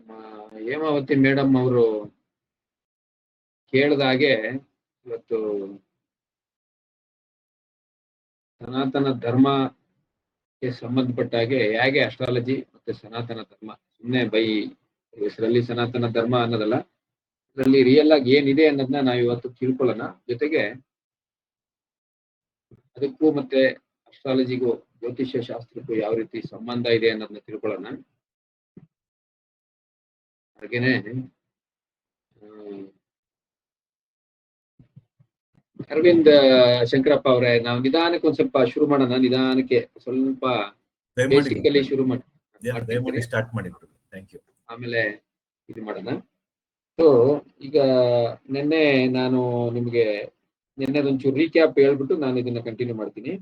ನಮ್ಮ ಹೇಮಾವತಿ ಮೇಡಮ್ ಅವರು ಕೇಳಿದಾಗೆ ಇವತ್ತು ಸನಾತನ ಧರ್ಮಕ್ಕೆ ಸಂಬಂಧಪಟ್ಟ ಹಾಗೆ ಹೇಗೆ ಅಸ್ಟ್ರಾಲಜಿ ಮತ್ತೆ ಸನಾತನ ಧರ್ಮ ಸುಮ್ಮನೆ ಬೈ ಹೆಸರಲ್ಲಿ ಸನಾತನ ಧರ್ಮ ಅನ್ನೋದಲ್ಲ, ಅದರಲ್ಲಿ ರಿಯಲ್ ಆಗಿ ಏನಿದೆ ಅನ್ನೋದನ್ನ ನಾವು ಇವತ್ತು ತಿಳ್ಕೊಳ್ಳೋಣ. ಜೊತೆಗೆ ಅದಕ್ಕೂ ಮತ್ತೆ ಅಸ್ಟ್ರಾಲಜಿಗೂ ಜ್ಯೋತಿಷ್ಯ ಶಾಸ್ತ್ರಕ್ಕೂ ಯಾವ ರೀತಿ ಸಂಬಂಧ ಇದೆ ಅನ್ನೋದನ್ನ ತಿಳ್ಕೊಳ್ಳೋಣ. ಹಾಗೇನೆ ಅರವಿಂದ್ ಶಂಕರಪ್ಪ ಅವರೇ, ನಾವು ನಿಧಾನಕ್ಕೆ ಒಂದ್ ಸ್ವಲ್ಪ ಶುರು ಮಾಡೋಣ. ನಿಧಾನಕ್ಕೆ ಸ್ವಲ್ಪ ಬೇಸಿಕಲಿ ಶುರು ಮಾಡಿ ಸ್ಟಾರ್ಟ್ ಮಾಡಿ. Thank you. ಆಮೇಲೆ ಇದು ಮಾಡೋಣ. ಸೊ ಈಗ ನಿನ್ನೆ ನಾನು ನಿಮ್ಗೆ ಒಂಚೂರು ರೀಕ್ಯಾಪ್ ಹೇಳ್ಬಿಟ್ಟು ನಾನು ಇದನ್ನ ಕಂಟಿನ್ಯೂ ಮಾಡ್ತೀನಿ.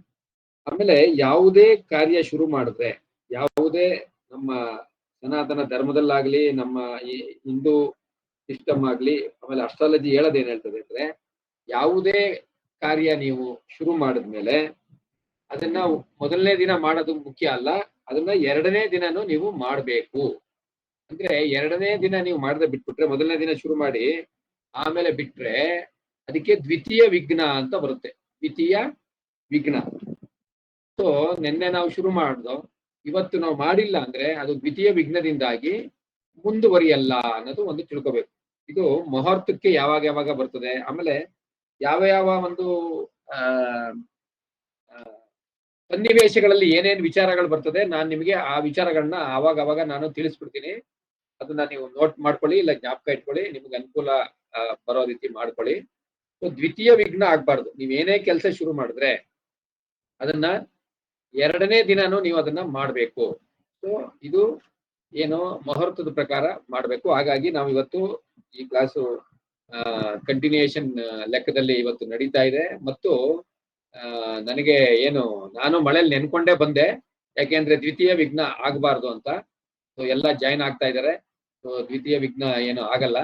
ಆಮೇಲೆ ಯಾವುದೇ ಕಾರ್ಯ ಶುರು ಮಾಡಿದ್ರೆ, ಯಾವುದೇ ನಮ್ಮ ಸನಾತನ ಧರ್ಮದಲ್ಲಾಗ್ಲಿ, ನಮ್ಮ ಈ ಹಿಂದೂ ಸಿಸ್ಟಮ್ ಆಗ್ಲಿ, ಆಮೇಲೆ ಅಸ್ಟ್ರಾಲಜಿ ಹೇಳೋದೇನ್ ಹೇಳ್ತದೆ ಅಂದ್ರೆ, ಯಾವುದೇ ಕಾರ್ಯ ನೀವು ಶುರು ಮಾಡಿದ್ಮೇಲೆ ಅದನ್ನ ಮೊದಲನೇ ದಿನ ಮಾಡೋದು ಮುಖ್ಯ ಅಲ್ಲ, ಅದನ್ನ ಎರಡನೇ ದಿನನೂ ನೀವು ಮಾಡಬೇಕು. ಅಂದ್ರೆ ಎರಡನೇ ದಿನ ನೀವು ಮಾಡದೆ ಬಿಟ್ಬಿಟ್ರೆ, ಮೊದಲನೇ ದಿನ ಶುರು ಮಾಡಿ ಆಮೇಲೆ ಬಿಟ್ರೆ ಅದಕ್ಕೆ ದ್ವಿತೀಯ ವಿಘ್ನ ಅಂತ ಬರುತ್ತೆ. ದ್ವಿತೀಯ ವಿಘ್ನ. ಸೊ ನಿನ್ನೆ ನಾವು ಶುರು ಮಾಡ್ದೋ ಇವತ್ತು ನಾವು ಮಾಡಿಲ್ಲ ಅಂದ್ರೆ ಅದು ದ್ವಿತೀಯ ವಿಘ್ನದಿಂದಾಗಿ ಮುಂದುವರಿಯಲ್ಲ ಅನ್ನೋದು ಒಂದು ತಿಳ್ಕೋಬೇಕು. ಇದು ಮುಹೂರ್ತಕ್ಕೆ ಯಾವಾಗ ಬರ್ತದೆ, ಆಮೇಲೆ ಯಾವ ಒಂದು ಸನ್ನಿವೇಶಗಳಲ್ಲಿ ಏನೇನ್ ವಿಚಾರಗಳು ಬರ್ತದೆ, ನಾನು ನಿಮಗೆ ಆ ವಿಚಾರಗಳನ್ನ ಆವಾಗ ನಾನು ತಿಳಿಸ್ಬಿಡ್ತೀನಿ. ಅದನ್ನ ನೀವು ನೋಟ್ ಮಾಡ್ಕೊಳ್ಳಿ, ಇಲ್ಲ ಜ್ಞಾಪಕ ಇಟ್ಕೊಳ್ಳಿ, ನಿಮ್ಗೆ ಅನುಕೂಲ ಬರೋ ರೀತಿ ಮಾಡ್ಕೊಳ್ಳಿ. ಸೊ ದ್ವಿತೀಯ ವಿಘ್ನ ಆಗ್ಬಾರ್ದು. ನೀವೇನೇ ಕೆಲಸ ಶುರು ಮಾಡಿದ್ರೆ ಅದನ್ನ ಎರಡನೇ ದಿನನೂ ನೀವು ಅದನ್ನ ಮಾಡ್ಬೇಕು. ಸೊ ಇದು ಏನು ಮುಹೂರ್ತದ ಪ್ರಕಾರ ಮಾಡ್ಬೇಕು. ಹಾಗಾಗಿ ನಾವು ಇವತ್ತು ಈ ಕ್ಲಾಸು ಕಂಟಿನ್ಯೂಯೇಷನ್ ಲೆಕ್ಕದಲ್ಲಿ ಇವತ್ತು ನಡೀತಾ ಇದೆ. ಮತ್ತು ನನಗೆ ನಾನು ಮಳೆಯಲ್ಲಿ ನೆನ್ಕೊಂಡೇ ಬಂದೆ, ಯಾಕೆಂದ್ರೆ ದ್ವಿತೀಯ ವಿಘ್ನ ಆಗ್ಬಾರ್ದು ಅಂತ. ಸೊ ಎಲ್ಲ ಜಾಯಿನ್ ಆಗ್ತಾ ಇದ್ದಾರೆ. ಸೊ ದ್ವಿತೀಯ ವಿಘ್ನ ಏನು ಆಗಲ್ಲ.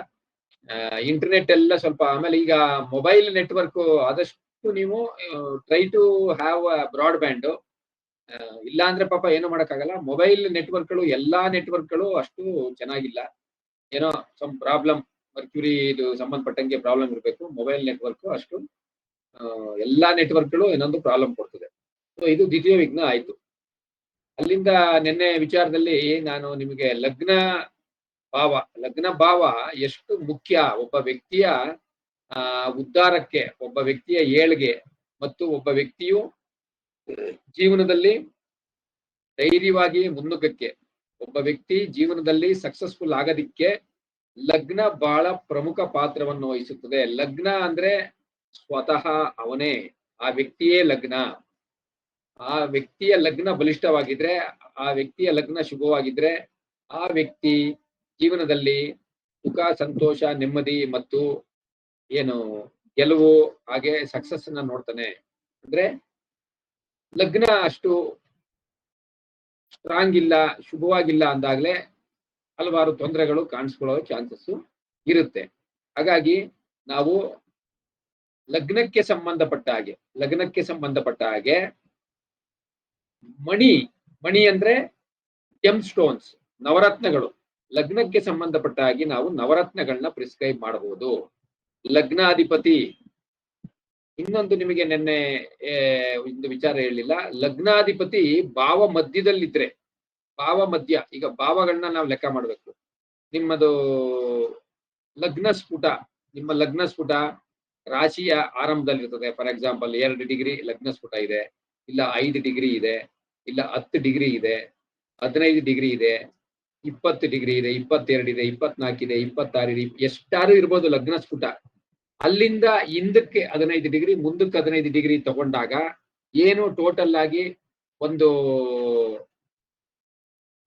ಇಂಟರ್ನೆಟ್ ಎಲ್ಲ ಸ್ವಲ್ಪ, ಆಮೇಲೆ ಈಗ ಮೊಬೈಲ್ ನೆಟ್ವರ್ಕ್ ಆದಷ್ಟು ನೀವು ಟ್ರೈ ಟು ಹ್ಯಾವ್ ಬ್ರಾಡ್ಬ್ಯಾಂಡ್. ಇಲ್ಲ ಅಂದ್ರೆ ಪಾಪ ಏನು ಮಾಡಕ್ಕಾಗಲ್ಲ. ಮೊಬೈಲ್ ನೆಟ್ವರ್ಕ್ಗಳು, ಎಲ್ಲಾ ನೆಟ್ವರ್ಕ್ಗಳು ಅಷ್ಟು ಚೆನ್ನಾಗಿಲ್ಲ. ಏನೋ ಸಮ್ ಪ್ರಾಬ್ಲಮ್, ಮರ್ಕ್ಯುರಿ ಇದು ಸಂಬಂಧಪಟ್ಟಂಗೆ ಪ್ರಾಬ್ಲಮ್ ಇರಬೇಕು. ಮೊಬೈಲ್ ನೆಟ್ವರ್ಕ್ ಅಷ್ಟು ಎಲ್ಲಾ ನೆಟ್ವರ್ಕ್ಗಳು ಇನ್ನೊಂದು ಪ್ರಾಬ್ಲಮ್ ಕೊಡ್ತದೆ. ಸೊ ಇದು ದ್ವಿತೀಯ ವಿಘ್ನ ಆಯ್ತು. ಅಲ್ಲಿಂದ ನಿನ್ನೆ ವಿಚಾರದಲ್ಲಿ ನಾನು ನಿಮಗೆ ಲಗ್ನ ಭಾವ ಎಷ್ಟು ಮುಖ್ಯ ಒಬ್ಬ ವ್ಯಕ್ತಿಯ ಉದ್ಧಾರಕ್ಕೆ, ಒಬ್ಬ ವ್ಯಕ್ತಿಯ ಏಳ್ಗೆ, ಮತ್ತು ಒಬ್ಬ ವ್ಯಕ್ತಿಯು ಜೀವನದಲ್ಲಿ ಧೈರ್ಯವಾಗಿ ಮುನ್ನುಗ್ಗಕ್ಕೆ, ಒಬ್ಬ ವ್ಯಕ್ತಿ ಜೀವನದಲ್ಲಿ ಸಕ್ಸಸ್ಫುಲ್ ಆಗೋದಿಕ್ಕೆ ಲಗ್ನ ಬಹಳ ಪ್ರಮುಖ ಪಾತ್ರವನ್ನು ವಹಿಸುತ್ತದೆ. ಲಗ್ನ ಅಂದ್ರೆ ಸ್ವತಃ ಅವನೇ, ಆ ವ್ಯಕ್ತಿಯೇ ಲಗ್ನ. ಆ ವ್ಯಕ್ತಿಯ ಲಗ್ನ ಬಲಿಷ್ಠವಾಗಿದ್ರೆ, ಆ ವ್ಯಕ್ತಿಯ ಲಗ್ನ ಶುಭವಾಗಿದ್ರೆ, ಆ ವ್ಯಕ್ತಿ ಜೀವನದಲ್ಲಿ ಸುಖ, ಸಂತೋಷ, ನೆಮ್ಮದಿ ಮತ್ತು ಗೆಲುವು, ಹಾಗೆ ಸಕ್ಸಸ್ ಅನ್ನ ನೋಡ್ತಾನೆ. ಅಂದ್ರೆ ಲಗ್ನ ಅಷ್ಟು ಸ್ಟ್ರಾಂಗ್ ಇಲ್ಲ, ಶುಭವಾಗಿಲ್ಲ ಅಂದಾಗ್ಲೇ ಹಲವಾರು ತೊಂದರೆಗಳು ಕಾಣಿಸ್ಕೊಳ್ಳೋ ಚಾನ್ಸಸ್ ಇರುತ್ತೆ. ಹಾಗಾಗಿ ನಾವು ಲಗ್ನಕ್ಕೆ ಸಂಬಂಧಪಟ್ಟ ಹಾಗೆ ಮಣಿ ಅಂದ್ರೆ ಜೆಮ್ ಸ್ಟೋನ್ಸ್, ನವರತ್ನಗಳು. ಲಗ್ನಕ್ಕೆ ಸಂಬಂಧಪಟ್ಟ ಹಾಗೆ ನಾವು ನವರತ್ನಗಳನ್ನ ಪ್ರಿಸ್ಕ್ರೈಬ್ ಮಾಡಬಹುದು. ಲಗ್ನಾಧಿಪತಿ, ಇನ್ನೊಂದು ನಿಮಗೆ ನಿನ್ನೆ ಒಂದು ವಿಚಾರ ಹೇಳಿಲ್ಲ, ಲಗ್ನಾಧಿಪತಿ ಭಾವ ಮಧ್ಯದಲ್ಲಿದ್ರೆ, ಭಾವ ಮಧ್ಯ, ಈಗ ಭಾವಗಳನ್ನ ನಾವು ಲೆಕ್ಕ ಮಾಡಬೇಕು. ನಿಮ್ಮ ಲಗ್ನ ಸ್ಫುಟ ರಾಶಿಯ ಆರಂಭದಲ್ಲಿರ್ತದೆ. ಫಾರ್ ಎಕ್ಸಾಂಪಲ್ 2 ಡಿಗ್ರಿ ಲಗ್ನ ಸ್ಫುಟ ಇದೆ, ಇಲ್ಲ 5 ಡಿಗ್ರಿ ಇದೆ, ಇಲ್ಲ 10 ಡಿಗ್ರಿ ಇದೆ, 15 ಡಿಗ್ರಿ ಇದೆ, 20 ಡಿಗ್ರಿ ಇದೆ, 22 ಇದೆ, 24 ಇದೆ, 26 ಇದೆ, ಎಷ್ಟಾರು ಇರ್ಬೋದು ಲಗ್ನ ಸ್ಫುಟ. ಅಲ್ಲಿಂದ ಹಿಂದಕ್ಕೆ 15 ಡಿಗ್ರಿ, ಮುಂದಕ್ಕೆ 15 ಡಿಗ್ರಿ ತಗೊಂಡಾಗ ಏನು ಟೋಟಲ್ ಆಗಿ ಒಂದು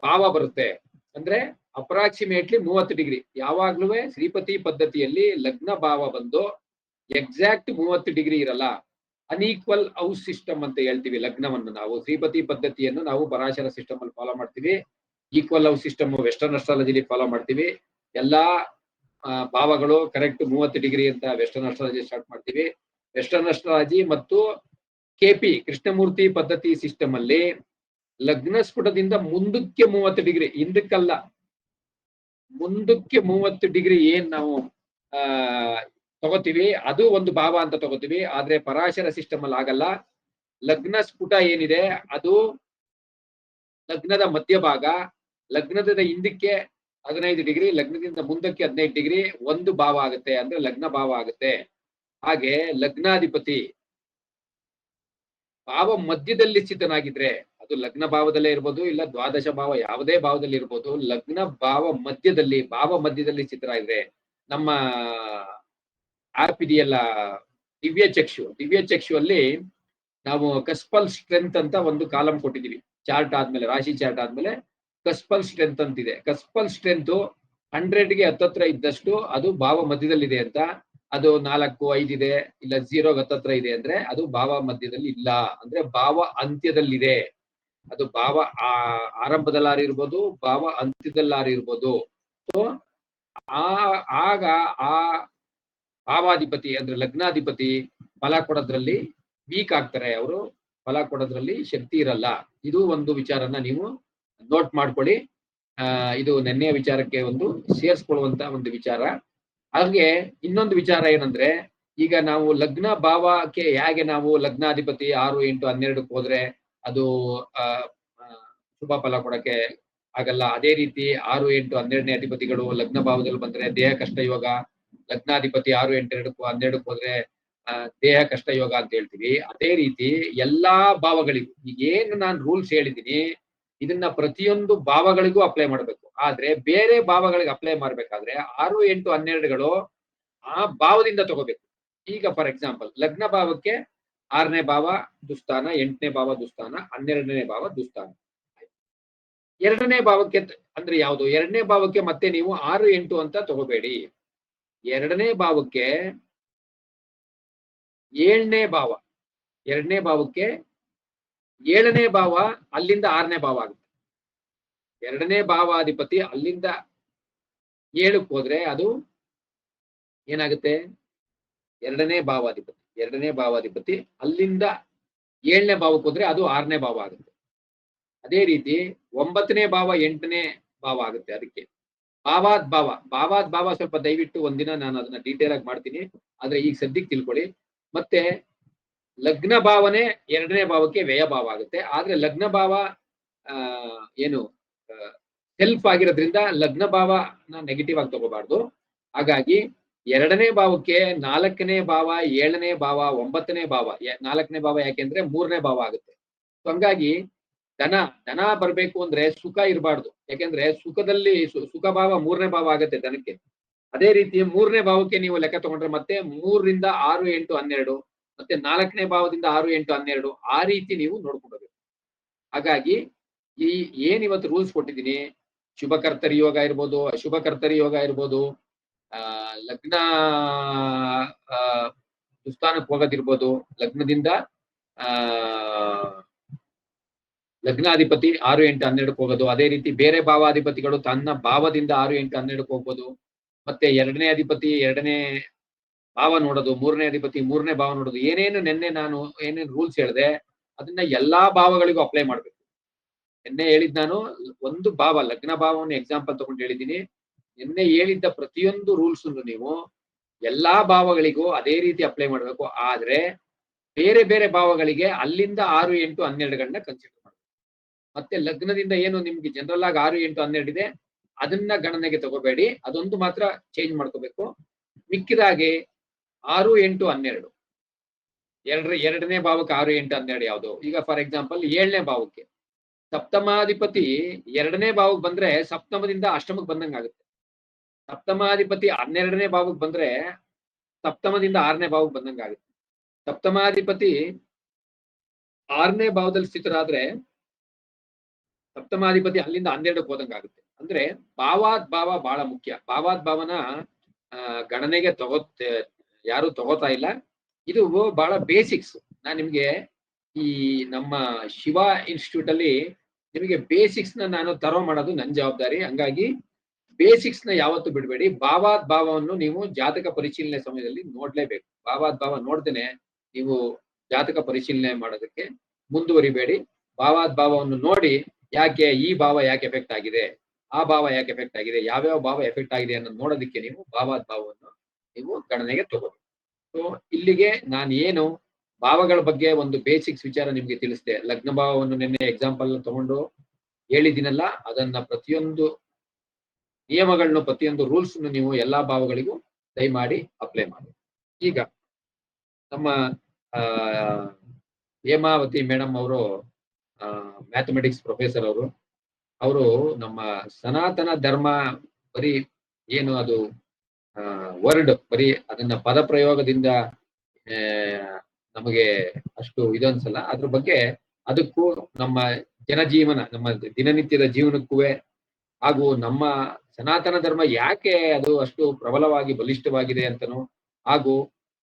ಭಾವ ಬರುತ್ತೆ ಅಂದ್ರೆ ಅಪ್ರಾಕ್ಸಿಮೇಟ್ಲಿ 30 ಡಿಗ್ರಿ. ಯಾವಾಗ್ಲೂ ಶ್ರೀಪತಿ ಪದ್ಧತಿಯಲ್ಲಿ ಲಗ್ನ ಭಾವ ಬಂದು ಎಕ್ಸಾಕ್ಟ್ 30 ಡಿಗ್ರಿ ಇರಲ್ಲ. ಅನ್ಈಕ್ವಲ್ ಹೌಸ್ ಸಿಸ್ಟಮ್ ಅಂತ ಹೇಳ್ತೀವಿ ಲಗ್ನವನ್ನು. ನಾವು ಶ್ರೀಪತಿ ಪದ್ಧತಿಯನ್ನು ನಾವು ಪರಾಶರ ಸಿಸ್ಟಮ್ ಅಲ್ಲಿ ಫಾಲೋ ಮಾಡ್ತೀವಿ. ಈಕ್ವಲ್ ಹೌಸ್ ಸಿಸ್ಟಮ್ ವೆಸ್ಟರ್ನ್ ಅಸ್ಟ್ರಾಲಜಿಲಿ ಫಾಲೋ ಮಾಡ್ತೀವಿ. ಎಲ್ಲಾ ಭಾವಗಳು ಕರೆಕ್ಟ್ 30 ಡಿಗ್ರಿ ಅಂತ ವೆಸ್ಟರ್ನ್ ಅಸ್ಟ್ರಾಲಜಿ ಸ್ಟಾರ್ಟ್ ಮಾಡ್ತೀವಿ. ವೆಸ್ಟರ್ನ್ ಅಸ್ಟ್ರಾಲಜಿ ಮತ್ತು KP ಕೃಷ್ಣಮೂರ್ತಿ ಪದ್ಧತಿ ಸಿಸ್ಟಮ್ ಅಲ್ಲಿ ಲಗ್ನ ಸ್ಫುಟದಿಂದ ಮುಂದಕ್ಕೆ 30 ಡಿಗ್ರಿ, ಹಿಂದಕ್ಕಲ್ಲ. ಮುಂದಕ್ಕೆ 30 ಡಿಗ್ರಿ ಏನ್ ನಾವು ಆ ತಗೋತೀವಿ ಅದು ಒಂದು ಭಾವ ಅಂತ ತಗೋತೀವಿ. ಆದ್ರೆ ಪರಾಶರ ಸಿಸ್ಟಮ್ ಅಲ್ಲಿ ಆಗಲ್ಲ. ಲಗ್ನ ಸ್ಫುಟ ಏನಿದೆ ಅದು ಲಗ್ನದ ಮಧ್ಯಭಾಗ, ಲಗ್ನದ ಹಿಂದಕ್ಕೆ 15 ಡಿಗ್ರಿ, ಲಗ್ನದಿಂದ ಮುಂದಕ್ಕೆ 15 ಡಿಗ್ರಿ ಒಂದು ಭಾವ ಆಗುತ್ತೆ, ಅಂದ್ರೆ ಲಗ್ನ ಭಾವ ಆಗುತ್ತೆ. ಹಾಗೆ ಲಗ್ನಾಧಿಪತಿ ಭಾವ ಮಧ್ಯದಲ್ಲಿ ಸ್ಥಿತನಾಗಿದ್ರೆ, ಅದು ಲಗ್ನ ಭಾವದಲ್ಲೇ ಇರ್ಬೋದು, ಇಲ್ಲ ದ್ವಾದಶ ಭಾವ ಯಾವುದೇ ಭಾವದಲ್ಲಿ ಇರ್ಬೋದು, ಲಗ್ನ ಭಾವ ಮಧ್ಯದಲ್ಲಿ ಸ್ಥಿತರಾಗಿದ್ರೆ, ನಮ್ಮ ಆಪ್ ಇದೆಯಲ್ಲ ದಿವ್ಯ ಚಕ್ಷು ಅಲ್ಲಿ ನಾವು ಕಸ್ಪಲ್ ಸ್ಟ್ರೆಂತ್ ಅಂತ ಒಂದು ಕಾಲಂ ಕೊಟ್ಟಿದೀವಿ. ಚಾರ್ಟ್ ಆದ್ಮೇಲೆ, ರಾಶಿ ಚಾರ್ಟ್ ಆದ್ಮೇಲೆ ಕಸ್ಪಲ್ ಸ್ಟ್ರೆಂತ್ ಅಂತಿದೆ. ಕಸ್ಪಲ್ ಸ್ಟ್ರೆಂತ್ 100ಗೆ ಹತ್ತತ್ರ ಇದ್ದಷ್ಟು ಅದು ಭಾವ ಮಧ್ಯದಲ್ಲಿದೆ ಅಂತ. ಅದು 4, 5 ಇದೆ, ಇಲ್ಲ 0ಗೆ ಹತ್ತತ್ರ ಇದೆ ಅಂದ್ರೆ ಅದು ಭಾವ ಮಧ್ಯದಲ್ಲಿ ಇಲ್ಲ, ಅಂದ್ರೆ ಭಾವ ಅಂತ್ಯದಲ್ಲಿದೆ. ಅದು ಭಾವ ಆರಂಭದಲ್ಲಾರು ಇರ್ಬೋದು, ಭಾವ ಅಂತ್ಯದಲ್ಲಾರು ಇರ್ಬೋದು. ಸೊ ಆಗ ಆ ಭಾವಾಧಿಪತಿ ಅಂದ್ರೆ ಲಗ್ನಾಧಿಪತಿ ಫಲ ಕೊಡೋದ್ರಲ್ಲಿ ವೀಕ್ ಆಗ್ತಾರೆ, ಅವರು ಫಲ ಕೊಡೋದ್ರಲ್ಲಿ ಶಕ್ತಿ ಇರಲ್ಲ. ಇದು ಒಂದು ವಿಚಾರನ ನೀವು ನೋಟ್ ಮಾಡ್ಕೊಳ್ಳಿ. ಇದು ನೆನ್ನೆಯ ವಿಚಾರಕ್ಕೆ ಒಂದು ಸೇರಿಸ್ಕೊಳ್ಳುವಂತ ಒಂದು ವಿಚಾರ. ಹಾಗೆ ಇನ್ನೊಂದು ವಿಚಾರ ಏನಂದ್ರೆ, ಈಗ ನಾವು ಲಗ್ನ ಭಾವಕ್ಕೆ ಹೇಗೆ ನಾವು ಲಗ್ನಾಧಿಪತಿ 6, 8, 12ಕ್ಕೆ ಹೋದ್ರೆ ಅದು ಶುಭ ಫಲ ಕೊಡಕ್ಕೆ ಆಗಲ್ಲ. ಅದೇ ರೀತಿ 6, 8, 12ನೇ ಅಧಿಪತಿಗಳು ಲಗ್ನ ಭಾವದಲ್ಲಿ ಬಂದ್ರೆ ದೇಹ ಕಷ್ಟ ಯೋಗ. ಲಗ್ನಾಧಿಪತಿ 6, 8, 12ಕ್ಕೆ ಹೋದ್ರೆ ದೇಹ ಕಷ್ಟ ಯೋಗ ಅಂತ ಹೇಳ್ತೀವಿ. ಅದೇ ರೀತಿ ಎಲ್ಲಾ ಭಾವಗಳಿಗೂ ಈಗೇನು ನಾನು ರೂಲ್ಸ್ ಹೇಳಿದ್ದೀನಿ ಇದನ್ನ ಪ್ರತಿಯೊಂದು ಭಾವಗಳಿಗೂ ಅಪ್ಲೈ ಮಾಡಬೇಕು. ಆದ್ರೆ ಬೇರೆ ಭಾವಗಳಿಗೆ ಅಪ್ಲೈ ಮಾಡ್ಬೇಕಾದ್ರೆ 6, 8, 12ಗಳು ಆ ಭಾವದಿಂದ ತಗೋಬೇಕು. ಈಗ ಫಾರ್ ಎಕ್ಸಾಂಪಲ್ ಲಗ್ನ ಭಾವಕ್ಕೆ 6ನೇ ಭಾವ ದುಸ್ಥಾನ, 8ನೇ ಭಾವ ದುಸ್ಥಾನ, 12ನೇ ಭಾವ ದುಸ್ಥಾನ. 2ನೇ ಭಾವಕ್ಕೆ ಅಂದ್ರೆ ಯಾವುದು? 2ನೇ ಭಾವಕ್ಕೆ ಮತ್ತೆ ನೀವು 6, 8 ಅಂತ ತಗೋಬೇಡಿ. 2ನೇ ಭಾವಕ್ಕೆ 7ನೇ ಭಾವ, 2ನೇ ಭಾವಕ್ಕೆ 7ನೇ ಭಾವ, ಅಲ್ಲಿಂದ 6ನೇ ಭಾವ ಆಗುತ್ತೆ. 2ನೇ ಭಾವಾಧಿಪತಿ ಅಲ್ಲಿಂದ 7ಕ್ಕೆ ಹೋದ್ರೆ ಅದು ಏನಾಗುತ್ತೆ? 2ನೇ ಭಾವಾಧಿಪತಿ ಅಲ್ಲಿಂದ 7ನೇ ಭಾವಕ್ಕೆ ಹೋದ್ರೆ ಅದು 6ನೇ ಭಾವ ಆಗುತ್ತೆ. ಅದೇ ರೀತಿ 9ನೇ ಭಾವ 8ನೇ ಭಾವ ಆಗುತ್ತೆ. ಅದಕ್ಕೆ ಭಾವಾದ್ ಭಾವ ಸ್ವಲ್ಪ ದಯವಿಟ್ಟು ಒಂದಿನ ನಾನು ಅದನ್ನ ಡೀಟೇಲ್ ಆಗಿ ಮಾಡ್ತೀನಿ, ಆದ್ರೆ ಈಗ ಸದ್ಯಕ್ಕೆ ತಿಳ್ಕೊಳ್ಳಿ. ಮತ್ತೆ ಲಗ್ನ ಭಾವನೆ 2ನೇ ಭಾವಕ್ಕೆ ವ್ಯಯ ಭಾವ ಆಗುತ್ತೆ. ಆದ್ರೆ ಲಗ್ನ ಭಾವ ಏನು ಸೆಲ್ಫ್ ಆಗಿರೋದ್ರಿಂದ ಲಗ್ನ ಭಾವನ ನೆಗೆಟಿವ್ ಆಗಿ ತಗೋಬಾರ್ದು. ಹಾಗಾಗಿ 2ನೇ ಭಾವಕ್ಕೆ 4ನೇ ಭಾವ, 7ನೇ ಭಾವ, 9ನೇ ಭಾವ. 4ನೇ ಭಾವ ಯಾಕೆಂದ್ರೆ 3ನೇ ಭಾವ ಆಗುತ್ತೆ. ಹಂಗಾಗಿ ಧನ ಬರ್ಬೇಕು ಅಂದ್ರೆ ಸುಖ ಇರಬಾರ್ದು. ಯಾಕೆಂದ್ರೆ ಸುಖದಲ್ಲಿ ಸುಖ ಭಾವ 3ನೇ ಭಾವ ಆಗುತ್ತೆ ಧನಕ್ಕೆ. ಅದೇ ರೀತಿ 3ನೇ ಭಾವಕ್ಕೆ ನೀವು ಲೆಕ್ಕ ತಗೊಂಡ್ರೆ ಮತ್ತೆ 3ರಿಂದ 6, 8, 12, ಮತ್ತೆ 4ನೇ ಭಾವದಿಂದ 6, 8, 12 ಆ ರೀತಿ ನೀವು ನೋಡ್ಕೊಳ್ಬೇಕು. ಹಾಗಾಗಿ ಈ ಏನ್ ಇವತ್ತು ರೂಲ್ಸ್ ಕೊಟ್ಟಿದ್ದೀನಿ, ಶುಭ ಕರ್ತರಿ ಯೋಗ ಇರ್ಬೋದು, ಅಶುಭ ಕರ್ತರಿ ಯೋಗ ಇರ್ಬೋದು, ಲಗ್ನ ದುಸ್ಥಾನಕ್ಕೆ ಹೋಗೋದಿರ್ಬೋದು, ಲಗ್ನದಿಂದ ಲಗ್ನಾಧಿಪತಿ 6, 8, 12ಕ್ಕೆ ಹೋಗೋದು. ಅದೇ ರೀತಿ ಬೇರೆ ಭಾವಾಧಿಪತಿಗಳು ತನ್ನ ಭಾವದಿಂದ 6, 8, 12ಕ್ಕೆ ಹೋಗ್ಬೋದು. ಮತ್ತೆ 2ನೇ ಅಧಿಪತಿ 2ನೇ ಭಾವ ನೋಡೋದು, 3ನೇ ಅಧಿಪತಿ 3ನೇ ಭಾವ ನೋಡೋದು. ಏನೇನು ನೆನ್ನೆ ನಾನು ಏನೇನು ರೂಲ್ಸ್ ಹೇಳಿದೆ ಅದನ್ನ ಎಲ್ಲಾ ಭಾವಗಳಿಗೂ ಅಪ್ಲೈ ಮಾಡ್ಬೇಕು. ನಿನ್ನೆ ಹೇಳಿದ್ ನಾನು ಒಂದು ಭಾವ, ಲಗ್ನ ಭಾವವನ್ನು ಎಕ್ಸಾಂಪಲ್ ತಗೊಂಡು ಹೇಳಿದ್ದೀನಿ. ನಿನ್ನೆ ಹೇಳಿದ್ದ ಪ್ರತಿಯೊಂದು ರೂಲ್ಸ್ ನೀವು ಎಲ್ಲಾ ಭಾವಗಳಿಗೂ ಅದೇ ರೀತಿ ಅಪ್ಲೈ ಮಾಡ್ಬೇಕು. ಆದ್ರೆ ಬೇರೆ ಬೇರೆ ಭಾವಗಳಿಗೆ ಅಲ್ಲಿಂದ 6, 8, 12ಗಳನ್ನ ಕನ್ಸಿಡರ್ ಮಾಡ್ಬೇಕು. ಮತ್ತೆ ಲಗ್ನದಿಂದ ಏನು ನಿಮ್ಗೆ ಜನರಲ್ ಆಗಿ 6, 8, 12 ಇದೆ ಅದನ್ನ ಗಣನೆಗೆ ತಗೋಬೇಡಿ. ಅದೊಂದು ಮಾತ್ರ ಚೇಂಜ್ ಮಾಡ್ಕೋಬೇಕು. ಮಿಕ್ಕಿದಾಗೆ 6, 8, 12 ಎರಡನೇ ಭಾವಕ್ಕೆ 6, 8, 12 ಯಾವುದು? ಈಗ ಫಾರ್ ಎಕ್ಸಾಂಪಲ್ 7ನೇ ಭಾವಕ್ಕೆ ಸಪ್ತಮಾಧಿಪತಿ 2ನೇ ಭಾವಕ್ಕೆ ಬಂದ್ರೆ ಸಪ್ತಮದಿಂದ ಅಷ್ಟಮಕ್ಕೆ ಬಂದಂಗ ಆಗುತ್ತೆ. ಸಪ್ತಮಾಧಿಪತಿ 12ನೇ ಭಾವಕ್ಕೆ ಬಂದ್ರೆ ಸಪ್ತಮದಿಂದ 6ನೇ ಭಾವಕ್ಕೆ ಬಂದಂಗ ಆಗುತ್ತೆ. ಸಪ್ತಮಾಧಿಪತಿ 6ನೇ ಭಾವದಲ್ಲಿ ಸ್ಥಿತರಾದ್ರೆ ಸಪ್ತಮಾಧಿಪತಿ ಅಲ್ಲಿಂದ 12ಕ್ಕೆ ಹೋದಂಗ ಆಗುತ್ತೆ. ಅಂದ್ರೆ ಭಾವಾದ್ ಭಾವ ಬಹಳ ಮುಖ್ಯ. ಭಾವಾದ್ ಭಾವನ ಗಣನೆಗೆ ಯಾರು ತಗೋತಾ ಇಲ್ಲ. ಇದು ಬಹಳ ಬೇಸಿಕ್ಸ್. ನಾನ್ ನಿಮ್ಗೆ ಈ ನಮ್ಮ ಶಿವ ಇನ್ಸ್ಟಿಟ್ಯೂಟ್ ಅಲ್ಲಿ ನಿಮಗೆ ಬೇಸಿಕ್ಸ್ ನಾನು ತರೋ ಮಾಡೋದು ನನ್ನ ಜವಾಬ್ದಾರಿ. ಹಂಗಾಗಿ ಬೇಸಿಕ್ಸ್ ಯಾವತ್ತು ಬಿಡಬೇಡಿ. ಭಾವಾದ್ ಭಾವವನ್ನು ನೀವು ಜಾತಕ ಪರಿಶೀಲನೆ ಸಮಯದಲ್ಲಿ ನೋಡ್ಲೇಬೇಕು. ಭಾವಾದ್ ಭಾವ ನೋಡ್ದೇನೆ ನೀವು ಜಾತಕ ಪರಿಶೀಲನೆ ಮಾಡೋದಕ್ಕೆ ಮುಂದುವರಿಬೇಡಿ. ಭಾವಾದ್ ಭಾವವನ್ನು ನೋಡಿ ಯಾಕೆ ಈ ಭಾವ ಯಾಕೆ ಎಫೆಕ್ಟ್ ಆಗಿದೆ, ಆ ಭಾವ ಯಾಕೆ ಎಫೆಕ್ಟ್ ಆಗಿದೆ, ಯಾವ್ಯಾವ ಭಾವ ಎಫೆಕ್ಟ್ ಆಗಿದೆ ಅನ್ನೋದು ನೋಡೋದಕ್ಕೆ ನೀವು ಭಾವವನ್ನು ನೀವು ಗಣನೆಗೆ ತಗೋಬೇಕು. ಸೊ ಇಲ್ಲಿಗೆ ನಾನು ಏನು ಭಾವಗಳ ಬಗ್ಗೆ ಒಂದು ಬೇಸಿಕ್ಸ್ ವಿಚಾರ ನಿಮ್ಗೆ ತಿಳಿಸಿದೆ. ಲಗ್ನ ಭಾವವನ್ನು ನಿನ್ನೆ ಎಕ್ಸಾಂಪಲ್ ತಗೊಂಡು ಹೇಳಿದಿನಲ್ಲ, ಅದನ್ನ ಪ್ರತಿಯೊಂದು ನಿಯಮಗಳನ್ನು, ಪ್ರತಿಯೊಂದು ರೂಲ್ಸ್ ನೀವು ಎಲ್ಲಾ ಭಾವಗಳಿಗೂ ದಯಮಾಡಿ ಅಪ್ಲೈ ಮಾಡಿ. ಈಗ ನಮ್ಮ ಹೇಮಾವತಿ ಮೇಡಮ್ ಅವರು ಮ್ಯಾಥಮೆಟಿಕ್ಸ್ ಪ್ರೊಫೆಸರ್ ಅವರು ನಮ್ಮ ಸನಾತನ ಧರ್ಮ ಬರೀ ಏನು ಅದು ವರ್ಡ್ ಬರೀ ಅದನ್ನ ಪದ ಪ್ರಯೋಗದಿಂದ ನಮಗೆ ಅಷ್ಟು ಇದನ್ಸಲ್ಲ. ಅದ್ರ ಬಗ್ಗೆ ಅದಕ್ಕೂ ನಮ್ಮ ಜನಜೀವನ, ನಮ್ಮ ದಿನನಿತ್ಯದ ಜೀವನಕ್ಕೂ ಹಾಗೂ ನಮ್ಮ ಸನಾತನ ಧರ್ಮ ಯಾಕೆ ಅದು ಅಷ್ಟು ಪ್ರಬಲವಾಗಿ ಬಲಿಷ್ಠವಾಗಿದೆ ಅಂತನೂ, ಹಾಗೂ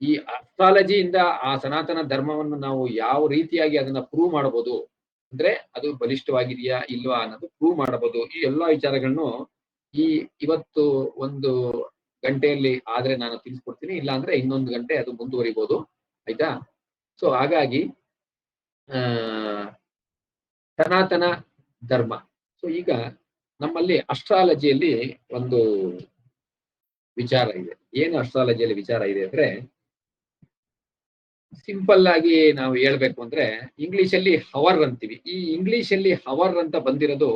ಈ ಅಸ್ಟ್ರಾಲಜಿಯಿಂದ ಆ ಸನಾತನ ಧರ್ಮವನ್ನು ನಾವು ಯಾವ ರೀತಿಯಾಗಿ ಅದನ್ನ ಪ್ರೂವ್ ಮಾಡಬಹುದು, ಅಂದ್ರೆ ಅದು ಬಲಿಷ್ಠವಾಗಿದೆಯಾ ಇಲ್ವಾ ಅನ್ನೋದು ಪ್ರೂವ್ ಮಾಡಬಹುದು. ಈ ಎಲ್ಲಾ ವಿಚಾರಗಳನ್ನು ಇವತ್ತು ಒಂದು ಗಂಟೆಯಲ್ಲಿ ಆದ್ರೆ ನಾನು ತಿಳಿಸ್ಕೊಡ್ತೀನಿ, ಇಲ್ಲ ಅಂದ್ರೆ ಇನ್ನೊಂದು ಗಂಟೆ ಅದು ಮುಂದುವರಿಬಹುದು. ಆಯ್ತಾ? ಸೊ ಹಾಗಾಗಿ ಸನಾತನ ಧರ್ಮ. ಸೊ ಈಗ ನಮ್ಮಲ್ಲಿ ಅಸ್ಟ್ರಾಲಜಿಯಲ್ಲಿ ಒಂದು ವಿಚಾರ ಇದೆ. ಏನು ಅಸ್ಟ್ರಾಲಜಿಯಲ್ಲಿ ವಿಚಾರ ಇದೆ ಅಂದ್ರೆ, ಸಿಂಪಲ್ ಆಗಿ ನಾವು ಹೇಳ್ಬೇಕು ಅಂದ್ರೆ ಇಂಗ್ಲಿಷ್ ಅಲ್ಲಿ ಹವರ್ ಅಂತೀವಿ. ಈ ಇಂಗ್ಲಿಷ್ ಅಲ್ಲಿ ಹವರ್ ಅಂತ ಬಂದಿರೋದು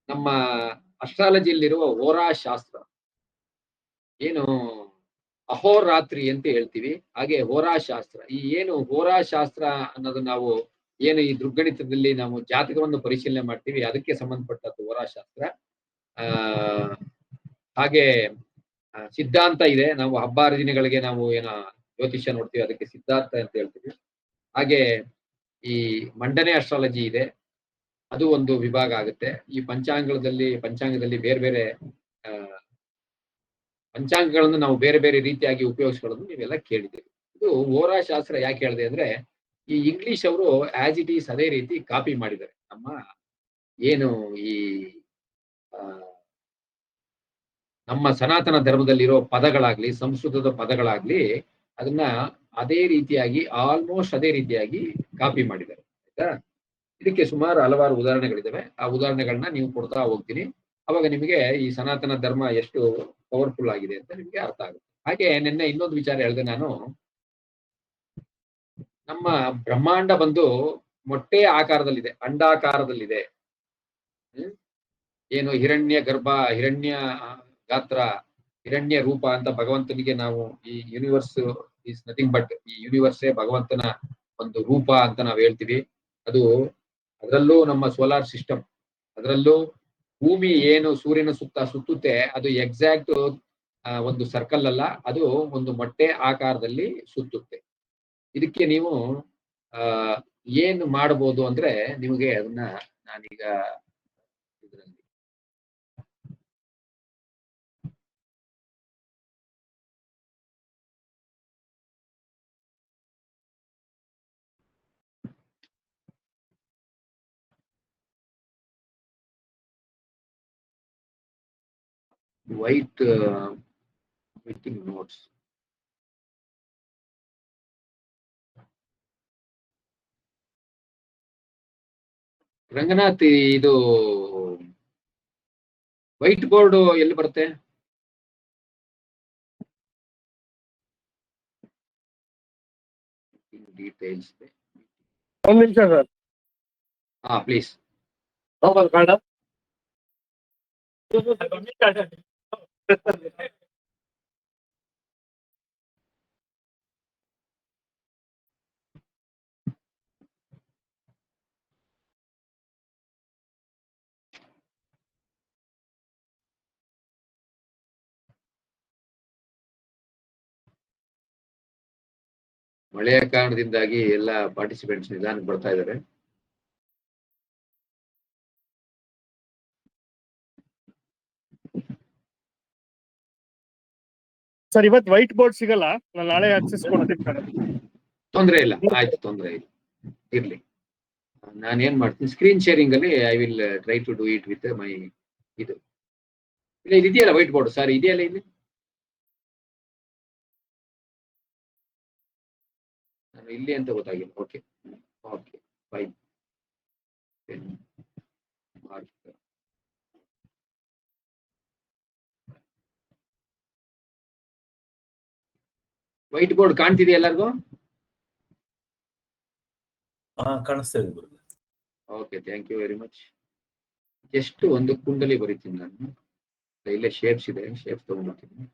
ನಮ್ಮ ಅಸ್ಟ್ರಾಲಜಿಯಲ್ಲಿರುವ ಹೋರಾಶಾಸ್ತ್ರ, ಏನು ಅಹೋರಾತ್ರಿ ಅಂತ ಹೇಳ್ತೀವಿ, ಹಾಗೆ ಹೋರಾಶಾಸ್ತ್ರ. ಈ ಏನು ಹೋರಾಶಾಸ್ತ್ರ ಅನ್ನೋದು ನಾವು ಏನು ಈ ದುರ್ಗಣಿತದಲ್ಲಿ ನಾವು ಜಾತಕವನ್ನು ಪರಿಶೀಲನೆ ಮಾಡ್ತೀವಿ, ಅದಕ್ಕೆ ಸಂಬಂಧಪಟ್ಟದ್ದು ಹೋರಾಶಾಸ್ತ್ರ. ಹಾಗೆ ಸಿದ್ಧಾಂತ ಇದೆ. ನಾವು ಹಬ್ಬ ಹರಿದಿನಗಳಿಗೆ ನಾವು ಜ್ಯೋತಿಷ್ಯ ನೋಡ್ತೀವಿ, ಅದಕ್ಕೆ ಸಿದ್ಧಾಂತ ಅಂತ ಹೇಳ್ತೀವಿ. ಹಾಗೆ ಈ ಮಂಡನೆ ಅಸ್ಟ್ರಾಲಜಿ ಇದೆ, ಅದು ಒಂದು ವಿಭಾಗ ಆಗುತ್ತೆ. ಈ ಪಂಚಾಂಗದಲ್ಲಿ ಬೇರೆ ಬೇರೆ ಪಂಚಾಂಗಗಳನ್ನು ನಾವು ಬೇರೆ ಬೇರೆ ರೀತಿಯಾಗಿ ಉಪಯೋಗಿಸ್ಕೊಳ್ಳೋದು ನೀವೆಲ್ಲ ಕೇಳಿದ್ದೀರಿ. ಇದು ಹೋರಾಶಾಸ್ತ್ರ ಯಾಕೆ ಹೇಳಿದೆ ಅಂದ್ರೆ, ಈ ಇಂಗ್ಲಿಷ್ ಅವರು ಆಸ್ ಇಟ್ ಈಸ್ ಅದೇ ರೀತಿ ಕಾಪಿ ಮಾಡಿದ್ದಾರೆ. ನಮ್ಮ ಏನು ಈ ನಮ್ಮ ಸನಾತನ ಧರ್ಮದಲ್ಲಿರೋ ಪದಗಳಾಗ್ಲಿ, ಸಂಸ್ಕೃತದ ಪದಗಳಾಗ್ಲಿ, ಅದನ್ನ ಅದೇ ರೀತಿಯಾಗಿ ಆಲ್ಮೋಸ್ಟ್ ಅದೇ ರೀತಿಯಾಗಿ ಕಾಪಿ ಮಾಡಿದ್ದಾರೆ. ಆಯ್ತಾ? ಇದಕ್ಕೆ ಸುಮಾರು ಹಲವಾರು ಉದಾಹರಣೆಗಳಿದಾವೆ. ಆ ಉದಾಹರಣೆಗಳನ್ನ ನೀವು ಕೊಡ್ತಾ ಹೋಗ್ತೀನಿ. ಅವಾಗ ನಿಮಗೆ ಈ ಸನಾತನ ಧರ್ಮ ಎಷ್ಟು ಪವರ್ಫುಲ್ ಆಗಿದೆ ಅಂತ ನಿಮ್ಗೆ ಅರ್ಥ ಆಗುತ್ತೆ. ಹಾಗೆ ನಿನ್ನೆ ಇನ್ನೊಂದು ವಿಚಾರ ಹೇಳಿದೆ ನಾನು, ನಮ್ಮ ಬ್ರಹ್ಮಾಂಡ ಬಂದು ಮೊಟ್ಟೆ ಆಕಾರದಲ್ಲಿದೆ, ಅಂಡಾಕಾರದಲ್ಲಿದೆ. ಏನು ಹಿರಣ್ಯ ಗರ್ಭ, ಹಿರಣ್ಯ ಗಾತ್ರ, ಹಿರಣ್ಯ ರೂಪ ಅಂತ ಭಗವಂತನಿಗೆ ನಾವು ಈ ಯೂನಿವರ್ಸ್ ಈಸ್ ನಥಿಂಗ್ ಬಟ್, ಈ ಯೂನಿವರ್ಸೇ ಭಗವಂತನ ಒಂದು ರೂಪ ಅಂತ ನಾವು ಹೇಳ್ತೀವಿ. ಅದರಲ್ಲೂ ನಮ್ಮ ಸೋಲಾರ್ ಸಿಸ್ಟಮ್, ಅದರಲ್ಲೂ ಭೂಮಿ ಏನು ಸೂರ್ಯನ ಸುತ್ತ ಸುತ್ತುತ್ತೆ, ಅದು ಎಕ್ಸಾಕ್ಟ್ ಒಂದು ಸರ್ಕಲ್ ಅಲ್ಲ, ಅದು ಒಂದು ಮೊಟ್ಟೆ ಆಕಾರದಲ್ಲಿ ಸುತ್ತುತ್ತೆ. ಇದಕ್ಕೆ ನೀವು ಏನು ಮಾಡಬಹುದು ಅಂದ್ರೆ, ನಿಮಗೆ ಅದನ್ನ ನಾನೀಗ ಇದರಲ್ಲಿ ವೈಟ್ ಮೀಟಿಂಗ್ ನೋಟ್ಸ್ ರಂಗನಾಥ್, ಇದು ವೈಟ್ ಬೋರ್ಡ್ ಎಲ್ಲಿ ಬರುತ್ತೆ? ಡೀಟೇಲ್ಸ್ ಒಂದು ನಿಮಿಷ ಸರ್. ಹಾ ಪ್ಲೀಸ್. ಮಳೆಯ ಕಾರಣದಿಂದಾಗಿ ಎಲ್ಲ ಪಾರ್ಟಿಸಿಪೆಂಟ್ಸ್ ನಿಧಾನಕ್ಕೆ ಬರ್ತಾ ಇದ್ದಾರೆ. ಸರ್, ಇವತ್ತು ವೈಟ್ ಬೋರ್ಡ್ ಸಿಗಲ್ಲ, ನಾನು ನಾಳೆ ಆಕ್ಸೆಸ್ ಕೊಡ್ತೀನಿ. ತೊಂದರೆ ಇಲ್ಲ, ಆಯ್ತು, ತೊಂದರೆ ಇಲ್ಲ, ಇರ್ಲಿ. ನಾನು ಏನ್ ಮಾಡ್ತೀನಿ, ಸ್ಕ್ರೀನ್ ಶೇರಿಂಗ್ ಅಲ್ಲಿ I will try to do it with my ಇದು. ಇಲ್ಲ, ಇದೆಯಲ್ಲ ವೈಟ್ ಬೋರ್ಡ್ ಸರ್, ಇದೆಯಲ್ಲ ಇಲ್ಲಿ. ನಾನು ಇಲ್ಲಿ ಅಂತ ಗೊತ್ತಾಗಿಲ್ಲ. Okay okay, fine. Whiteboard ಕಾಣ್ತಿದೆಯಾ ಎಲ್ಲರಿಗೂ? ಕಾಣಿಸ್ತಾ ಇದೆ ಗುರುಗಳೇ. Okay, thank you very much. ಎಷ್ಟು ಒಂದು ಕುಂಡಲಿ ಬರೀತೀನಿ ನಾನು. ಇಲ್ಲೇ ಶೇಪ್ಸ್ ಇದೆ, ಶೇಪ್ಸ್ ತಗೊಂಡ್ಬರ್ತೀನಿ.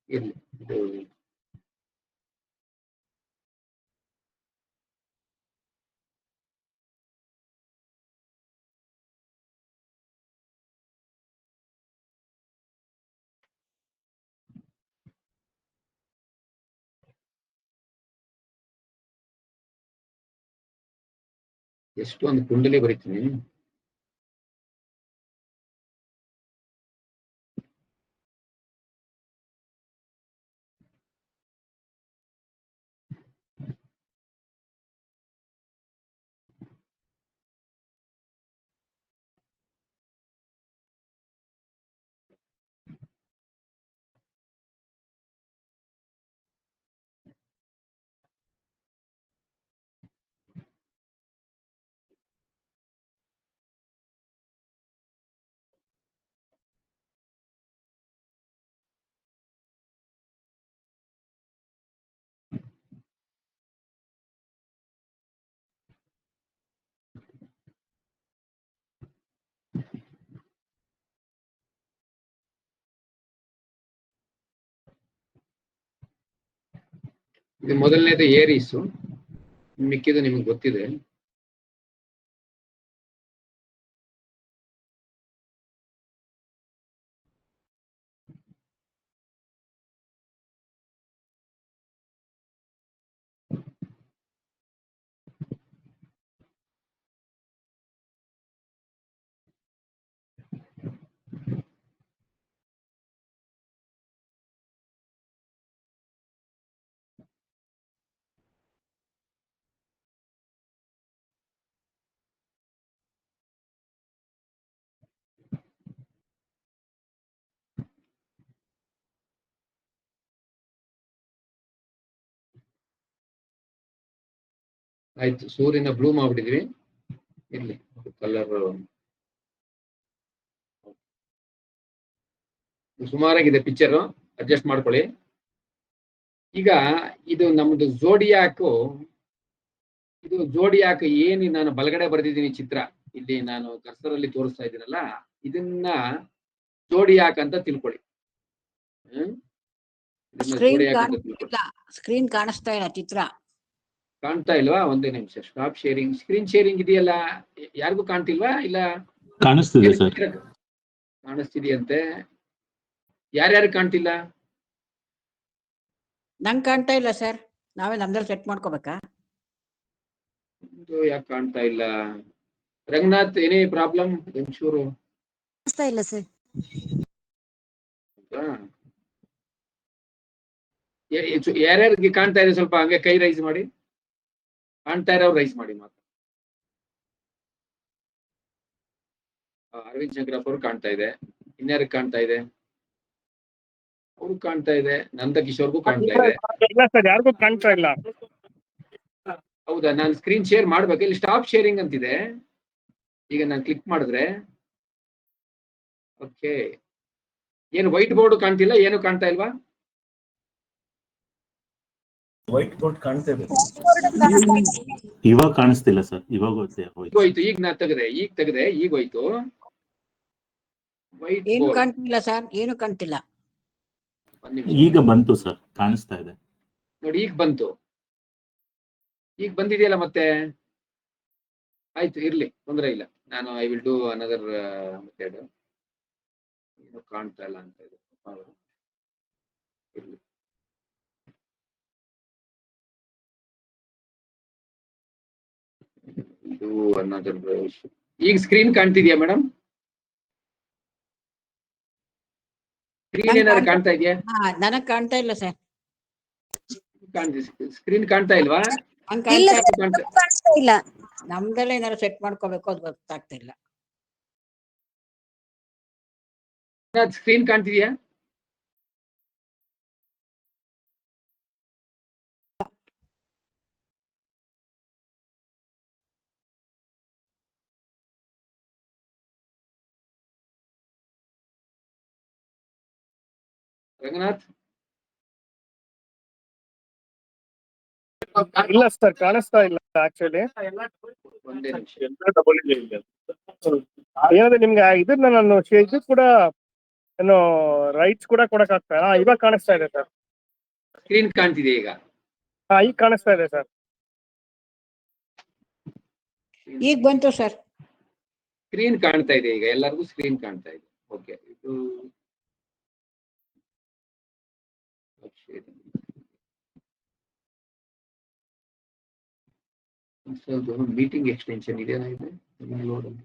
ಇರ್ಲಿ, ಇದು ಎಷ್ಟು ಒಂದು ಕುಂಡಲಿ ಬರೀತೀನಿ. ಇದು ಮೊದಲನೇದು ಏರೀಸು, ಮಿಕ್ಕಿದು ನಿಮಗೆ ಗೊತ್ತಿದೆ. ಆಯ್ತು, ಸೂರ್ಯನ ಬ್ಲೂ ಮಾಡ್ಬಿಟ್ಟಿದ್ವಿ. ಇರ್ಲಿ, ಕಲರ್ ಸುಮಾರಾಗಿದೆ ಪಿಕ್ಚರ್, ಅಡ್ಜಸ್ಟ್ ಮಾಡ್ಕೊಳ್ಳಿ. ಈಗ ಇದು ನಮ್ದು ಜೋಡಿಯಾಕು, ಇದು ಜೋಡಿಯಾಕ್ ಏನು ನಾನು ಬಲಗಡೆ ಬರೆದಿದ್ದೀನಿ ಚಿತ್ರ, ಇಲ್ಲಿ ನಾನು ಕರ್ಸರ್ ಅಲ್ಲಿ ತೋರಿಸ್ತಾ ಇದ್ದೀನಲ್ಲ, ಇದನ್ನ ಜೋಡಿಯಾಕ್ ಅಂತ ತಿಳ್ಕೊಳ್ಳಿ. ಸ್ಕ್ರೀನ್ ಕಾಣಿಸ್ತಾ ಇಲ್ಲ, ಚಿತ್ರ ಕಾಣ್ತಾ ಇಲ್ವಾ? ಒಂದೇ ನಿಮಿಷ, ಸ್ಟಾಪ್ ಶೇರಿಂಗ್. ಸ್ಕ್ರೀನ್ ಶೇರಿಂಗ್ ಇದೆಯಲ್ಲ, ಯಾರಿಗೂ ಕಾಣ್ತಿಲ್ವಾ? ಇಲ್ಲ ಕಾಣಿಸ್ತಿದೆ ಸರ್. ಕಾಣಿಸ್ತಿದೆಯಂತೆ. ಯಾರ್ಯಾರು ಕಾಣ್ತಿಲ್ಲ? ನಂಗೆ ಕಾಣ್ತಾ ಇಲ್ಲ ಸರ್, ನಾವೇ ನಮ್ದಲ್ಲಿ ಸೆಟ್ ಮಾಡ್ಕೋಬೇಕಾ? ಯಾಕೆ ಕಾಣ್ತಾ ಇಲ್ಲ? ರಂಗನಾಥ್, ಏನೇ ಪ್ರಾಬ್ಲಮ್? ಒಂಚೂರು ಕಾಣಿಸ್ತಾ ಇಲ್ಲ ಸರ್. ಯಾರ್ಯಾರಿಗೆ ಕಾಣ್ತಾ ಇದೆ ಸ್ವಲ್ಪ ಹಂಗೆ ಕೈ ರೈಸ್ ಮಾಡಿ. ಕಾಣ್ತಾ ಇರೋರು ರೈಸ್ ಮಾಡಿ ಮಾತ್ರ. ಅರವಿಂದ್ ಶಂಕರಪ್ಪ ಅವರು ಕಾಣ್ತಾ ಇದೆ. ಇನ್ಯಾರಿಗೆ ಕಾಣ್ತಾ ಇದೆ? ಅವ್ರು ಕಾಣ್ತಾ ಇದೆ. ನಂದಕಿಶೋರ್ಗೂ ಕಾಣ್ತಾ ಇದೆ. ಇಲ್ಲ ಸರ್, ಯಾರಿಗೂ ಕಾಣ್ತಾ ಇಲ್ಲ. ಹೌದಾ? ನಾನು ಸ್ಕ್ರೀನ್ ಶೇರ್ ಮಾಡ್ಬೇಕು. ಇಲ್ಲಿ ಸ್ಟಾಪ್ ಶೇರಿಂಗ್ ಅಂತಿದೆ. ಈಗ ನಾನು ಕ್ಲಿಕ್ ಮಾಡಿದ್ರೆ ಓಕೆ, ಏನು ವೈಟ್ ಬೋರ್ಡ್ ಕಾಣ್ತಿಲ್ಲ, ಏನು ಕಾಣ್ತಾ ಇಲ್ವಾ? ವೈಟ್ ಬೋರ್ಡ್ ಕಾಣ್ತಾ ಇದೆ. ಇವಾಗ ಕಾಣಿಸ್ತಿಲ್ಲ ಸರ್, ಇವಾಗ ಈಗ ಹೋಯ್ತು, ಈಗ ನಾ ತೆಗೆದೆ, ಈಗ ಹೋಯ್ತು ವೈಟ್ ಏನು ಬೋರ್ಡ್. ಕಾಣ್ತಿಲ್ಲ ಸರ್, ಏನು ಕಾಣ್ತಿಲ್ಲ. ಈಗ ಬಂತು ಸರ್, ಕಾಣಿಸ್ತಾ ಇದೆ ನೋಡಿ, ಈಗ ಬಂತು, ಈಗ ಬಂದಿದೆಯಲ್ಲ ಮತ್ತೆ. ಆಯ್ತು, ಇರ್ಲಿ, ತೊಂದರೆ ಇಲ್ಲ. ನಾನು I will do another method. ಏನು ಕಾಣ್ತಾ ಇಲ್ಲ ಅಂತ ಇದೆ, ಇರ್ಲಿ. ಇದು ಅನದರ್. ಈಗ ಸ್ಕ್ರೀನ್ ಕಾಣ್ತಿದ್ಯಾ ಮೇಡಮ್? ಸ್ಕ್ರೀನ್ ಏನಾದ್ರು ಕಾಣ್ತಾ ಇದೆಯಾ? ನನಗ್ ಕಾಣ್ತಾ ಇಲ್ಲ ಸರ್. ಸ್ಕ್ರೀನ್ ಕಾಣ್ತಾ ಇಲ್ವಾ? ಇಲ್ಲ ಕಾಣಿಸ್ತಾ ಇಲ್ಲ. ನಮ್ದೆಲ್ಲ ಏನಾದ್ರು ಸೆಟ್ ಮಾಡ್ಕೋಬೇಕು, ಅದು ಗೊತ್ತಾಗ್ತಾ ಇಲ್ಲ. ಸ್ಕ್ರೀನ್ ಕಾಣ್ತಿದ್ಯಾ? ರಂಗನಾಥ್, ಇಲ್ಲ ಸರ್, ಕಾಣಿಸ್ತಾ ಇಲ್ಲ ಆಕ್ಚುಲಿ. ಒಂದೇ ನಿಮಿಷ. ಏನಂದ್ರೆ ನಿಮ್ಗೆ ಇದನ್ನ ನಾನು ಇದು ಕೂಡ ಏನು ರೈಟ್ಸ್ ಕೂಡ ಕೊಡಕ್ ಆಗ್ತಾ. ಇವಾಗ ಕಾಣಿಸ್ತಾ ಇದೆ ಸರ್. ಸ್ಕ್ರೀನ್ ಕಾಣ್ತಿದೆ ಈಗ? ಈಗ ಕಾಣಿಸ್ತಾ ಇದೆ ಸರ್. ಈಗ ಬಂತು ಸರ್. ಸ್ಕ್ರೀನ್ ಕಾಣ್ತಾ ಇದೆ ಈಗ, ಎಲ್ಲರಿಗೂ ಸ್ಕ್ರೀನ್ ಕಾಣ್ತಾ ಇದೆ. ಓಕೆ, ಇದು ಮೀಟಿಂಗ್ ಎಕ್ಸ್ಟೆನ್ಷನ್ ಇದೆಯಾ? ಇದೆ ಲೋಡ್ ಅಂತ.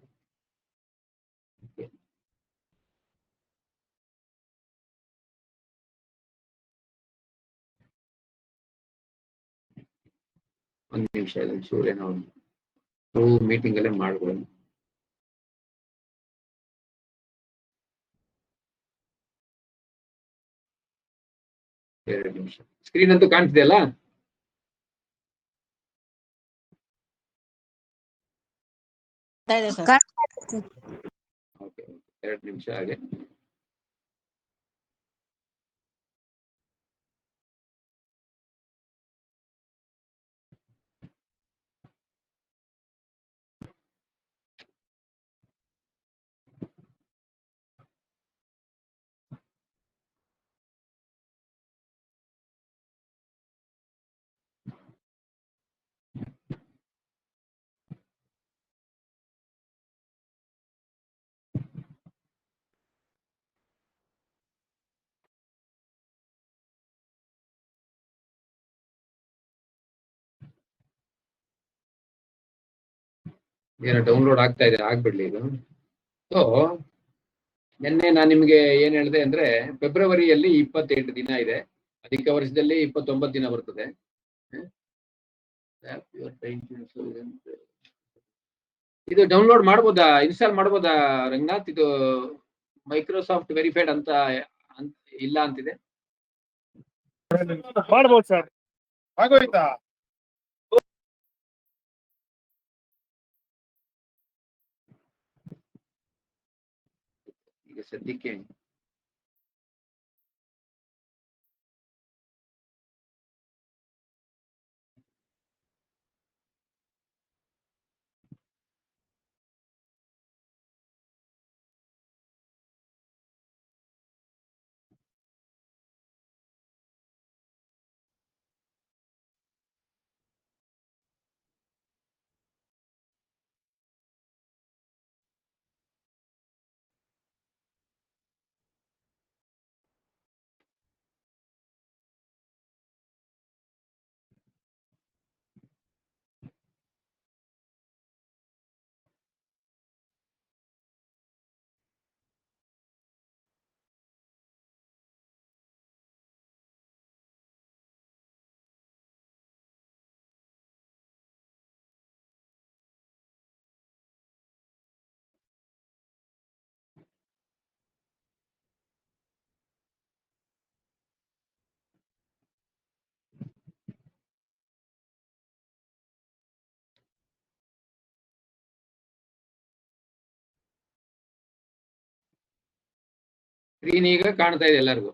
ಒಂದು ನಿಮಿಷ, ಸೂರ್ಯ ನಾವು ಮೀಟಿಂಗ್ ಅಲ್ಲೇ ಮಾಡ್ಕೊಳ್ಳೋಣ. ಎರಡು ನಿಮಿಷ. ಸ್ಕ್ರೀನ್ ಅಂತೂ ಕಾಣ್ತಿದೆ ಅಲ್ಲ? ಓಕೆ, ಎರಡು ನಿಮಿಷ ಹಾಗೆ. ಏನೋ ಡೌನ್ಲೋಡ್ ಆಗ್ತಾ ಇದೆ, ಆಗ್ಬಿಡ್ಲಿ ಇದು. ಸೊ ನಿನ್ನೆ ನಾನು ನಿಮ್ಗೆ ಏನ್ ಹೇಳಿದೆ ಅಂದ್ರೆ, ಫೆಬ್ರವರಿಯಲ್ಲಿ 28 ದಿನ ಇದೆ, ಅಧಿಕ ವರ್ಷದಲ್ಲಿ 29 ದಿನ ಬರ್ತದೆ. ಇದು ಡೌನ್ಲೋಡ್ ಮಾಡ್ಬೋದಾ, ಇನ್ಸ್ಟಾಲ್ ಮಾಡ್ಬೋದಾ ರಂಗನಾಥ್? ಇದು ಮೈಕ್ರೋಸಾಫ್ಟ್ ವೆರಿಫೈಡ್ ಅಂತ ಇಲ್ಲ ಅಂತಿದೆ. ಮಾಡ್ಬೋದು ಸರ್. ಆಗೋಯ್ತಾ? ಈಗ ಸದ್ಯಕ್ಕೆ ಸ್ಕ್ರೀನ್ ಈಗ ಕಾಣ್ತಾ ಇದೆ ಎಲ್ಲರಿಗೂ.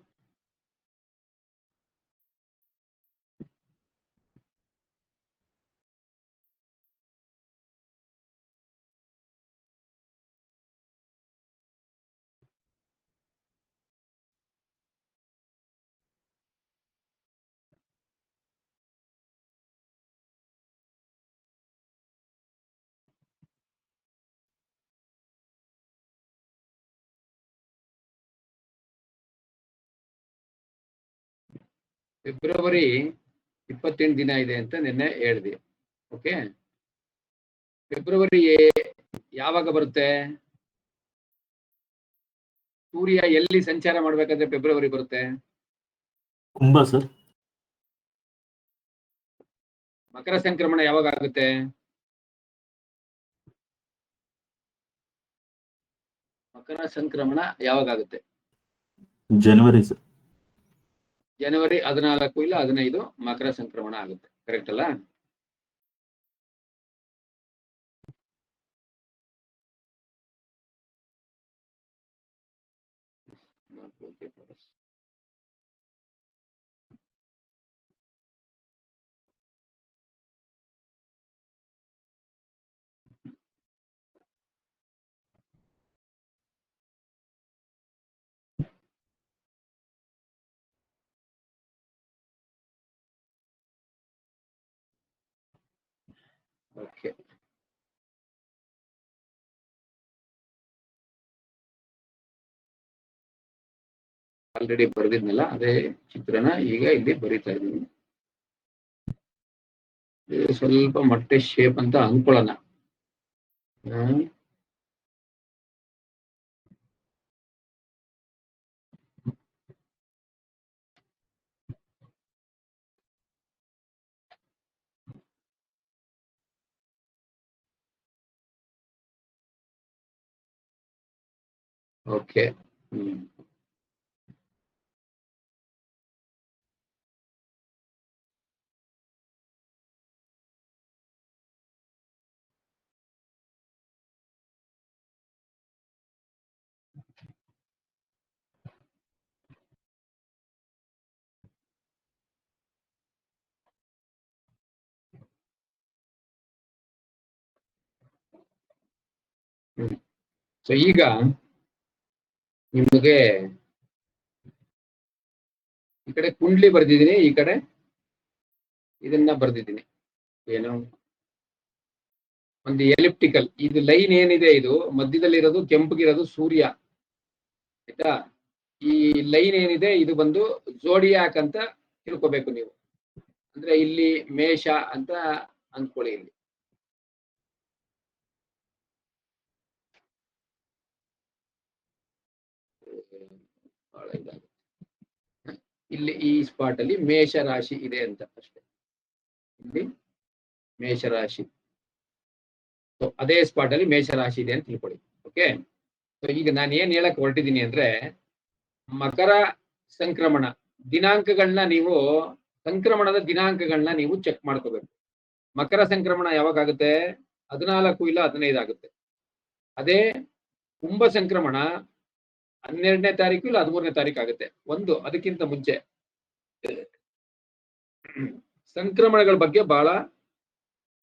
ಫೆಬ್ರವರಿ 28 ದಿನ ಇದೆ ಅಂತ ನಿನ್ನೆ ಹೇಳಿದೆ. ಓಕೆ, ಫೆಬ್ರವರಿ ಯಾವಾಗ ಬರುತ್ತೆ? ಸೂರ್ಯ ಎಲ್ಲಿ ಸಂಚಾರ ಮಾಡ್ಬೇಕಾದ್ರೆ ಫೆಬ್ರವರಿ ಬರುತ್ತೆ? ಕುಂಭ ಸರ್. ಮಕರ ಸಂಕ್ರಮಣ ಯಾವಾಗ ಆಗುತ್ತೆ? ಮಕರ ಸಂಕ್ರಮಣ ಯಾವಾಗ ಆಗುತ್ತೆ? ಜನವರಿ ಸರ್. ಜನವರಿ 14 ಇಲ್ಲ 15 ಮಕರ ಸಂಕ್ರಮಣ ಆಗುತ್ತೆ. ಕರೆಕ್ಟ್ ಅಲ್ಲ? ಓಕೆ, ಆಲ್ರೆಡಿ ಬರೆದಿದ್ನಲ್ಲ ಅದೇ ಚಿತ್ರನ ಈಗ ಇಲ್ಲಿ ಬರೀತಾ ಇದ್ದೀನಿ. ಸ್ವಲ್ಪ ಮೊಟ್ಟೆ ಶೇಪ್ ಅಂತ ಅನ್ಕೊಳ್ಳೋಣ. ಓಕೆ, ಸೊ ಈಗ ನಿಮಗೆ ಈ ಕಡೆ ಕುಂಡ್ಲಿ ಬರ್ದಿದ್ದೀನಿ, ಈ ಕಡೆ ಇದನ್ನ ಬರ್ದಿದ್ದೀನಿ. ಏನು, ಒಂದು ಎಲಿಪ್ಟಿಕಲ್. ಇದು ಲೈನ್ ಏನಿದೆ, ಇದು ಮಧ್ಯದಲ್ಲಿರೋದು ಕೆಂಪಗಿರೋದು ಸೂರ್ಯ, ಆಯ್ತಾ? ಈ ಲೈನ್ ಏನಿದೆ ಇದು ಬಂದು ಜೋಡಿಯಾಕ್ ಅಂತ ತಿಳ್ಕೊಬೇಕು ನೀವು. ಅಂದ್ರೆ ಇಲ್ಲಿ ಮೇಷ ಅಂತ ಅನ್ಕೊಳ್ಳಿ. ಇಲ್ಲಿ ಇಲ್ಲಿ ಈ ಸ್ಪಾಟ್ ಅಲ್ಲಿ ಮೇಷ ರಾಶಿ ಇದೆ ಅಂತ ಅಷ್ಟೇ. ಇಲ್ಲಿ ಮೇಷರಾಶಿ, ಅದೇ ಸ್ಪಾಟ್ ಅಲ್ಲಿ ಮೇಷರಾಶಿ ಇದೆ ಅಂತ ತಿಳ್ಕೊಳ್ಳಿ. ಓಕೆ, ಸೊ ಈಗ ನಾನು ಏನ್ ಹೇಳಕ್ ಹೊರಟಿದ್ದೀನಿ ಅಂದ್ರೆ, ಮಕರ ಸಂಕ್ರಮಣ ದಿನಾಂಕಗಳನ್ನ ನೀವು, ಸಂಕ್ರಮಣದ ದಿನಾಂಕಗಳನ್ನ ನೀವು ಚೆಕ್ ಮಾಡ್ಕೋಬೇಕು. ಮಕರ ಸಂಕ್ರಮಣ ಯಾವಾಗ ಆಗುತ್ತೆ? 14 ಇಲ್ಲ 15 ಆಗುತ್ತೆ. ಅದೇ ಕುಂಭ ಸಂಕ್ರಮಣ 12ನೇ ತಾರೀಕು ಇಲ್ಲ 13ನೇ ತಾರೀಕು ಆಗುತ್ತೆ. ಒಂದು ಅದಕ್ಕಿಂತ ಮುಂಚೆ ಸಂಕ್ರಮಣಗಳ ಬಗ್ಗೆ ಬಹಳ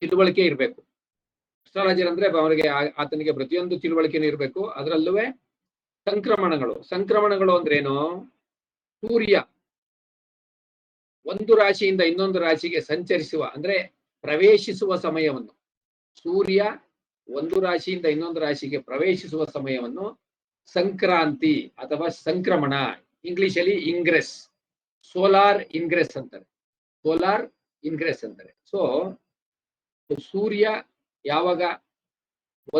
ತಿಳುವಳಿಕೆ ಇರಬೇಕು. ಅಸ್ಟ್ರಾಲಜರ್ ಅಂದ್ರೆ ಅವರಿಗೆ ಆತನಿಗೆ ಪ್ರತಿಯೊಂದು ತಿಳುವಳಿಕೆನೂ ಇರಬೇಕು. ಅದರಲ್ಲೂ ಸಂಕ್ರಮಣಗಳು ಅಂದ್ರೇನು? ಸೂರ್ಯ ಒಂದು ರಾಶಿಯಿಂದ ಇನ್ನೊಂದು ರಾಶಿಗೆ ಸಂಚರಿಸುವ, ಅಂದ್ರೆ ಪ್ರವೇಶಿಸುವ ಸಮಯವನ್ನು, ಸೂರ್ಯ ಒಂದು ರಾಶಿಯಿಂದ ಇನ್ನೊಂದು ರಾಶಿಗೆ ಪ್ರವೇಶಿಸುವ ಸಮಯವನ್ನು ಸಂಕ್ರಾಂತಿ ಅಥವಾ ಸಂಕ್ರಮಣ, ಇಂಗ್ಲಿಷ್ ಅಲ್ಲಿ ಇಂಗ್ರೆಸ್, ಸೋಲಾರ್ ಇನ್ಗ್ರೆಸ್ ಅಂತಾರೆ. ಸೋಲಾರ್ ಇನ್ಗ್ರೆಸ್ ಅಂತಾರೆ. ಸೊ ಸೂರ್ಯ ಯಾವಾಗ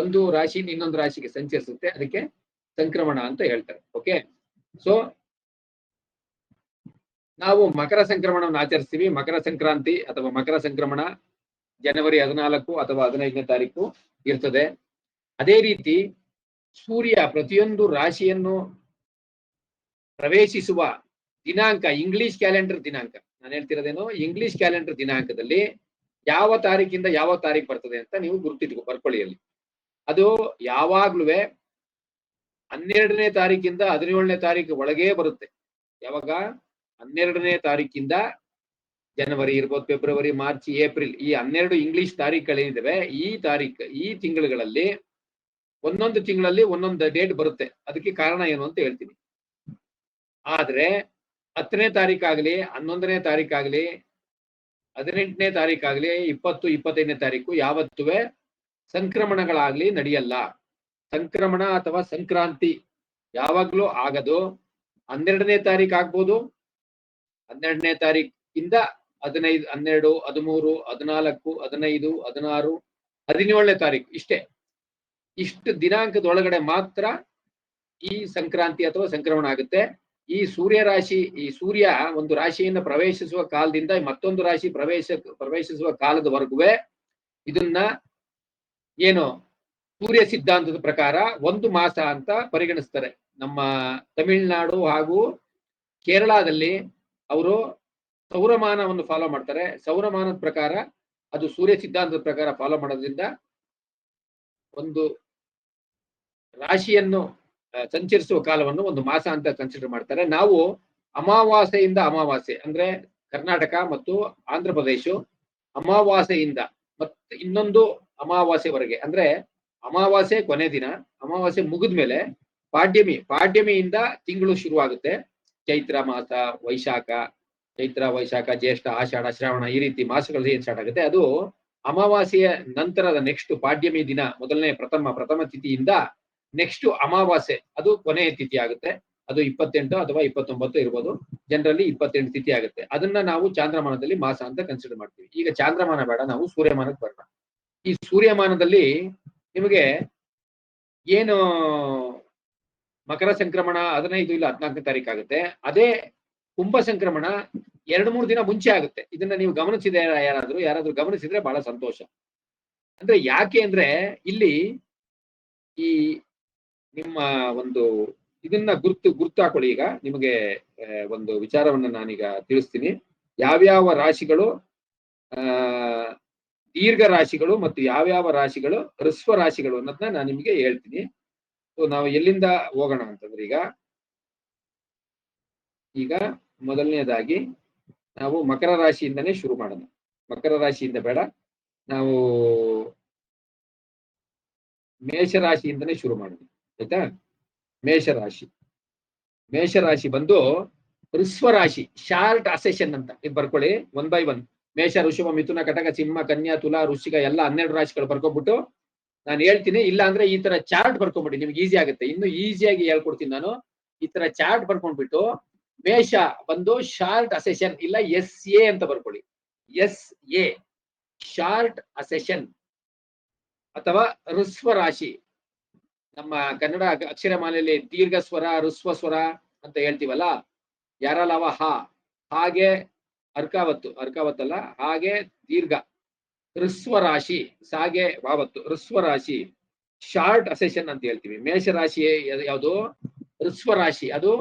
ಒಂದು ರಾಶಿಯಿಂದ ಇನ್ನೊಂದು ರಾಶಿಗೆ ಸಂಚರಿಸುತ್ತೆ ಅದಕ್ಕೆ ಸಂಕ್ರಮಣ ಅಂತ ಹೇಳ್ತಾರೆ. ಓಕೆ, ಸೊ ನಾವು ಮಕರ ಸಂಕ್ರಮಣವನ್ನು ಆಚರಿಸ್ತೀವಿ. ಮಕರ ಸಂಕ್ರಾಂತಿ ಅಥವಾ ಮಕರ ಸಂಕ್ರಮಣ ಜನವರಿ 14 ಅಥವಾ 15ನೇ ತಾರೀಕು ಇರ್ತದೆ. ಅದೇ ರೀತಿ ಸೂರ್ಯ ಪ್ರತಿಯೊಂದು ರಾಶಿಯನ್ನು ಪ್ರವೇಶಿಸುವ ದಿನಾಂಕ, ಇಂಗ್ಲಿಷ್ ಕ್ಯಾಲೆಂಡರ್ ದಿನಾಂಕ, ನಾನು ಹೇಳ್ತಿರೋದೇನು, ಇಂಗ್ಲಿಷ್ ಕ್ಯಾಲೆಂಡರ್ ದಿನಾಂಕದಲ್ಲಿ ಯಾವ ತಾರೀಕಿಂದ ಯಾವ ತಾರೀಕು ಬರ್ತದೆ ಅಂತ ನೀವು ಬರ್ಕೊಳ್ಳಿ. ಅಲ್ಲಿ ಅದು ಯಾವಾಗ್ಲೂ 12ನೇ ತಾರೀಕಿಂದ 17ನೇ ತಾರೀಕು ಒಳಗೆ ಬರುತ್ತೆ. ಯಾವಾಗ? 12ನೇ ತಾರೀಕಿಂದ ಜನವರಿ ಇರ್ಬೋದು, ಫೆಬ್ರವರಿ, ಮಾರ್ಚ್, ಏಪ್ರಿಲ್, ಈ 12 ಇಂಗ್ಲಿಷ್ ತಾರೀಖುಗಳೇನಿದಾವೆ, ಈ ತಿಂಗಳುಗಳಲ್ಲಿ ಒಂದೊಂದು ತಿಂಗಳಲ್ಲಿ ಒಂದೊಂದು ಡೇಟ್ ಬರುತ್ತೆ. ಅದಕ್ಕೆ ಕಾರಣ ಏನು ಅಂತ ಹೇಳ್ತೀನಿ. ಆದ್ರೆ 10ನೇ ತಾರೀಕಾಗ್ಲಿ, 11ನೇ ತಾರೀಕಾಗ್ಲಿ, 18ನೇ ತಾರೀಕಾಗ್ಲಿ, 20, 25ನೇ ತಾರೀಕು ಯಾವತ್ತುವೆ ಸಂಕ್ರಮಣಗಳಾಗ್ಲಿ ನಡೆಯಲ್ಲ. ಸಂಕ್ರಮಣ ಅಥವಾ ಸಂಕ್ರಾಂತಿ ಯಾವಾಗ್ಲೂ ಆಗದು 12ನೇ ತಾರೀಕು ಆಗ್ಬೋದು. 12ನೇ ತಾರೀಕಿಂದ 15, 12, 13, 14, 15, 16, 17ನೇ ತಾರೀಕು ಇಷ್ಟು ದಿನಾಂಕದೊಳಗಡೆ ಮಾತ್ರ ಈ ಸಂಕ್ರಾಂತಿ ಅಥವಾ ಸಂಕ್ರಮಣ ಆಗುತ್ತೆ. ಈ ಸೂರ್ಯ ಒಂದು ರಾಶಿಯನ್ನು ಪ್ರವೇಶಿಸುವ ಕಾಲದಿಂದ ಮತ್ತೊಂದು ರಾಶಿ ಪ್ರವೇಶಿಸುವ ಕಾಲದವರೆಗೂ ಇದನ್ನ ಏನು ಸೂರ್ಯ ಸಿದ್ಧಾಂತದ ಪ್ರಕಾರ ಒಂದು ಮಾಸ ಅಂತ ಪರಿಗಣಿಸ್ತಾರೆ. ನಮ್ಮ ತಮಿಳುನಾಡು ಹಾಗೂ ಕೇರಳದಲ್ಲಿ ಅವರು ಸೌರಮಾನವನ್ನು ಫಾಲೋ ಮಾಡ್ತಾರೆ. ಸೌರಮಾನದ ಪ್ರಕಾರ ಅದು ಸೂರ್ಯ ಸಿದ್ಧಾಂತದ ಪ್ರಕಾರ ಫಾಲೋ ಮಾಡೋದ್ರಿಂದ ಒಂದು ರಾಶಿಯನ್ನು ಸಂಚರಿಸುವ ಕಾಲವನ್ನು ಒಂದು ಮಾಸ ಅಂತ ಕನ್ಸಿಡರ್ ಮಾಡ್ತಾರೆ. ನಾವು ಅಮಾವಾಸ್ಯೆಯಿಂದ ಅಮಾವಾಸ್ಯೆ ಅಂದ್ರೆ ಕರ್ನಾಟಕ ಮತ್ತು ಆಂಧ್ರ ಪ್ರದೇಶ ಅಮಾವಾಸ್ಯೆಯಿಂದ ಮತ್ತೆ ಇನ್ನೊಂದು ಅಮಾವಾಸ್ಯೆವರೆಗೆ ಅಂದ್ರೆ ಅಮಾವಾಸ್ಯೆ ಕೊನೆ ದಿನ, ಅಮಾವಾಸ್ಯೆ ಮುಗಿದ್ಮೇಲೆ ಪಾಡ್ಯಮಿಯಿಂದ ತಿಂಗಳು ಶುರುವಾಗುತ್ತೆ. ಚೈತ್ರ ಮಾಸ, ಚೈತ್ರ, ವೈಶಾಖ, ಜ್ಯೇಷ್ಠ, ಆಷಾಢ, ಶ್ರಾವಣ ಈ ರೀತಿ ಮಾಸಗಳು ಏನ್ ಸ್ಟಾರ್ಟ್ ಆಗುತ್ತೆ. ಅದು ಅಮಾವಾಸ್ಯೆಯ ನಂತರದ ನೆಕ್ಸ್ಟ್ ಪಾಡ್ಯಮಿ ದಿನ ಮೊದಲನೇ ಪ್ರಥಮ ತಿಥಿಯಿಂದ ನೆಕ್ಸ್ಟ್ ಅಮಾವಾಸ್ಯೆ ಅದು ಕೊನೆಯ ತಿಥಿ ಆಗುತ್ತೆ. ಅದು 28 ಅಥವಾ 29 ಇರ್ಬೋದು. ಜನರಲಿ 28 ತಿಥಿ ಆಗುತ್ತೆ. ಅದನ್ನ ನಾವು ಚಾಂದ್ರಮಾನದಲ್ಲಿ ಮಾಸ ಅಂತ ಕನ್ಸಿಡರ್ ಮಾಡ್ತೀವಿ. ಈಗ ಚಾಂದ್ರಮಾನ ಬೇಡ, ನಾವು ಸೂರ್ಯಮಾನಕ್ಕೆ ಬರೋಣ. ಈ ಸೂರ್ಯಮಾನದಲ್ಲಿ ನಿಮಗೆ ಏನು ಮಕರ ಸಂಕ್ರಮಣ 15 ಇಲ್ಲ 14ನೇ ತಾರೀಕು ಆಗುತ್ತೆ. ಅದೇ ಕುಂಭ ಸಂಕ್ರಮಣ 2-3 ದಿನ ಮುಂಚೆ ಆಗುತ್ತೆ. ಇದನ್ನ ನೀವು ಗಮನಿಸಿದ ಯಾರಾದ್ರೂ ಗಮನಿಸಿದ್ರೆ ಬಹಳ ಸಂತೋಷ. ಅಂದ್ರೆ ಯಾಕೆ ಅಂದ್ರೆ ಇಲ್ಲಿ ಈ ನಿಮ್ಮ ಒಂದು ಇದನ್ನ ಗುರ್ತು ಹಾಕೊಳ್ಳಿ. ಈಗ ನಿಮಗೆ ಒಂದು ವಿಚಾರವನ್ನ ನಾನೀಗ ತಿಳಿಸ್ತೀನಿ. ಯಾವ್ಯಾವ ರಾಶಿಗಳು ದೀರ್ಘ ರಾಶಿಗಳು ಮತ್ತು ಯಾವ್ಯಾವ ರಾಶಿಗಳು ಹ್ರಸ್ವ ರಾಶಿಗಳು ಅನ್ನೋದನ್ನ ನಾನು ನಿಮಗೆ ಹೇಳ್ತೀನಿ. ಸೊ ನಾವು ಎಲ್ಲಿಂದ ಹೋಗೋಣ ಅಂತಂದ್ರೆ ಈಗ ಮೊದಲನೇದಾಗಿ ನಾವು ಮಕರ ರಾಶಿಯಿಂದನೇ ಶುರು ಮಾಡೋಣ. ಮಕರ ರಾಶಿಯಿಂದ ಬೇಡ, ನಾವು ಮೇಷರಾಶಿಯಿಂದನೇ ಶುರು ಮಾಡೋಣ. ಆಯ್ತಾ? ಮೇಷರಾಶಿ ಬಂದು ಹ್ರಸ್ವ ರಾಶಿ, ಶಾರ್ಟ್ ಅಸೆಷನ್ ಅಂತ ಇದು ಬರ್ಕೊಳ್ಳಿ. 1 by 1 ಮೇಷ, ಋಷಭ, ಮಿಥುನ, ಕಟಕ, ಸಿಂಹ, ಕನ್ಯಾ, ತುಲಾ, ವೃಶ್ಚಿಕ ಎಲ್ಲ 12 ರಾಶಿಗಳು ಬರ್ಕೊಂಡ್ಬಿಟ್ಟು ನಾನು ಹೇಳ್ತೀನಿ. ಇಲ್ಲ ಅಂದ್ರೆ ಈ ತರ ಚಾರ್ಟ್ ಬರ್ಕೊಂಡ್ಬಿಡಿ, ನಿಮ್ಗೆ ಈಸಿ ಆಗುತ್ತೆ. ಇನ್ನು ಈಸಿಯಾಗಿ ಹೇಳ್ಕೊಡ್ತೀನಿ ನಾನು. ಈ ತರ ಚಾರ್ಟ್ ಬರ್ಕೊಂಡ್ಬಿಟ್ಟು ಮೇಷ ಬಂದು ಶಾರ್ಟ್ ಅಸೆಷನ್ ಇಲ್ಲ SA ಅಂತ ಬರ್ಕೊಳ್ಳಿ. SA ಶಾರ್ಟ್ ಅಸೆಷನ್ ಅಥವಾ ಹ್ರಸ್ವ ರಾಶಿ. ನಮ್ಮ ಕನ್ನಡ ಅಕ್ಷರಮಾಲೆಯಲ್ಲಿ ದೀರ್ಘ ಸ್ವರ, ಹ್ರಸ್ವ ಸ್ವರ ಅಂತ ಹೇಳ್ತೀವಲ್ಲ, ಯಾರಲ್ಲವ ಹಾಗೆ ಅರ್ಕಾವತ್ತಲ್ಲ, ಹಾಗೆ ದೀರ್ಘ ಹ್ರಸ್ವ ರಾಶಿ, ಸಾಗೆ ವಾವತ್ತು ಹ್ರಸ್ವ ರಾಶಿ ಶಾರ್ಟ್ ಅಸೆಷನ್ ಅಂತ ಹೇಳ್ತೀವಿ. ಮೇಷರಾಶಿ ಯಾವುದು? ಹ್ರಸ್ವ ರಾಶಿ. ಅದು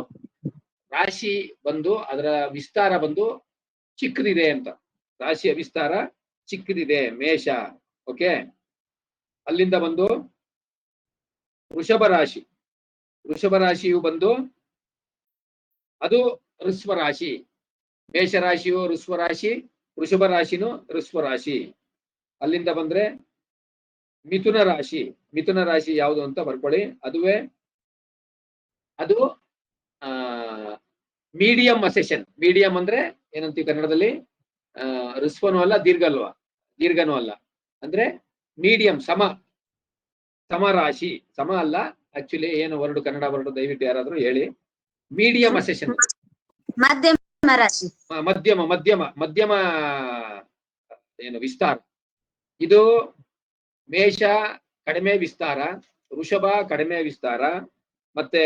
ರಾಶಿ ಬಂದು ಅದರ ವಿಸ್ತಾರ ಬಂದು ಚಿಕ್ಕದಿದೆ ಅಂತ. ರಾಶಿಯ ವಿಸ್ತಾರ ಚಿಕ್ಕದಿದೆ ಮೇಷ. ಓಕೆ. ಅಲ್ಲಿಂದ ಬಂದು ವೃಷಭ ರಾಶಿಯು ಬಂದು ಅದು ಹ್ರಸ್ವ ರಾಶಿ. ಮೇಷರಾಶಿಯು ಹ್ರಸ್ವ ರಾಶಿ, ವೃಷಭ ರಾಶಿನೂ ಹ್ರಸ್ವ ರಾಶಿ. ಅಲ್ಲಿಂದ ಬಂದ್ರೆ ಮಿಥುನ ರಾಶಿ ಯಾವುದು ಅಂತ ಬರ್ಕೊಳ್ಳಿ. ಅದು ಮೀಡಿಯಂ ಅಸೆಷನ್. ಮೀಡಿಯಂ ಅಂದ್ರೆ ಏನಂತೀವಿ ಕನ್ನಡದಲ್ಲಿ? ಹ್ರಸ್ವನೂ ಅಲ್ಲ, ದೀರ್ಘನೂ ಅಲ್ಲ, ಅಂದ್ರೆ ಮೀಡಿಯಂ, ಸಮ ರಾಶಿ. ಸಮ ಅಲ್ಲ, ಆಕ್ಚುಲಿ ಏನು ವರ್ಡ್, ಕನ್ನಡ ವರ್ಡ್ ದಯವಿಟ್ಟು ಯಾರಾದ್ರೂ ಹೇಳಿ. ಮೀಡಿಯಂ ಅಸೆಷನ್, ಮಧ್ಯಮ ಏನು ವಿಸ್ತಾರ. ಇದು ಮೇಷ ಕಡಿಮೆ ವಿಸ್ತಾರ, ವೃಷಭ ಕಡಿಮೆ ವಿಸ್ತಾರ, ಮತ್ತೆ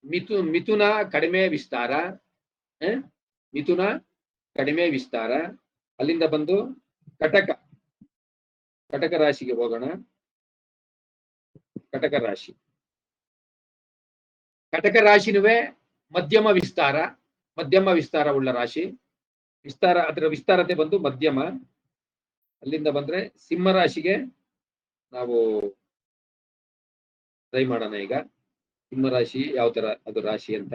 ಮಿಥುನ ಕಡಿಮೆ ವಿಸ್ತಾರ. ಅಲ್ಲಿಂದ ಬಂದು ಕಟಕ ರಾಶಿಗೆ ಹೋಗೋಣ. ಕಟಕ ರಾಶಿನುವೆ ಮಧ್ಯಮ ವಿಸ್ತಾರ ಉಳ್ಳ ರಾಶಿ. ಅದರ ವಿಸ್ತಾರತೆ ಬಂದು ಮಧ್ಯಮ. ಅಲ್ಲಿಂದ ಬಂದ್ರೆ ಸಿಂಹ ರಾಶಿಗೆ ನಾವು ಟ್ರೈ ಮಾಡೋಣ. ಈಗ ಸಿಂಹ ರಾಶಿ ಯಾವ ತರ ಅದು ರಾಶಿ ಅಂತ.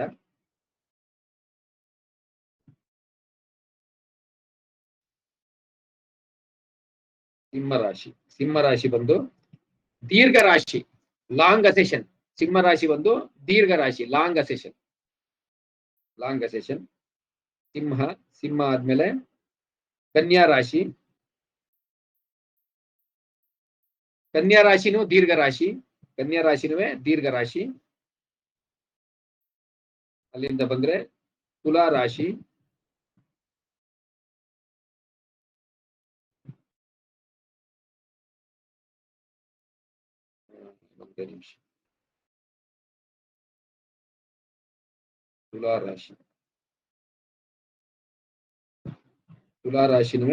ಸಿಂಹ ರಾಶಿ ಬಂದು ದೀರ್ಘ ರಾಶಿ, ಲಾಂಗ್ ಅಸೆಷನ್. ಸಿಂಹ ರಾಶಿ ಬಂದು ದೀರ್ಘ ರಾಶಿ, ಲಾಂಗ್ ಅಸೆಷನ್. ಸಿಂಹ ಆದ್ಮೇಲೆ ಕನ್ಯಾ ರಾಶಿ. ಕನ್ಯಾ ರಾಶಿನೂ ದೀರ್ಘ ರಾಶಿ, ಕನ್ಯಾ ರಾಶಿನೂ ದೀರ್ಘ ರಾಶಿ. ಅಲ್ಲಿಂದ ಬಂದ್ರೆ ತುಲಾ ರಾಶಿ, ತುಲಾ ರಾಶಿನೂ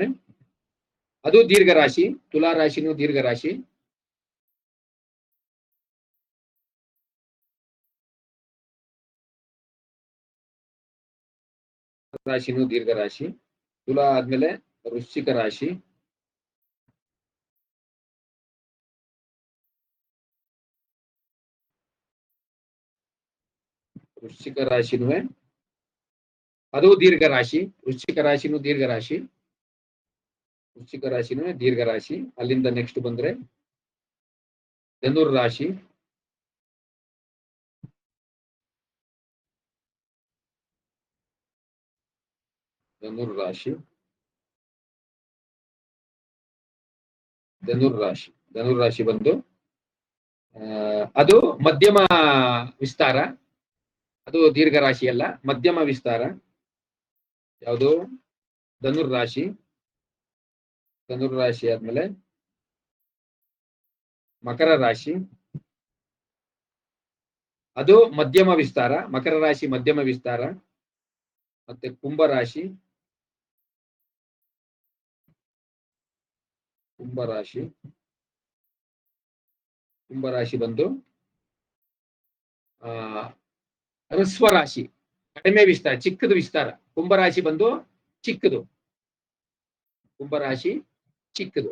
ಅದು ದೀರ್ಘ ರಾಶಿ, ತುಲಾ ರಾಶಿನೂ ದೀರ್ಘ ರಾಶಿ. ರಾಶಿನೂ ದೀರ್ಘ ರಾಶಿ. ತುಲಾ ಆದ್ಮೇಲೆ ವೃಶ್ಚಿಕ ರಾಶಿ, ವೃಶ್ಚಿಕ ರಾಶಿನೂ ಅದು ದೀರ್ಘ ರಾಶಿ, ವೃಶ್ಚಿಕ ರಾಶಿನೂ ದೀರ್ಘ ರಾಶಿ, ವೃಶ್ಚಿಕ ರಾಶಿನೂ ದೀರ್ಘ ರಾಶಿ. ಅಲ್ಲಿಂದ ನೆಕ್ಸ್ಟ್ ಬಂದ್ರೆ ಧನುರ್ ರಾಶಿ, ಧನುರ್ ರಾಶಿ, ಧನುರ್ ರಾಶಿ ಬಂದು ಅದು ಮಧ್ಯಮ ವಿಸ್ತಾರ, ಅದು ದೀರ್ಘ ರಾಶಿ ಅಲ್ಲ, ಮಧ್ಯಮ ವಿಸ್ತಾರ. ಯಾವುದು? ಧನುರ್ ರಾಶಿ. ಧನುರ್ ರಾಶಿ ಆದ್ಮೇಲೆ ಮಕರ ರಾಶಿ, ಅದು ಮಧ್ಯಮ ವಿಸ್ತಾರ, ಮಕರ ರಾಶಿ ಮಧ್ಯಮ ವಿಸ್ತಾರ. ಮತ್ತೆ ಕುಂಭ ರಾಶಿ, ಕುಂಭ ರಾಶಿ ಬಂದು ಹೃಸ್ವ ರಾಶಿ, ಕಡಿಮೆ ವಿಸ್ತಾರ, ಚಿಕ್ಕದು ವಿಸ್ತಾರ. ಕುಂಭ ರಾಶಿ ಬಂದು ಚಿಕ್ಕದು, ಕುಂಭ ರಾಶಿ ಚಿಕ್ಕದು.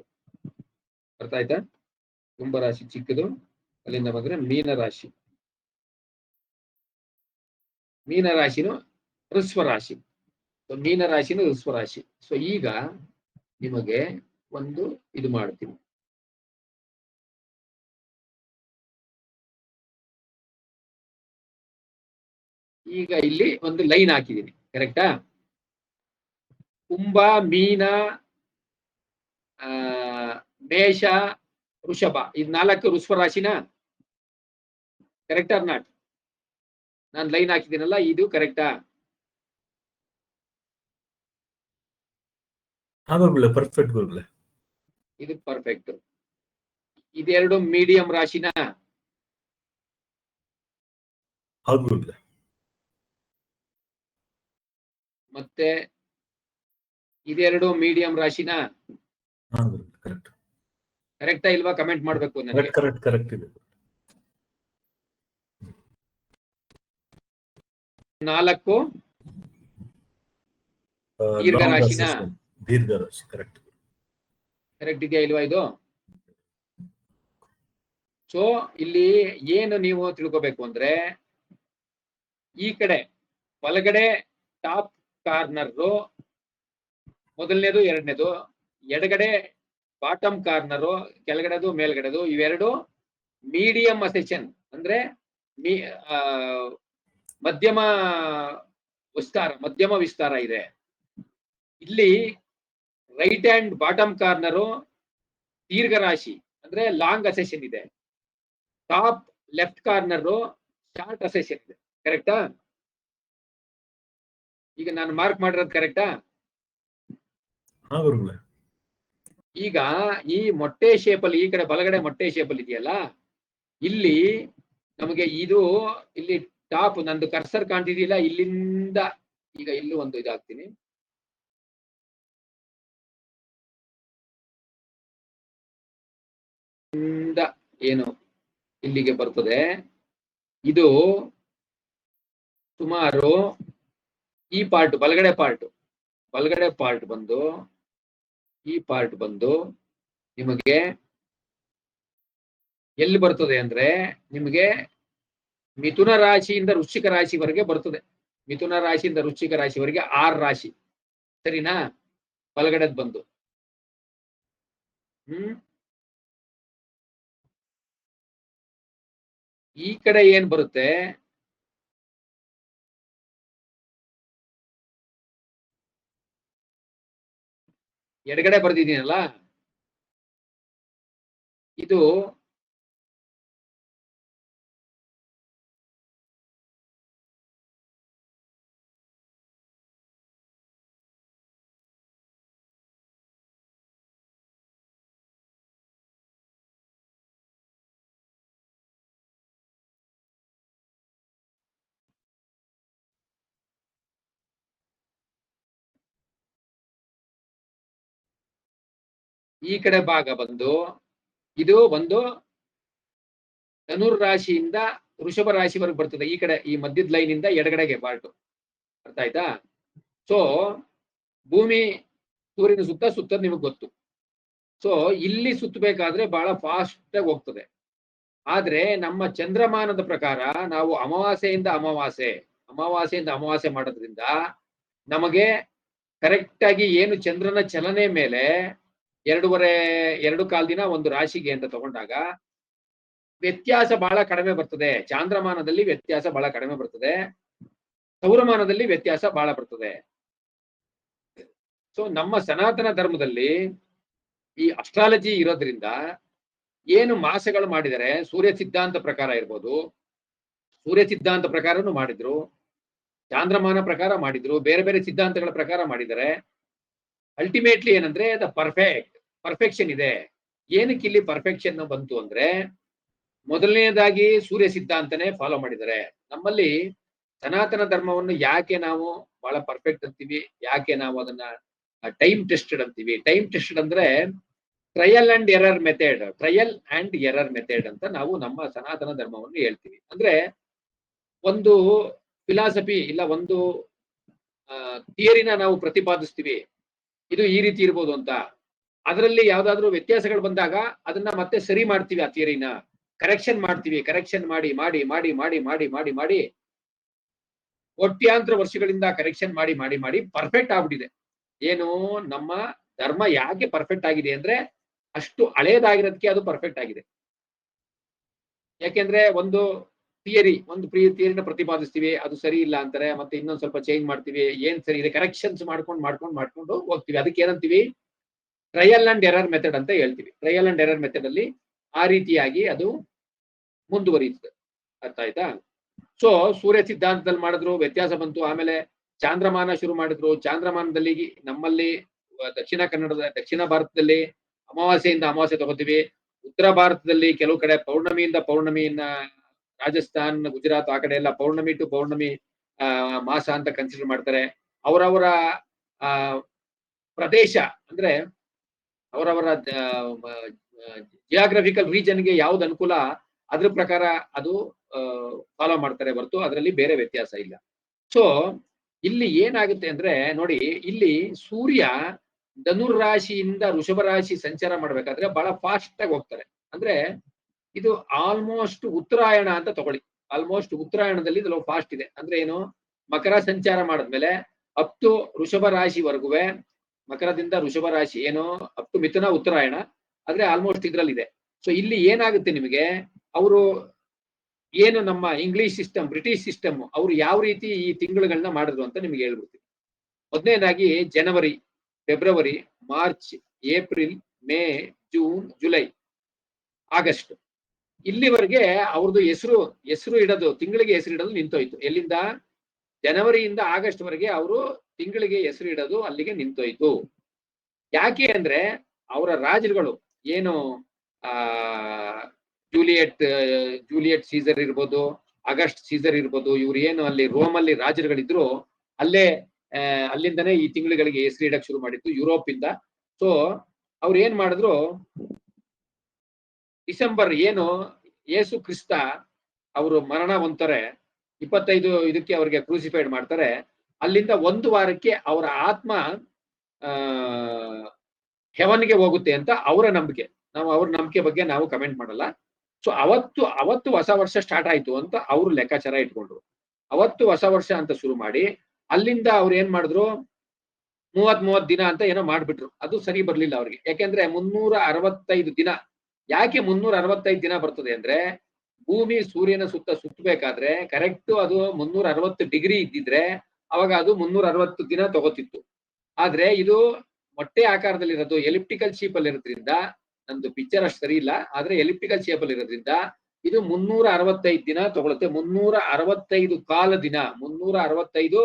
ಅರ್ಥ ಆಯ್ತಾ? ಕುಂಭ ರಾಶಿ ಚಿಕ್ಕದು. ಅಲ್ಲಿಂದ ಬಂದ್ರೆ ಮೀನ ರಾಶಿ, ಮೀನ ರಾಶಿನೂ ಹೃಸ್ವ ರಾಶಿ. ಮೀನ ರಾಶಿನೂ ಹೃಸ್ವ ರಾಶಿ. ಸೊ ಈಗ ನಿಮಗೆ ಒಂದು ಇದು ಮಾಡ್ತೀನಿ. ಈಗ ಇಲ್ಲಿ ಒಂದು ಲೈನ್ ಹಾಕಿದ್ದೀನಿ, ಕರೆಕ್ಟಾ? ಕುಂಭ, ಮೀನ, ಮೇಷ, ವೃಷಭ, ಇದು 4 ವೃಷಭ ರಾಶಿನ? Correct or not? ನಾನು ಲೈನ್ ಹಾಕಿದ್ದೀನಲ್ಲ, ಇದು ಕರೆಕ್ಟಾ? ಪರ್ಫೆಕ್ಟ್ ಗುರುಗಳೇ. ಇದು ಪರ್ಫೆಕ್ಟ್. ಇದೆರಡು ಮೀಡಿಯಂ ರಾಶಿನ? ಹೌದು ಗುರುಗಳೇ. ಮತ್ತೆ ಇದೆರಡು ಮೀಡಿಯಂ ರಾಶಿನ? ಕರೆಕ್ಟ್. ಕರೆಕ್ಟಾ ಇಲ್ವಾ? ಕಮೆಂಟ್ ಮಾಡ್ಬೇಕು ನನಗೆ. ಕರೆಕ್ಟ್ ಇದೆ. 4 ದೀರ್ಘ ರಾಶಿನ? ದೀರ್ಘ ರಾಶಿ. ಕರೆಕ್ಟ್. ಕರೆಕ್ಟ್ ಇದೆಯಾ ಇಲ್ವಾ ಇದು? ಸೊ ಇಲ್ಲಿ ಏನು ನೀವು ತಿಳ್ಕೋಬೇಕು ಅಂದ್ರೆ, ಈ ಕಡೆ ಬಲಗಡೆ ಟಾಪ್ ಕಾರ್ನರ್ ಮೊದಲನೇದು, ಎರಡನೇದು, ಎಡಗಡೆ ಬಾಟಮ್ ಕಾರ್ನರು, ಕೆಳಗಡೆದು ಮೇಲ್ಗಡೆದು, ಇವೆರಡು ಮೀಡಿಯಂ ಅಸೆಷನ್ ಅಂದ್ರೆ ಮಧ್ಯಮ ವಿಸ್ತಾರ ಇದೆ. ಇಲ್ಲಿ ರೈಟ್ ಹ್ಯಾಂಡ್ ಬಾಟಮ್ ಕಾರ್ನರು ದೀರ್ಘ ರಾಶಿ ಅಂದ್ರೆ ಲಾಂಗ್ ಅಸೆಷನ್ ಇದೆ. ಟಾಪ್ ಲೆಫ್ಟ್ ಕಾರ್ನರು ಶಾರ್ಟ್ ಅಸೆಷನ್ ಇದೆ. ಕರೆಕ್ಟಾ? ಈಗ ನಾನು ಮಾರ್ಕ್ ಮಾಡಿರೋದು ಕರೆಕ್ಟಾ? ಈಗ ಈ ಮೊಟ್ಟೆ ಶೇಪ್ ಅಲ್ಲಿ, ಈ ಕಡೆ ಬಲಗಡೆ ಮೊಟ್ಟೆ ಶೇಪ್ ಅಲ್ಲಿ ಇದೆಯಲ್ಲ, ಇಲ್ಲಿ ನಮಗೆ ಇದು ಇಲ್ಲಿ ಟಾಪ್, ನಂದು ಕರ್ಸರ್ ಕಾಣ್ತಿದೆಯಲ್ಲ, ಇಲ್ಲಿಂದ ಈಗ ಇಲ್ಲೂ ಒಂದು ಇದಾಗ್ತೀನಿ. ಏನು ಇಲ್ಲಿಗೆ ಬರ್ತದೆ, ಇದು ಸುಮಾರು ಈ ಪಾರ್ಟ್, ಬಲಗಡೆ ಪಾರ್ಟ್ ಬಂದು, ಈ ಪಾರ್ಟ್ ಬಂದು ನಿಮಗೆ ಎಲ್ಲಿ ಬರ್ತದೆ ಅಂದ್ರೆ, ನಿಮಗೆ ಮಿಥುನ ರಾಶಿಯಿಂದ ವೃಶ್ಚಿಕ ರಾಶಿವರೆಗೆ ಬರ್ತದೆ. ಮಿಥುನ ರಾಶಿಯಿಂದ ವೃಶ್ಚಿಕ ರಾಶಿವರೆಗೆ 6 ರಾಶಿ, ಸರಿನಾ? ಬಲಗಡೆದ್ ಬಂದು ಈ ಕಡೆ ಏನ್ ಬರುತ್ತೆ, ಎಡಗಡೆ ಬರ್ದಿದ್ದೀನಲ್ಲ, ಇದು ಈ ಕಡೆ ಭಾಗ ಬಂದು ಇದು ಒಂದು ಧನುರ್ ರಾಶಿಯಿಂದ ವೃಷಭ ರಾಶಿವರೆಗೆ ಬರ್ತದೆ. ಈ ಕಡೆ ಈ ಮಧ್ಯದ ಲೈನ್ ಇಂದ ಎಡಗಡೆಗೆ ಪಾರ್ಟ್, ಅರ್ಥ ಆಯ್ತಾ? ಸೊ ಭೂಮಿ ಸೂರ್ಯನ ಸುತ್ತದ್ ನಿಮಗೆ ಗೊತ್ತು. ಸೊ ಇಲ್ಲಿ ಸುತ್ತಬೇಕಾದ್ರೆ ಬಹಳ ಫಾಸ್ಟ್ ಆಗಿ ಹೋಗ್ತದೆ. ಆದ್ರೆ ನಮ್ಮ ಚಂದ್ರಮಾನದ ಪ್ರಕಾರ ನಾವು ಅಮಾವಾಸ್ಯೆಯಿಂದ ಅಮಾವಾಸ್ಯೆ ಮಾಡೋದ್ರಿಂದ ನಮಗೆ ಕರೆಕ್ಟ್ ಆಗಿ ಏನು ಚಂದ್ರನ ಚಲನೆ ಮೇಲೆ 2 ಕಾಲ್ ದಿನ ಒಂದು ರಾಶಿಗೆ ಅಂತ ತಗೊಂಡಾಗ ವ್ಯತ್ಯಾಸ ಬಹಳ ಕಡಿಮೆ ಬರ್ತದೆ. ಚಾಂದ್ರಮಾನದಲ್ಲಿ ವ್ಯತ್ಯಾಸ ಬಹಳ ಕಡಿಮೆ ಬರ್ತದೆ, ಸೌರಮಾನದಲ್ಲಿ ವ್ಯತ್ಯಾಸ ಬಹಳ ಬರ್ತದೆ. ಸೊ ನಮ್ಮ ಸನಾತನ ಧರ್ಮದಲ್ಲಿ ಈ ಅಸ್ಟ್ರಾಲಜಿ ಇರೋದ್ರಿಂದ ಏನು ಮಾಸಗಳು ಮಾಡಿದರೆ, ಸೂರ್ಯ ಸಿದ್ಧಾಂತ ಪ್ರಕಾರ ಇರ್ಬೋದು, ಸೂರ್ಯ ಸಿದ್ಧಾಂತ ಪ್ರಕಾರನು ಮಾಡಿದ್ರು, ಚಾಂದ್ರಮಾನ ಪ್ರಕಾರ ಮಾಡಿದ್ರು, ಬೇರೆ ಬೇರೆ ಸಿದ್ಧಾಂತಗಳ ಪ್ರಕಾರ ಮಾಡಿದರೆ ಅಲ್ಟಿಮೇಟ್ಲಿ ಏನಂದ್ರೆ ಪರ್ಫೆಕ್ಷನ್ ಇದೆ. ಏನಕ್ಕೆ ಇಲ್ಲಿ ಪರ್ಫೆಕ್ಷನ್ ಬಂತು ಅಂದ್ರೆ, ಮೊದಲನೇದಾಗಿ ಸೂರ್ಯ ಸಿದ್ಧಾಂತನೇ ಫಾಲೋ ಮಾಡಿದ್ದಾರೆ. ನಮ್ಮಲ್ಲಿ ಸನಾತನ ಧರ್ಮವನ್ನು ಯಾಕೆ ನಾವು ಬಹಳ ಪರ್ಫೆಕ್ಟ್ ಅಂತೀವಿ, ಯಾಕೆ ನಾವು ಅದನ್ನ ಟೈಮ್ ಟೆಸ್ಟೆಡ್ ಅಂತೀವಿ? ಟೈಮ್ ಟೆಸ್ಟೆಡ್ ಅಂದ್ರೆ ಟ್ರಯಲ್ ಅಂಡ್ ಎರರ್ ಮೆಥಡ್ ಅಂತ ನಾವು ನಮ್ಮ ಸನಾತನ ಧರ್ಮವನ್ನು ಹೇಳ್ತೀವಿ. ಅಂದ್ರೆ ಒಂದು ಫಿಲಾಸಫಿ ಇಲ್ಲ ಒಂದು ಥಿಯರಿನ ನಾವು ಪ್ರತಿಪಾದಿಸ್ತೀವಿ, ಇದು ಈ ರೀತಿ ಇರ್ಬೋದು ಅಂತ. ಅದರಲ್ಲಿ ಯಾವ್ದಾದ್ರು ವ್ಯತ್ಯಾಸಗಳು ಬಂದಾಗ ಅದನ್ನ ಮತ್ತೆ ಸರಿ ಮಾಡ್ತೀವಿ, ಆ ಥಿಯರಿನ ಕರೆಕ್ಷನ್ ಮಾಡ್ತೀವಿ. ಕರೆಕ್ಷನ್ ಮಾಡಿ ಮಾಡಿ ಮಾಡಿ ಮಾಡಿ ಮಾಡಿ ಮಾಡಿ ಮಾಡಿ ಕೋಟ್ಯಾಂತರ ವರ್ಷಗಳಿಂದ ಕರೆಕ್ಷನ್ ಮಾಡಿ ಮಾಡಿ ಮಾಡಿ ಪರ್ಫೆಕ್ಟ್ ಆಗ್ಬಿಟ್ಟಿದೆ. ಏನು ನಮ್ಮ ಧರ್ಮ ಯಾಕೆ ಪರ್ಫೆಕ್ಟ್ ಆಗಿದೆ ಅಂದ್ರೆ ಅಷ್ಟು ಹಳೇದಾಗಿರೋದಕ್ಕೆ ಅದು ಪರ್ಫೆಕ್ಟ್ ಆಗಿದೆ. ಯಾಕೆಂದ್ರೆ ಒಂದು ಥಿಯರಿನ ಪ್ರತಿಪಾದಿಸ್ತೀವಿ, ಅದು ಸರಿ ಇಲ್ಲ ಅಂತಾರೆ, ಮತ್ತೆ ಇನ್ನೊಂದ್ ಸ್ವಲ್ಪ ಚೇಂಜ್ ಮಾಡ್ತೀವಿ, ಏನ್ ಸರಿ ಇದೆ ಕರೆಕ್ಷನ್ಸ್ ಮಾಡ್ಕೊಂಡು ಹೋಗ್ತೀವಿ. ಅದಕ್ಕೆ ಏನಂತೀವಿ? ಟ್ರಯಲ್ ಅಂಡ್ ಎರರ್ ಮೆಥಡ್ ಅಂತ ಹೇಳ್ತೀವಿ. ಟ್ರಯಲ್ ಅಂಡ್ ಎರರ್ ಮೆಥಡ್ ಅಲ್ಲಿ ಆ ರೀತಿಯಾಗಿ ಅದು ಮುಂದುವರಿಯುತ್ತದೆ. ಅರ್ಥ ಆಯ್ತಾ? ಸೊ ಸೂರ್ಯ ಸಿದ್ಧಾಂತದಲ್ಲಿ ಮಾಡಿದ್ರು, ವ್ಯತ್ಯಾಸ ಬಂತು. ಆಮೇಲೆ ಚಾಂದ್ರಮಾನ ಶುರು ಮಾಡಿದ್ರು. ಚಾಂದ್ರಮಾನದಲ್ಲಿ ನಮ್ಮಲ್ಲಿ ದಕ್ಷಿಣ ಭಾರತದಲ್ಲಿ ಅಮಾವಾಸ್ಯೆಯಿಂದ ಅಮಾವಾಸ್ಯೆ ತಗೋತೀವಿ. ಉತ್ತರ ಭಾರತದಲ್ಲಿ ಕೆಲವು ಕಡೆ ಪೌರ್ಣಮಿಯಿಂದ ಪೌರ್ಣಮಿಯನ್ನ, ರಾಜಸ್ಥಾನ್, ಗುಜರಾತ್ ಆ ಕಡೆ ಎಲ್ಲ ಪೌರ್ಣಮಿ ಟು ಪೌರ್ಣಮಿ ಮಾಸ ಅಂತ ಕನ್ಸಿಡರ್ ಮಾಡ್ತಾರೆ. ಅವರವರ ಪ್ರದೇಶ ಅಂದ್ರೆ ಅವರವರ ಜಿಯಾಗ್ರಫಿಕಲ್ ರೀಜನ್ಗೆ ಯಾವ್ದು ಅನುಕೂಲ ಅದ್ರ ಪ್ರಕಾರ ಅದು ಫಾಲೋ ಮಾಡ್ತಾರೆ ಹೊರತು ಅದರಲ್ಲಿ ಬೇರೆ ವ್ಯತ್ಯಾಸ ಇಲ್ಲ. ಸೊ ಇಲ್ಲಿ ಏನಾಗುತ್ತೆ ಅಂದ್ರೆ ನೋಡಿ, ಇಲ್ಲಿ ಸೂರ್ಯ ಧನುರ್ ರಾಶಿಯಿಂದ ವೃಷಭ ರಾಶಿ ಸಂಚಾರ ಮಾಡ್ಬೇಕಾದ್ರೆ ಬಹಳ ಫಾಸ್ಟ್ ಆಗಿ ಹೋಗ್ತಾರೆ. ಅಂದ್ರೆ ಇದು ಆಲ್ಮೋಸ್ಟ್ ಉತ್ತರಾಯಣ ಅಂತ ತಗೊಳ್ಳಿ. ಆಲ್ಮೋಸ್ಟ್ ಉತ್ತರಾಯಣದಲ್ಲಿ ಇದು ಫಾಸ್ಟ್ ಇದೆ. ಅಂದ್ರೆ ಏನು, ಮಕರ ಸಂಚಾರ ಮಾಡಿದ್ಮೇಲೆ ಅಪ್ ಟು ವೃಷಭ ರಾಶಿವರೆಗೂ, ಮಕರದಿಂದ ವೃಷಭ ರಾಶಿ ಏನು ಅಪ್ ಟು ಮಿಥುನ ಉತ್ತರಾಯಣ, ಆದ್ರೆ ಆಲ್ಮೋಸ್ಟ್ ಇದ್ರಲ್ಲಿದೆ. ಸೊ ಇಲ್ಲಿ ಏನಾಗುತ್ತೆ ನಿಮಗೆ, ಅವರು ಏನು ನಮ್ಮ ಇಂಗ್ಲಿಷ್ ಸಿಸ್ಟಮ್, ಬ್ರಿಟಿಷ್ ಸಿಸ್ಟಮ್, ಅವ್ರು ಯಾವ ರೀತಿ ಈ ತಿಂಗಳುಗಳನ್ನ ಮಾಡಿದ್ರು ಅಂತ ನಿಮ್ಗೆ ಹೇಳ್ಬಿಡ್ತೀನಿ. ಮೊದಲನೇದಾಗಿ January, February, March, April, May, June, July, August ಇಲ್ಲಿವರೆಗೆ ಅವ್ರದ್ದು ಹೆಸರು ಇಡೋದು, ತಿಂಗಳಿಗೆ ಹೆಸರು ಇಡೋದು ನಿಂತೋಯ್ತು. ಎಲ್ಲಿಂದ? ಜನವರಿಯಿಂದ ಆಗಸ್ಟ್ ವರೆಗೆ ಅವರು ತಿಂಗಳಿಗೆ ಹೆಸರು ಇಡೋದು ಅಲ್ಲಿಗೆ ನಿಂತೋಯ್ತು. ಯಾಕೆ ಅಂದ್ರೆ ಅವರ ರಾಜರುಗಳು ಏನು ಜೂಲಿಯಟ್ ಸೀಸರ್ ಇರ್ಬೋದು, ಆಗಸ್ಟ್ ಸೀಸರ್ ಇರ್ಬೋದು, ಇವ್ರು ಏನು ಅಲ್ಲಿ ರೋಮಲ್ಲಿ ರಾಜರುಗಳಿದ್ರು ಅಲ್ಲಿಂದನೇ ಈ ತಿಂಗಳುಗಳಿಗೆ ಹೆಸರು ಇಡಕ್ ಶುರು ಮಾಡಿತ್ತು ಯುರೋಪ್ ಇಂದ. ಸೊ ಅವ್ರು ಏನ್ ಮಾಡಿದ್ರು, ಡಿಸೆಂಬರ್ ಏನು ಯೇಸು ಕ್ರಿಸ್ತ ಅವರು ಮರಣ ಹೊಂತಾರೆ, 25 ಇದಕ್ಕೆ ಅವ್ರಿಗೆ ಕ್ರೂಸಿಫೈಡ್ ಮಾಡ್ತಾರೆ. ಅಲ್ಲಿಂದ 1 ವಾರಕ್ಕೆ ಅವರ ಆತ್ಮ ಹೆವನ್ಗೆ ಹೋಗುತ್ತೆ ಅಂತ ಅವರ ನಂಬಿಕೆ. ನಾವು ಅವ್ರ ನಂಬಿಕೆ ಬಗ್ಗೆ ನಾವು ಕಮೆಂಟ್ ಮಾಡಲ್ಲ. ಸೊ ಅವತ್ತು ಹೊಸ ವರ್ಷ ಸ್ಟಾರ್ಟ್ ಆಯ್ತು ಅಂತ ಅವ್ರು ಲೆಕ್ಕಾಚಾರ ಇಟ್ಕೊಂಡ್ರು. ಅವತ್ತು ಹೊಸ ವರ್ಷ ಅಂತ ಶುರು ಮಾಡಿ ಅಲ್ಲಿಂದ ಅವ್ರು ಏನ್ ಮಾಡಿದ್ರು, 30 ದಿನ ಅಂತ ಏನೋ ಮಾಡ್ಬಿಟ್ರು. ಅದು ಸರಿ ಬರ್ಲಿಲ್ಲ ಅವ್ರಿಗೆ. ಯಾಕೆಂದ್ರೆ 365 ದಿನ. ಯಾಕೆ 365 ದಿನ ಬರ್ತದೆ ಅಂದ್ರೆ, ಭೂಮಿ ಸೂರ್ಯನ ಸುತ್ತ ಸುತ್ತಬೇಕಾದ್ರೆ ಕರೆಕ್ಟ್ ಅದು 360 ಡಿಗ್ರಿ ಇದ್ದಿದ್ರೆ ಅವಾಗ ಅದು 360 ದಿನ ತಗೋತಿತ್ತು. ಆದ್ರೆ ಇದು ಮೊಟ್ಟೆ ಆಕಾರದಲ್ಲಿರೋದು, ಎಲಿಪ್ಟಿಕಲ್ ಶೇಪ್ ಅಲ್ಲಿ ಇರೋದ್ರಿಂದ, ನಂದು ಪಿಕ್ಚರ್ ಅಷ್ಟು ಸರಿ ಇಲ್ಲ, ಆದ್ರೆ ಎಲಿಪ್ಟಿಕಲ್ ಶೇಪ್ ಅಲ್ಲಿ ಇರೋದ್ರಿಂದ ಇದು 365 ದಿನ ತಗೊಳುತ್ತೆ. 365 ಕಾಲ ದಿನ, 365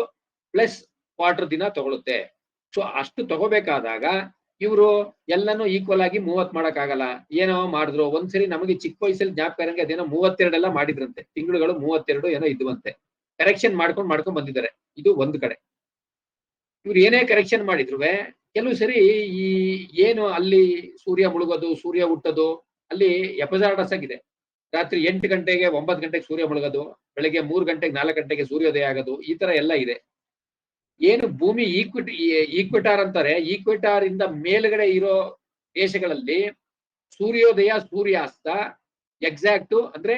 ಪ್ಲಸ್ ಕ್ವಾರ್ಟರ್ ದಿನ ತಗೊಳುತ್ತೆ. ಸೊ ಅಷ್ಟು ತಗೋಬೇಕಾದಾಗ ಇವರು ಎಲ್ಲಾನು ಈಕ್ವಲ್ ಆಗಿ 30 ಮಾಡಕ್ಕಾಗಲ್ಲ. ಏನೋ ಮಾಡಿದ್ರು. ಒಂದ್ಸರಿ ನಮಗೆ ಚಿಕ್ಕ ವಯಸ್ಸಲ್ಲಿ ಜ್ಞಾಪಕ ಇರಂಗೆ ಅದೇನೋ 32 ಎಲ್ಲ ಮಾಡಿದ್ರಂತೆ. ತಿಂಗಳುಗಳು 32 ಏನೋ ಇದ್ವಂತೆ. ಕರೆಕ್ಷನ್ ಮಾಡ್ಕೊಂಡ್ ಬಂದಿದ್ದಾರೆ. ಇದು ಒಂದ್ ಕಡೆ. ಇವ್ರು ಏನೇ ಕರೆಕ್ಷನ್ ಮಾಡಿದ್ರು ಕೆಲವು ಸರಿ ಈ ಏನು ಅಲ್ಲಿ ಸೂರ್ಯ ಮುಳುಗೋದು, ಸೂರ್ಯ ಹುಟ್ಟೋದು ಅಲ್ಲಿ ಎಪಸಾರ್ಡಸ್ ಆಗಿದೆ. ರಾತ್ರಿ 8 ಗಂಟೆಗೆ 9 ಗಂಟೆಗೆ ಸೂರ್ಯ ಮುಳುಗೋದು, ಬೆಳಗ್ಗೆ 3 ಗಂಟೆಗೆ 4 ಗಂಟೆಗೆ ಸೂರ್ಯೋದಯ ಆಗೋದು, ಈ ತರ ಎಲ್ಲ ಇದೆ. ಏನು ಭೂಮಿ ಈಕ್ವಿಟಾರ್ ಅಂತಾರೆ, ಈಕ್ವಿಟಾರ್ ಇಂದ ಮೇಲ್ಗಡೆ ಇರೋ ದೇಶಗಳಲ್ಲಿ ಸೂರ್ಯೋದಯ ಸೂರ್ಯಾಸ್ತ ಎಕ್ಸಾಕ್ಟ್ ಅಂದ್ರೆ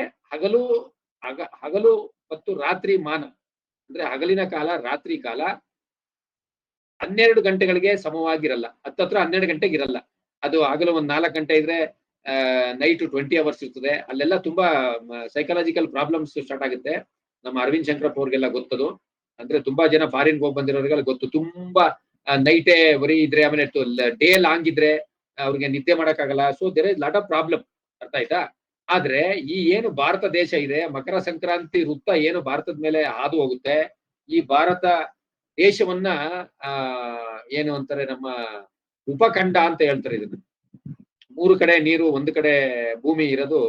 ಹಗಲು ಮತ್ತು ರಾತ್ರಿ ಮಾನ ಅಂದ್ರೆ ಹಗಲಿನ ಕಾಲ ರಾತ್ರಿ ಕಾಲ 12 ಗಂಟೆಗಳಿಗೆ ಸಮವಾಗಿರಲ್ಲ. ಹತ್ತತ್ರ 12 ಗಂಟೆಗೆ ಇರಲ್ಲ. ಅದು ಹಗಲು 4 ಗಂಟೆ ಇದ್ರೆ ನೈಟ್ 20 ಅವರ್ಸ್ ಇರ್ತದೆ. ಅಲ್ಲೆಲ್ಲ ತುಂಬಾ ಸೈಕಲಾಜಿಕಲ್ ಪ್ರಾಬ್ಲಮ್ಸ್ ಸ್ಟಾರ್ಟ್ ಆಗುತ್ತೆ. ನಮ್ಮ ಅರವಿಂದ್ ಶಂಕರಪ್ಪ ಅವ್ರಿಗೆಲ್ಲ ಗೊತ್ತದು. ಅಂದ್ರೆ ತುಂಬಾ ಜನ ಫಾರಿನ್ ಹೋಗಿ ಬಂದಿರೋರಿಗೆಲ್ಲ ಗೊತ್ತು. ತುಂಬಾ ನೈಟೇ ಬರೀ ಇದ್ರೆ, ಆಮೇಲೆ ಡೇ ಲಾಂಗ್ ಇದ್ರೆ ಅವ್ರಿಗೆ ನಿದ್ದೆ ಮಾಡಕ್ಕಾಗಲ್ಲ. So there is lot of problem. ಅರ್ಥ ಆಯ್ತಾ? ಆದ್ರೆ ಈ ಏನು ಭಾರತ ದೇಶ ಇದೆ, ಮಕರ ಸಂಕ್ರಾಂತಿ ವೃತ್ತ ಏನು ಭಾರತದ ಮೇಲೆ ಹಾದು ಹೋಗುತ್ತೆ, ಈ ಭಾರತ ದೇಶವನ್ನ ಏನು ಅಂತಾರೆ, ನಮ್ಮ ಉಪಖಂಡ ಅಂತ ಹೇಳ್ತಾರೆ ಇದನ್ನ. 3 ಕಡೆ ನೀರು, 1 ಕಡೆ ಭೂಮಿ ಇರೋದು.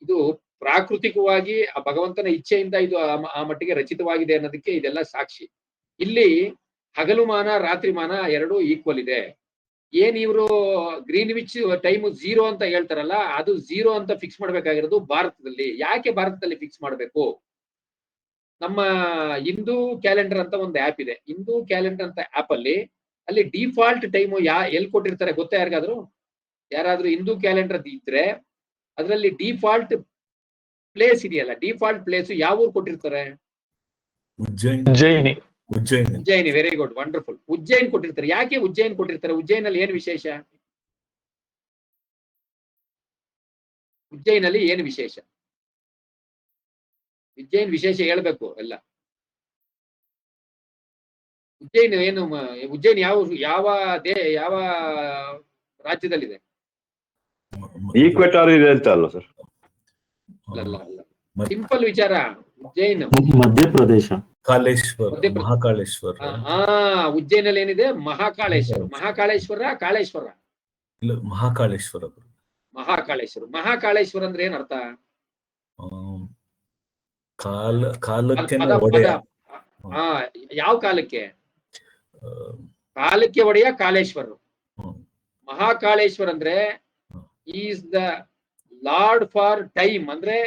ಇದು ಪ್ರಾಕೃತಿಕವಾಗಿ ಆ ಭಗವಂತನ ಇಚ್ಛೆಯಿಂದ ಇದು ಆ ಮಟ್ಟಿಗೆ ರಚಿತವಾಗಿದೆ ಅನ್ನೋದಕ್ಕೆ ಇದೆಲ್ಲ ಸಾಕ್ಷಿ. ಇಲ್ಲಿ ಹಗಲು ಮಾನ ರಾತ್ರಿ ಮಾನ ಎರಡೂ ಈಕ್ವಲ್ ಇದೆ. ಏನ್ ಇವರು ಗ್ರೀನ್ವಿಚ್ ಟೈಮ್ 0 ಅಂತ ಹೇಳ್ತಾರಲ್ಲ, ಅದು 0 ಅಂತ ಫಿಕ್ಸ್ ಮಾಡ್ಬೇಕಾಗಿರೋದು ಭಾರತದಲ್ಲಿ. ಯಾಕೆ ಭಾರತದಲ್ಲಿ ಫಿಕ್ಸ್ ಮಾಡ್ಬೇಕು? ನಮ್ಮ ಹಿಂದೂ ಕ್ಯಾಲೆಂಡರ್ ಅಂತ ಒಂದು ಆ್ಯಪ್ ಇದೆ. ಹಿಂದೂ ಕ್ಯಾಲೆಂಡರ್ ಅಂತ ಆ್ಯಪ್ ಅಲ್ಲಿ ಡಿಫಾಲ್ಟ್ ಟೈಮು ಎಲ್ಲಿ ಕೊಟ್ಟಿರ್ತಾರೆ ಗೊತ್ತಾ? ಯಾರಾದ್ರೂ ಹಿಂದೂ ಕ್ಯಾಲೆಂಡರ್ ಇದ್ರೆ ಅದರಲ್ಲಿ ಡಿಫಾಲ್ಟ್ ಪ್ಲೇಸ್ ಇದೆಯಲ್ಲ, ಡಿಫಾಲ್ಟ್ ಪ್ಲೇಸ್ ಯಾವ ಊರು ಕೊಟ್ಟಿರ್ತಾರೆ? Ujjayini. Very good, wonderful. Ujjain ಕೊಟ್ಟಿರ್ತಾರೆ. ಯಾಕೆ ಉಜ್ಜಯಿನ್ ಕೊಟ್ಟಿರ್ತಾರೆ? ಉಜ್ಜಯಿನಲ್ಲಿ ಏನು ವಿಶೇಷ? ಉಜ್ಜಯಿನಲ್ಲಿ ಏನು ವಿಶೇಷ? ಉಜ್ಜಯಿನ್ ವಿಶೇಷ ಹೇಳ್ಬೇಕು ಎಲ್ಲ. ಉಜ್ಜಯಿನ್ ಏನು? ಉಜ್ಜಯಿನ್ ಯಾವ ರಾಜ್ಯದಲ್ಲಿದೆ? ಈಕ್ವೆಟಾರ್ ಇದೆ ಅಂತ ಅಲ್ಲ ಸರ್? ಅಲ್ಲ. ಸಿಂಪಲ್ ವಿಚಾರ. ಉಜ್ಜಯಿನ್ ಮಧ್ಯಪ್ರದೇಶ. ಮಹಾಕಾಳೇಶ್ವರ. ಉಜ್ಜಯಿನಲ್ಲಿ ಏನಿದೆ? ಮಹಾಕಾಳೇಶ್ವರ. ಕಾಳೇಶ್ವರ. ಮಹಾಕಾಳೇಶ್ವರ ಅಂದ್ರೆ ಏನ್ ಅರ್ಥ? ಯಾವ ಕಾಲಕ್ಕೆ? ಕಾಲಕ್ಕೆ ಒಡೆಯ ಕಾಳೇಶ್ವರ. ಮಹಾಕಾಳೇಶ್ವರ ಅಂದ್ರೆ is the lord for time. ಅಂದ್ರೆ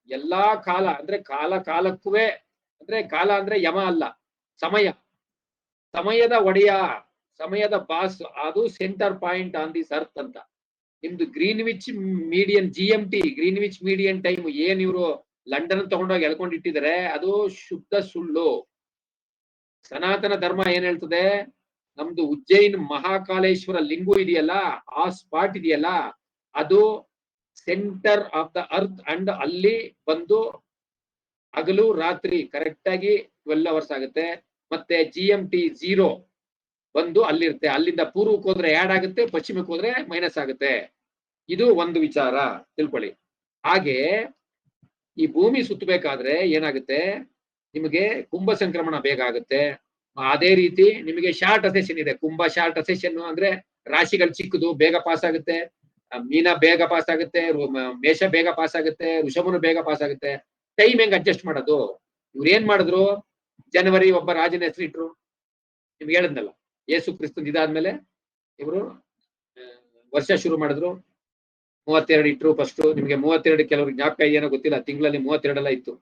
ಎಲ್ಲಾ ಕಾಲ ಅಂದ್ರೆ ಕಾಲಕ್ಕೂ ಅಂದ್ರೆ ಕಾಲ ಅಂದ್ರೆ ಯಮ ಅಲ್ಲ, ಸಮಯದ ಒಡೆಯ, ಸಮಯದ ಬಾಸ್. ಅದು centre point on this earth ಅಂತ. ನಿಮ್ದು Greenwich median GMT, Greenwich median time ಏನ್ ಇವರು ಲಂಡನ್ ತಗೊಂಡೋಗಿ ಎಳ್ಕೊಂಡಿಟ್ಟಿದ್ದಾರೆ, ಅದು ಶುದ್ಧ ಸುಳ್ಳು. ಸನಾತನ ಧರ್ಮ ಏನ್ ಹೇಳ್ತದೆ? ನಮ್ದು ಉಜ್ಜಯಿನ್ ಮಹಾಕಾಳೇಶ್ವರ ಲಿಂಗು ಇದೆಯಲ್ಲ, ಆ ಸ್ಪಾಟ್ ಇದೆಯಲ್ಲ, ಅದು centre of the earth. And ಅಲ್ಲಿ ಬಂದು ಹಗಲು ರಾತ್ರಿ ಕರೆಕ್ಟ್ ಆಗಿ 12 ಅವರ್ಸ್ ಆಗುತ್ತೆ. ಮತ್ತೆ GMT 0 ಬಂದು ಅಲ್ಲಿರುತ್ತೆ. ಅಲ್ಲಿಂದ ಪೂರ್ವಕ್ಕೆ ಹೋದ್ರೆ ಆಡ್ ಆಗುತ್ತೆ, ಪಶ್ಚಿಮಕ್ಕೆ ಹೋದ್ರೆ ಮೈನಸ್ ಆಗುತ್ತೆ. ಇದು ಒಂದು ವಿಚಾರ ತಿಳ್ಕೊಳ್ಳಿ. ಹಾಗೆ ಈ ಭೂಮಿ ಸುತ್ತಬೇಕಾದ್ರೆ ಏನಾಗುತ್ತೆ, ನಿಮಗೆ ಕುಂಭ ಸಂಕ್ರಮಣ ಬೇಗ ಆಗುತ್ತೆ. ಅದೇ ರೀತಿ ನಿಮಗೆ ಶಾರ್ಟ್ ಅಸೆಷನ್ ಇದೆ. ಕುಂಭ ಶಾರ್ಟ್ ಅಸೆಷನ್ ಅಂದ್ರೆ ರಾಶಿಗಳು ಚಿಕ್ಕದು, ಬೇಗ ಪಾಸ್ ಆಗುತ್ತೆ. ಮೀನ ಬೇಗ ಪಾಸ್ ಆಗುತ್ತೆ, ಮೇಷ ಬೇಗ ಪಾಸ್ ಆಗುತ್ತೆ, ವೃಷಭನು ಬೇಗ ಪಾಸ್ ಆಗುತ್ತೆ. ಟೈಮ್ ಹೆಂಗ್ ಅಡ್ಜಸ್ಟ್ ಮಾಡೋದು? ಇವ್ರು ಏನ್ ಮಾಡಿದ್ರು, ಜನವರಿ ಒಬ್ಬ ರಾಜನ ಹೆಸರಿಟ್ರು. ನಿಮ್ಗೆ ಹೇಳಿದ್ನಲ್ಲ, ಯೇಸು ಕ್ರಿಸ್ತನ್ ಇದಾದ್ಮೇಲೆ ಇವರು ವರ್ಷ ಶುರು ಮಾಡಿದ್ರು. 32 ಇಟ್ರು ಫಸ್ಟ್. ನಿಮ್ಗೆ 32 ಕೆಲವ್ರಿಗೆ ಜ್ಞಾಪಕ ಇದೆಯೇನೋ ಗೊತ್ತಿಲ್ಲ, ತಿಂಗಳಲ್ಲಿ 32 ಎಲ್ಲ ಇತ್ತು.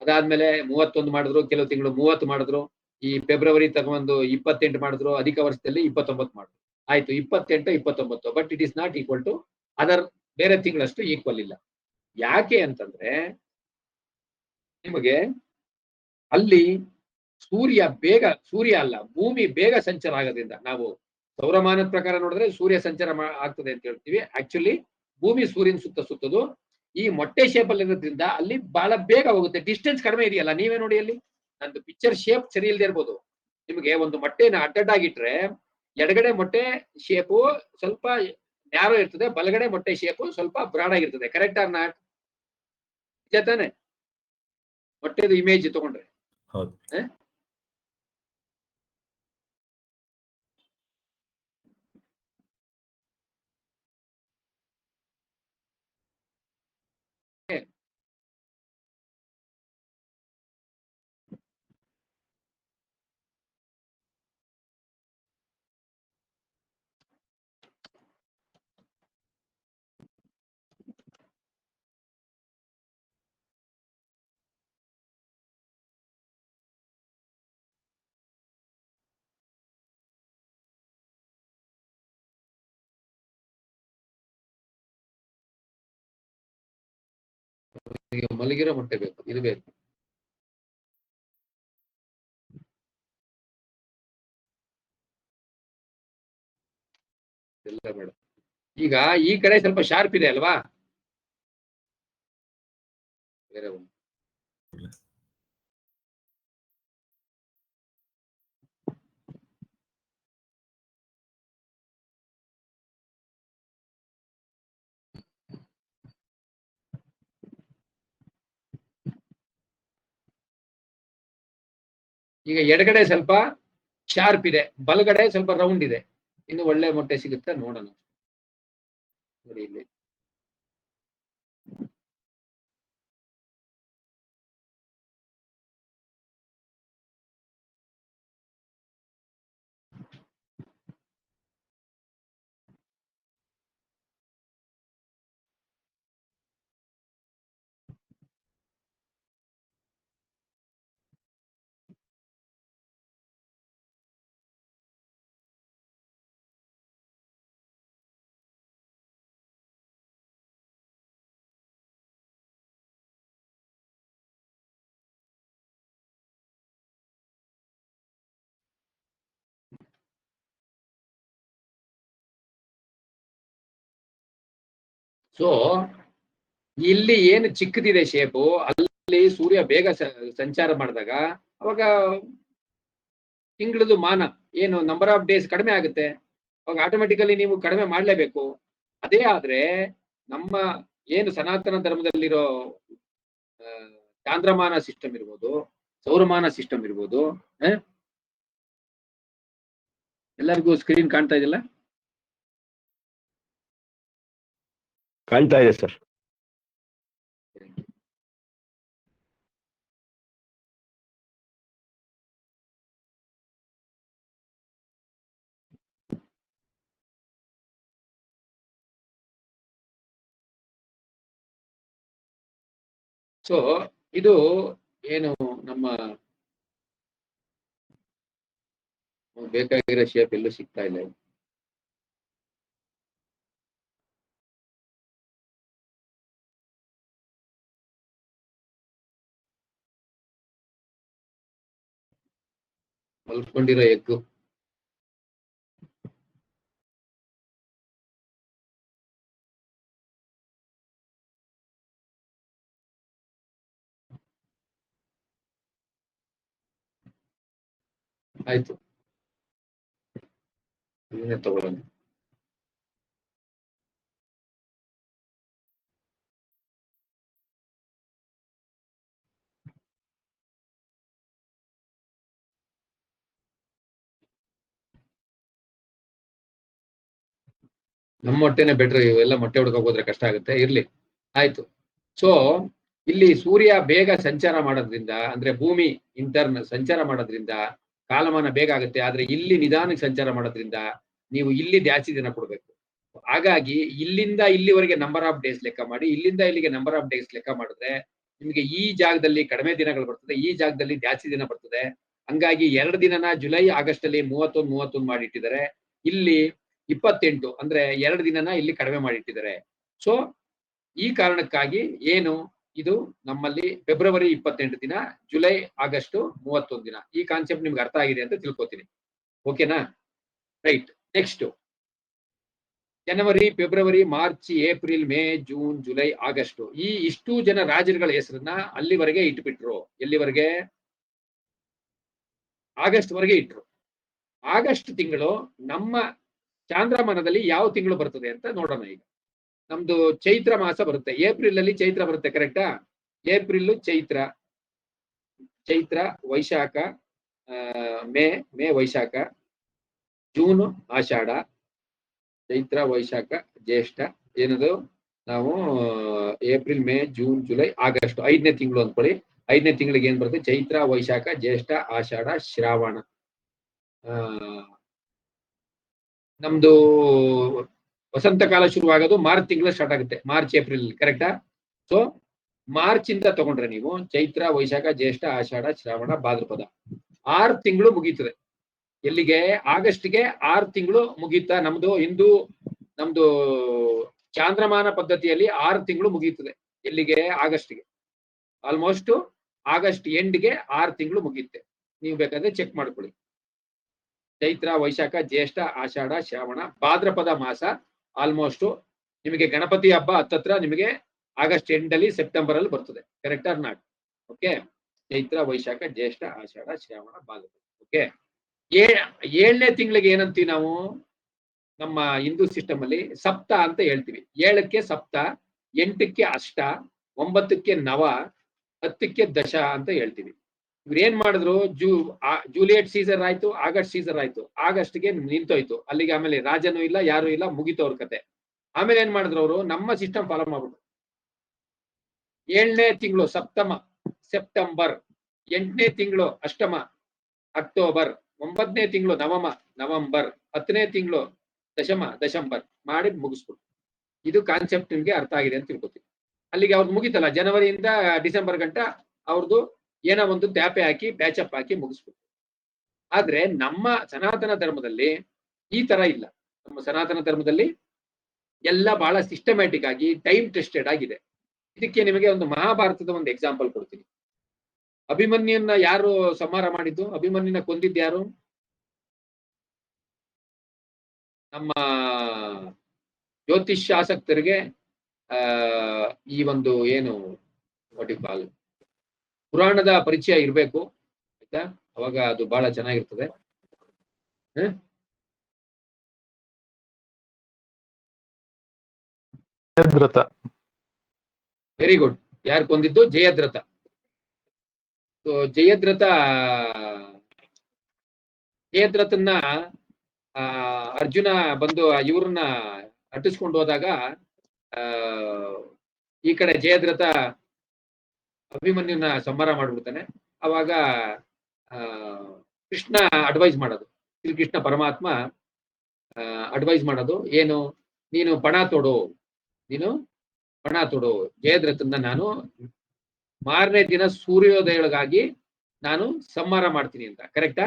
ಅದಾದ್ಮೇಲೆ 31 ಮಾಡಿದ್ರು, ಕೆಲವು ತಿಂಗಳು 30 ಮಾಡಿದ್ರು. ಈ ಫೆಬ್ರವರಿ ತಗೊಂಡು 28 ಮಾಡಿದ್ರು. ಅಧಿಕ ವರ್ಷದಲ್ಲಿ 29 ಮಾಡಿದ್ರು. ಆಯ್ತು, 28, 29. But it is not equal to other ಬೇರೆ ತಿಂಗಳಷ್ಟು ಈಕ್ವಲ್ ಇಲ್ಲ. ಯಾಕೆ ಅಂತಂದ್ರೆ ನಿಮಗೆ ಅಲ್ಲಿ ಸೂರ್ಯ ಅಲ್ಲ ಭೂಮಿ ಬೇಗ ಸಂಚಾರ ಆಗೋದ್ರಿಂದ, ನಾವು ಸೌರಮಾನದ ಪ್ರಕಾರ ನೋಡಿದ್ರೆ ಸೂರ್ಯ ಸಂಚಾರ ಆಗ್ತದೆ ಅಂತ ಹೇಳ್ತೀವಿ. ಆಕ್ಚುಲಿ ಭೂಮಿ ಸೂರ್ಯನ ಸುತ್ತೋದು. ಈ ಮೊಟ್ಟೆ ಶೇಪ್ ಅಲ್ಲಿ ಇರೋದ್ರಿಂದ ಅಲ್ಲಿ ಬಹಳ ಬೇಗ ಹೋಗುತ್ತೆ, ಡಿಸ್ಟೆನ್ಸ್ ಕಡಿಮೆ ಇದೆಯಲ್ಲ. ನೀವೇ ನೋಡಿ ಅಲ್ಲಿ ನಂದು ಪಿಕ್ಚರ್ ಶೇಪ್ ಸರಿ ಇಲ್ಲದೆ ಇರ್ಬೋದು. ನಿಮಗೆ ಒಂದು ಮೊಟ್ಟೆನ ಅಡ್ಡಡ್ಡಾಗಿಟ್ರೆ ಎಡಗಡೆ ಮೊಟ್ಟೆ ಶೇಪು ಸ್ವಲ್ಪ ನ್ಯಾರೋ ಇರ್ತದೆ, ಬಲಗಡೆ ಮೊಟ್ಟೆ ಶೇಪು ಸ್ವಲ್ಪ ಬ್ರಾಡ್ ಆಗಿರ್ತದೆ. Correct or not? ತಾನೆ ಮೊಟ್ಟೆದು ಇಮೇಜ್ ತಗೊಂಡ್ರೆ. ಹೌದು. ಮಲಗಿರೋ ಮೊಟ್ಟೆ ಬೇಕು, ಇದು ಬೇಕು. ಎಲ್ಲ ಬೇಡ. ಈಗ ಈ ಕಡೆ ಸ್ವಲ್ಪ ಶಾರ್ಪ್ ಇದೆ ಅಲ್ವಾ? ಬೇರೆ ಒಂದು ಈಗ ಎಡಗಡೆ ಸ್ವಲ್ಪ ಶಾರ್ಪ್ ಇದೆ, ಬಲಗಡೆ ಸ್ವಲ್ಪ ರೌಂಡ್ ಇದೆ. ಇನ್ನು ಒಳ್ಳೆ ಮೊಟ್ಟೆ ಸಿಗುತ್ತೆ ನೋಡೋಣ. ನೋಡಿ ಇಲ್ಲಿ ಸೊ ಇಲ್ಲಿ ಏನು ಚಿಕ್ಕದಿದೆ ಶೇಪು, ಅಲ್ಲಿ ಸೂರ್ಯ ಬೇಗ ಸಂಚಾರ ಮಾಡಿದಾಗ ಅವಾಗ ತಿಂಗಳದು ಮಾನ ಏನು ನಂಬರ್ ಆಫ್ ಡೇಸ್ ಕಡಿಮೆ ಆಗುತ್ತೆ. ಅವಾಗ ಆಟೋಮೆಟಿಕಲಿ ನೀವು ಕಡಿಮೆ ಮಾಡ್ಲೇಬೇಕು. ಅದೇ ಆದ್ರೆ ನಮ್ಮ ಏನು ಸನಾತನ ಧರ್ಮದಲ್ಲಿರೋ ಚಾಂದ್ರಮಾನ ಸಿಸ್ಟಮ್ ಇರ್ಬೋದು, ಸೌರಮಾನ ಸಿಸ್ಟಮ್ ಇರ್ಬೋದು. ಎಲ್ಲರಿಗೂ ಸ್ಕ್ರೀನ್ ಕಾಣ್ತಾ ಇದೆಯಲ್ಲ? ಕಾಣ್ತಾ ಇದೆ ಸರ್. ಸೊ ಇದು ಏನು ನಮ್ಮ ಬೇಕಾಗಿರೋ ಶೇಪ್ ಎಲ್ಲೂ ಸಿಗ್ತಾ ಇಲ್ಲ. ಮಲ್ಕೊಂಡಿರೋ ಎಗ್ಗು. ಆಯ್ತು, ಇದನ್ನೇ ತಗೊಳ್ಳೋಣ. ನಮ್ಮ ಮೊಟ್ಟೆನೆ ಬೆಟ್ರ್, ಇವೆಲ್ಲ ಮೊಟ್ಟೆ ಹುಡ್ಕೋಕ್ ಹೋದ್ರೆ ಕಷ್ಟ ಆಗುತ್ತೆ. ಇರ್ಲಿ, ಆಯ್ತು. ಸೊ ಇಲ್ಲಿ ಸೂರ್ಯ ಬೇಗ ಸಂಚಾರ ಮಾಡೋದ್ರಿಂದ, ಅಂದ್ರೆ ಭೂಮಿ ಇಂಟರ್ನ್ ಸಂಚಾರ ಮಾಡೋದ್ರಿಂದ ಕಾಲಮಾನ ಬೇಗ ಆಗುತ್ತೆ. ಆದ್ರೆ ಇಲ್ಲಿ ನಿಧಾನಕ್ಕೆ ಸಂಚಾರ ಮಾಡೋದ್ರಿಂದ ನೀವು ಇಲ್ಲಿ ಜಾಸ್ತಿ ದಿನ ಕೊಡ್ಬೇಕು. ಹಾಗಾಗಿ ಇಲ್ಲಿಂದ ಇಲ್ಲಿವರೆಗೆ ನಂಬರ್ ಆಫ್ ಡೇಸ್ ಲೆಕ್ಕ ಮಾಡಿ, ಇಲ್ಲಿಂದ ಇಲ್ಲಿಗೆ ನಂಬರ್ ಆಫ್ ಡೇಸ್ ಲೆಕ್ಕ ಮಾಡಿದ್ರೆ ನಿಮಗೆ ಈ ಜಾಗದಲ್ಲಿ ಕಡಿಮೆ ದಿನಗಳು ಬರ್ತದೆ, ಈ ಜಾಗದಲ್ಲಿ ಜಾಸ್ತಿ ದಿನ ಬರ್ತದೆ. ಹಂಗಾಗಿ 2 ದಿನನ ಜುಲೈ ಆಗಸ್ಟ್ ಅಲ್ಲಿ 31 ಮಾಡಿಟ್ಟಿದ್ದಾರೆ. ಇಲ್ಲಿ 28 ಅಂದ್ರೆ 2 ದಿನನ ಇಲ್ಲಿ ಕಡಿಮೆ ಮಾಡಿಟ್ಟಿದ್ದಾರೆ. ಸೊ ಈ ಕಾರಣಕ್ಕಾಗಿ ಏನು ಇದು ನಮ್ಮಲ್ಲಿ ಫೆಬ್ರವರಿ 28 ದಿನ, ಜುಲೈ ಆಗಸ್ಟ್ 31 ದಿನ. ಈ ಕಾನ್ಸೆಪ್ಟ್ ನಿಮ್ಗೆ ಅರ್ಥ ಆಗಿದೆ ಅಂತ ತಿಳ್ಕೊತೀನಿ. ಓಕೆನಾ? Right. Next January, February, March, April, May, June, July, August ಈ ಇಷ್ಟು ಜನ ರಾಜರುಗಳ ಹೆಸರನ್ನ ಅಲ್ಲಿವರೆಗೆ ಇಟ್ಬಿಟ್ರು. ಎಲ್ಲಿವರೆಗೆ? ಆಗಸ್ಟ್ ವರೆಗೆ ಇಟ್ರು. ಆಗಸ್ಟ್ ತಿಂಗಳು ನಮ್ಮ ಚಾಂದ್ರಮಾನದಲ್ಲಿ ಯಾವ ತಿಂಗಳು ಬರ್ತದೆ ಅಂತ ನೋಡೋಣ. ಈಗ ನಮ್ದು ಚೈತ್ರ ಮಾಸ ಬರುತ್ತೆ. ಏಪ್ರಿಲ್ ಅಲ್ಲಿ ಚೈತ್ರ ಬರುತ್ತೆ, ಕರೆಕ್ಟಾ? ಏಪ್ರಿಲ್ ಚೈತ್ರ, ಚೈತ್ರ ವೈಶಾಖ, ಮೇ ವೈಶಾಖ, ಜೂನ್ ಆಷಾಢ, ಚೈತ್ರ ವೈಶಾಖ ಜ್ಯೇಷ್ಠ, ಏನದು ನಾವು April, May, June, July, August 5ನೇ ತಿಂಗಳು ಅಂದ್ಕೊಳ್ಳಿ. 5ನೇ ತಿಂಗಳಿಗೆ ಏನ್ ಬರುತ್ತೆ? ಚೈತ್ರ ವೈಶಾಖ ಜ್ಯೇಷ್ಠ ಆಷಾಢ ಶ್ರಾವಣ. ನಮ್ದು ವಸಂತ ಕಾಲ ಶುರುವಾಗೋದು ಮಾರ್ಚ್ ತಿಂಗಳು ಸ್ಟಾರ್ಟ್ ಆಗುತ್ತೆ, ಮಾರ್ಚ್ ಏಪ್ರಿಲ್, ಕರೆಕ್ಟಾ? ಸೊ ಮಾರ್ಚ್ ಇಂದ ತಗೊಂಡ್ರೆ ನೀವು ಚೈತ್ರ ವೈಶಾಖ ಜ್ಯೇಷ್ಠ ಆಷಾಢ ಶ್ರಾವಣ ಭಾದ್ರಪದ 6 ತಿಂಗಳು ಮುಗೀತದೆ. ಎಲ್ಲಿಗೆ? ಆಗಸ್ಟ್ಗೆ 6 ತಿಂಗಳು ಮುಗೀತಾ? ನಮ್ದು ಚಾಂದ್ರಮಾನ ಪದ್ಧತಿಯಲ್ಲಿ 6 ತಿಂಗಳು ಮುಗೀತದೆ. ಎಲ್ಲಿಗೆ? ಆಗಸ್ಟ್ಗೆ. ಆಲ್ಮೋಸ್ಟ್ ಆಗಸ್ಟ್ ಎಂಡ್ಗೆ 6 ತಿಂಗಳು ಮುಗಿಯುತ್ತೆ. ನೀವು ಬೇಕಾದ್ರೆ ಚೆಕ್ ಮಾಡ್ಕೊಳ್ಳಿ. ಚೈತ್ರ ವೈಶಾಖ ಜ್ಯೇಷ್ಠ ಆಷಾಢ ಶ್ರಾವಣ ಭಾದ್ರಪದ ಮಾಸ ಆಲ್ಮೋಸ್ಟ್ ನಿಮಗೆ ಗಣಪತಿ ಹಬ್ಬ ಹತ್ತತ್ರ ನಿಮಗೆ ಆಗಸ್ಟ್ ಎಂಡ್ ಅಲ್ಲಿ ಸೆಪ್ಟೆಂಬರ್ ಅಲ್ಲಿ ಬರ್ತದೆ, correct or not? Okay. Chaitra Vaishakha Jyeshtha Ashadha Shravana Bhadrapada. Okay. 7ನೇ ತಿಂಗಳಿಗೆ ಏನಂತೀವಿ ನಾವು? ನಮ್ಮ ಹಿಂದೂ ಸಿಸ್ಟಮ್ ಅಲ್ಲಿ ಸಪ್ತ ಅಂತ ಹೇಳ್ತೀವಿ. 7ಕ್ಕೆ ಸಪ್ತ, 8ಕ್ಕೆ ಅಷ್ಟ, 9ಕ್ಕೆ ನವ, 10ಕ್ಕೆ ದಶ ಅಂತ ಹೇಳ್ತೀವಿ. ಇವ್ರು ಏನ್ ಮಾಡಿದ್ರು? ಜೂಲಿಯಟ್ ಸೀಸರ್ ಆಯ್ತು, ಆಗಸ್ಟ್ ಸೀಸರ್ ಆಯ್ತು. ಆಗಸ್ಟ್ಗೆ ನಿಂತೋಯ್ತು ಅಲ್ಲಿಗೆ. ಆಮೇಲೆ ರಾಜನೂ ಇಲ್ಲ, ಯಾರು ಇಲ್ಲ, ಮುಗಿತು ಅವ್ರ ಕತೆ. ಆಮೇಲೆ ಏನ್ ಮಾಡಿದ್ರು ಅವರು? ನಮ್ಮ ಸಿಸ್ಟಮ್ ಫಾಲೋ ಮಾಡ್ಬಿಟ್ರು. 7ನೇ ತಿಂಗಳು ಸಪ್ತಮ ಸೆಪ್ಟೆಂಬರ್, 8ನೇ ತಿಂಗಳು ಅಷ್ಟಮ ಅಕ್ಟೋಬರ್, 9ನೇ ತಿಂಗಳು ನವಮ ನವೆಂಬರ್, 10ನೇ ತಿಂಗಳು ದಶಮ ಡಿಸೆಂಬರ್ ಮಾಡಿ ಮುಗಿಸ್ಬಿಟ್ಟು. ಇದು ಕಾನ್ಸೆಪ್ಟ್ ನಿಮ್ಗೆ ಅರ್ಥ ಆಗಿದೆ ಅಂತ ತಿಳ್ಕೊತೀನಿ. ಅಲ್ಲಿಗೆ ಅವ್ರದ್ದು ಮುಗಿತಲ್ಲ, ಜನವರಿಯಿಂದ ಡಿಸೆಂಬರ್ ಗಂಟ ಅವ್ರದ್ದು ಏನೋ ಒಂದು ತ್ಯಾಪೆ ಹಾಕಿ ಪ್ಯಾಚಪ್ ಹಾಕಿ ಮುಗಿಸ್ಬಿಟ್ಟು. ಆದ್ರೆ ನಮ್ಮ ಸನಾತನ ಧರ್ಮದಲ್ಲಿ ಈ ತರ ಇಲ್ಲ. ನಮ್ಮ ಸನಾತನ ಧರ್ಮದಲ್ಲಿ ಎಲ್ಲ ಬಹಳ ಸಿಸ್ಟಮ್ಯಾಟಿಕ್ ಆಗಿ ಟೈಮ್ ಟೆಸ್ಟೆಡ್ ಆಗಿದೆ. ಇದಕ್ಕೆ ನಿಮಗೆ ಒಂದು ಮಹಾಭಾರತದ ಒಂದು ಎಕ್ಸಾಂಪಲ್ ಕೊಡ್ತೀನಿ. ಅಭಿಮನ್ಯುನ ಯಾರು ಸಂಹಾರ ಮಾಡಿದ್ದು? ಅಭಿಮನ್ಯುನ ಕೊಂದಿದ್ದು ಯಾರು? ನಮ್ಮ ಜ್ಯೋತಿಷ್ಯಾಸಕ್ತರಿಗೆ ಈ ಒಂದು ಏನು ಪುರಾಣದ ಪರಿಚಯ ಇರಬೇಕು, ಆಯ್ತಾ? ಅವಾಗ ಅದು ಬಹಳ ಚೆನ್ನಾಗಿರ್ತದೆ. Very good. ಯಾರು ಕೊಂದಿದ್ದು? ಜಯದ್ರಥ. ಜಯದ್ರಥನ್ನ ಅರ್ಜುನ ಬಂದು ಇವ್ರನ್ನ ಅಟ್ಟಿಸ್ಕೊಂಡು ಹೋದಾಗ ಈ ಕಡೆ ಜಯದ್ರಥ ಅಭಿಮನ್ಯುನ ಸಂಹಾರ ಮಾಡ್ಬಿಡ್ತಾನೆ. ಅವಾಗ ಕೃಷ್ಣ ಅಡ್ವೈಸ್ ಮಾಡೋದು, ಶ್ರೀಕೃಷ್ಣ ಪರಮಾತ್ಮ ಅಡ್ವೈಸ್ ಮಾಡೋದು ಏನು? ನೀನು ಪಣ ತೊಡು, ಜಯದ್ರಥನ್ನ ನಾನು ಮಾರನೇ ದಿನ ಸೂರ್ಯೋದಯೊಳಗಾಗಿ ನಾನು ಸಂಹಾರ ಮಾಡ್ತೀನಿ ಅಂತ. ಕರೆಕ್ಟಾ?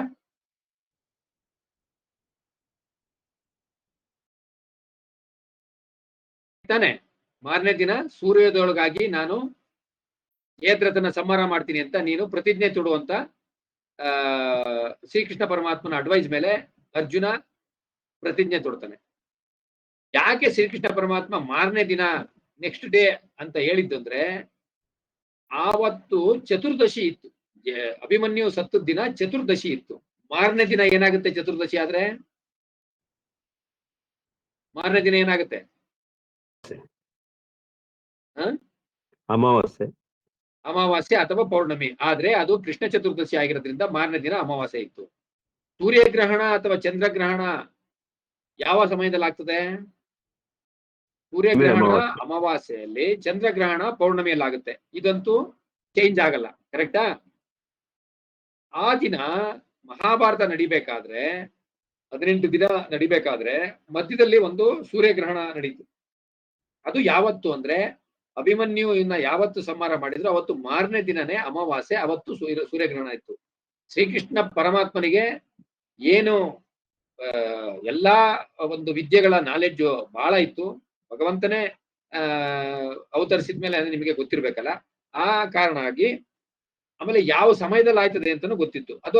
ತಾನೆ? ಮಾರನೇ ದಿನ ಸೂರ್ಯೋದಯೊಳಗಾಗಿ ನಾನು ಜಯದ್ರಥನ ಸಂಹಾರ ಮಾಡ್ತೀನಿ ಅಂತ ನೀನು ಪ್ರತಿಜ್ಞೆ ತೊಡುವಂತ ಶ್ರೀಕೃಷ್ಣ ಪರಮಾತ್ಮನ ಅಡ್ವೈಸ್ ಮೇಲೆ ಅರ್ಜುನ ಪ್ರತಿಜ್ಞೆ ತೊಡ್ತಾನೆ. ಯಾಕೆ ಶ್ರೀಕೃಷ್ಣ ಪರಮಾತ್ಮ ಮಾರನೇ ದಿನ ನೆಕ್ಸ್ಟ್ ಡೇ ಅಂತ ಹೇಳಿದ್ದು ಅಂದ್ರೆ, ಆವತ್ತು ಚತುರ್ದಶಿ ಇತ್ತು. ಅಭಿಮನ್ಯು ಸತ್ತ ದಿನ ಚತುರ್ದಶಿ ಇತ್ತು. ಮಾರನೇ ದಿನ ಏನಾಗುತ್ತೆ? ಚತುರ್ದಶಿ ಆದ್ರೆ ಮಾರನೇ ದಿನ ಏನಾಗುತ್ತೆ? ಅಮಾವಾಸ್ಯೆ ಅಥವಾ ಪೌರ್ಣಮಿ. ಆದ್ರೆ ಅದು ಕೃಷ್ಣ ಚತುರ್ದಶಿ ಆಗಿರೋದ್ರಿಂದ ಮಾರನೇ ದಿನ ಅಮಾವಾಸ್ಯೆ ಇತ್ತು. ಸೂರ್ಯಗ್ರಹಣ ಅಥವಾ ಚಂದ್ರಗ್ರಹಣ ಯಾವ ಸಮಯದಲ್ಲಿ ಆಗ್ತದೆ? ಸೂರ್ಯಗ್ರಹಣ ಅಮಾವಾಸ್ಯೆಯಲ್ಲಿ, ಚಂದ್ರಗ್ರಹಣ ಪೌರ್ಣಮಿಯಲ್ಲಿ ಆಗುತ್ತೆ. ಇದಂತೂ ಚೇಂಜ್ ಆಗಲ್ಲ, ಕರೆಕ್ಟಾ? ಆ ದಿನ ಮಹಾಭಾರತ ನಡಿಬೇಕಾದ್ರೆ 18 ದಿನ ನಡಿಬೇಕಾದ್ರೆ ಮಧ್ಯದಲ್ಲಿ ಒಂದು ಸೂರ್ಯಗ್ರಹಣ ನಡೀತು. ಅದು ಯಾವತ್ತು ಅಂದ್ರೆ ಅಭಿಮನ್ಯು ಯಾವತ್ತು ಸಂಹಾರ ಮಾಡಿದ್ರು ಅವತ್ತು ಮಾರನೇ ದಿನನೇ ಅಮಾವಾಸ್ಯೆ, ಅವತ್ತು ಸೂರ್ಯಗ್ರಹಣ ಇತ್ತು. ಶ್ರೀಕೃಷ್ಣ ಪರಮಾತ್ಮನಿಗೆ ಏನು ಎಲ್ಲಾ ಒಂದು ವಿದ್ಯೆಗಳ ನಾಲೆಡ್ಜ್ ಬಹಳ ಇತ್ತು. ಭಗವಂತನೇ ಅವತರಿಸಿದ ಮೇಲೆ ನಿಮಗೆ ಗೊತ್ತಿರ್ಬೇಕಲ್ಲ. ಆ ಕಾರಣ ಆಗಿ ಆಮೇಲೆ ಯಾವ ಸಮಯದಲ್ಲಿ ಆಯ್ತದೆ ಅಂತಾನು ಗೊತ್ತಿತ್ತು. ಅದು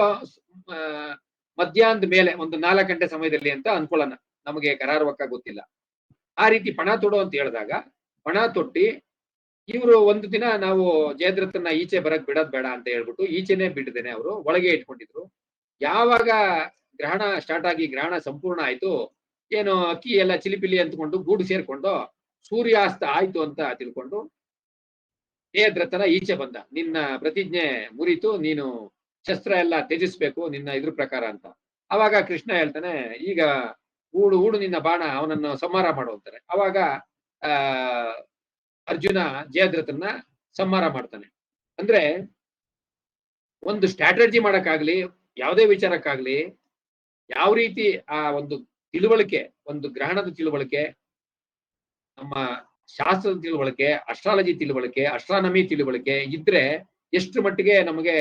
ಮಧ್ಯಾಹ್ನದ ಮೇಲೆ ಒಂದು 4 ಗಂಟೆ ಸಮಯದಲ್ಲಿ ಅಂತ ಅನ್ಕೊಳ್ಳೋಣ, ನಮಗೆ ಕರಾರುವಕ್ಕ ಗೊತ್ತಿಲ್ಲ. ಆ ರೀತಿ ಪಣ ತೊಡು ಅಂತ ಹೇಳಿದಾಗ ಪಣ ತೊಟ್ಟಿ ಇವರು ಒಂದು ದಿನ ನಾವು ಜಯದ್ರಥನ ಈಚೆ ಬರಕ್ ಬಿಡೋದ್ ಬೇಡ ಅಂತ ಹೇಳ್ಬಿಟ್ಟು ಈಚೆನೆ ಬಿಡದೇನೆ ಅವರು ಒಳಗೆ ಇಟ್ಕೊಂಡಿದ್ರು. ಯಾವಾಗ ಗ್ರಹಣ ಸ್ಟಾರ್ಟ್ ಆಗಿ ಗ್ರಹಣ ಸಂಪೂರ್ಣ ಆಯ್ತು, ಏನು ಅಕ್ಕಿ ಎಲ್ಲ ಚಿಲಿಪಿಲಿ ಅಂತ್ಕೊಂಡು ಗೂಡು ಸೇರ್ಕೊಂಡು ಸೂರ್ಯಾಸ್ತ ಆಯ್ತು ಅಂತ ತಿಳ್ಕೊಂಡು ಜಯದ್ರಥನ ಈಚೆ ಬಂದ. ನಿನ್ನ ಪ್ರತಿಜ್ಞೆ ಮುರಿತು, ನೀನು ಶಸ್ತ್ರ ಎಲ್ಲ ತ್ಯಜಿಸ್ಬೇಕು ನಿನ್ನ ಇದ್ರ ಪ್ರಕಾರ ಅಂತ. ಅವಾಗ ಕೃಷ್ಣ ಹೇಳ್ತಾನೆ, ಈಗ ಹೂಡು ನಿನ್ನ ಬಾಣ, ಅವನನ್ನು ಸಂಹಾರ ಮಾಡು ಅಂತಾರೆ. ಅವಾಗ ಅರ್ಜುನ ಜಯದ್ರಥನ ಸಂಹಾರ ಮಾಡ್ತಾನೆ. ಅಂದ್ರೆ ಒಂದು ಸ್ಟ್ರಾಟಜಿ ಮಾಡಕ್ಕಾಗ್ಲಿ, ಯಾವುದೇ ವಿಚಾರಕ್ಕಾಗ್ಲಿ, ಯಾವ ರೀತಿ ಆ ಒಂದು ತಿಳುವಳಿಕೆ, ಒಂದು ಗ್ರಹಣದ ತಿಳುವಳಿಕೆ, ನಮ್ಮ ಶಾಸ್ತ್ರದ ತಿಳುವಳಿಕೆ, ಅಸ್ಟ್ರಾಲಜಿ ತಿಳುವಳಿಕೆ, ಅಸ್ಟ್ರಾನಮಿ ತಿಳುವಳಿಕೆ ಇದ್ರೆ ಎಷ್ಟು ಮಟ್ಟಿಗೆ ನಮಗೆ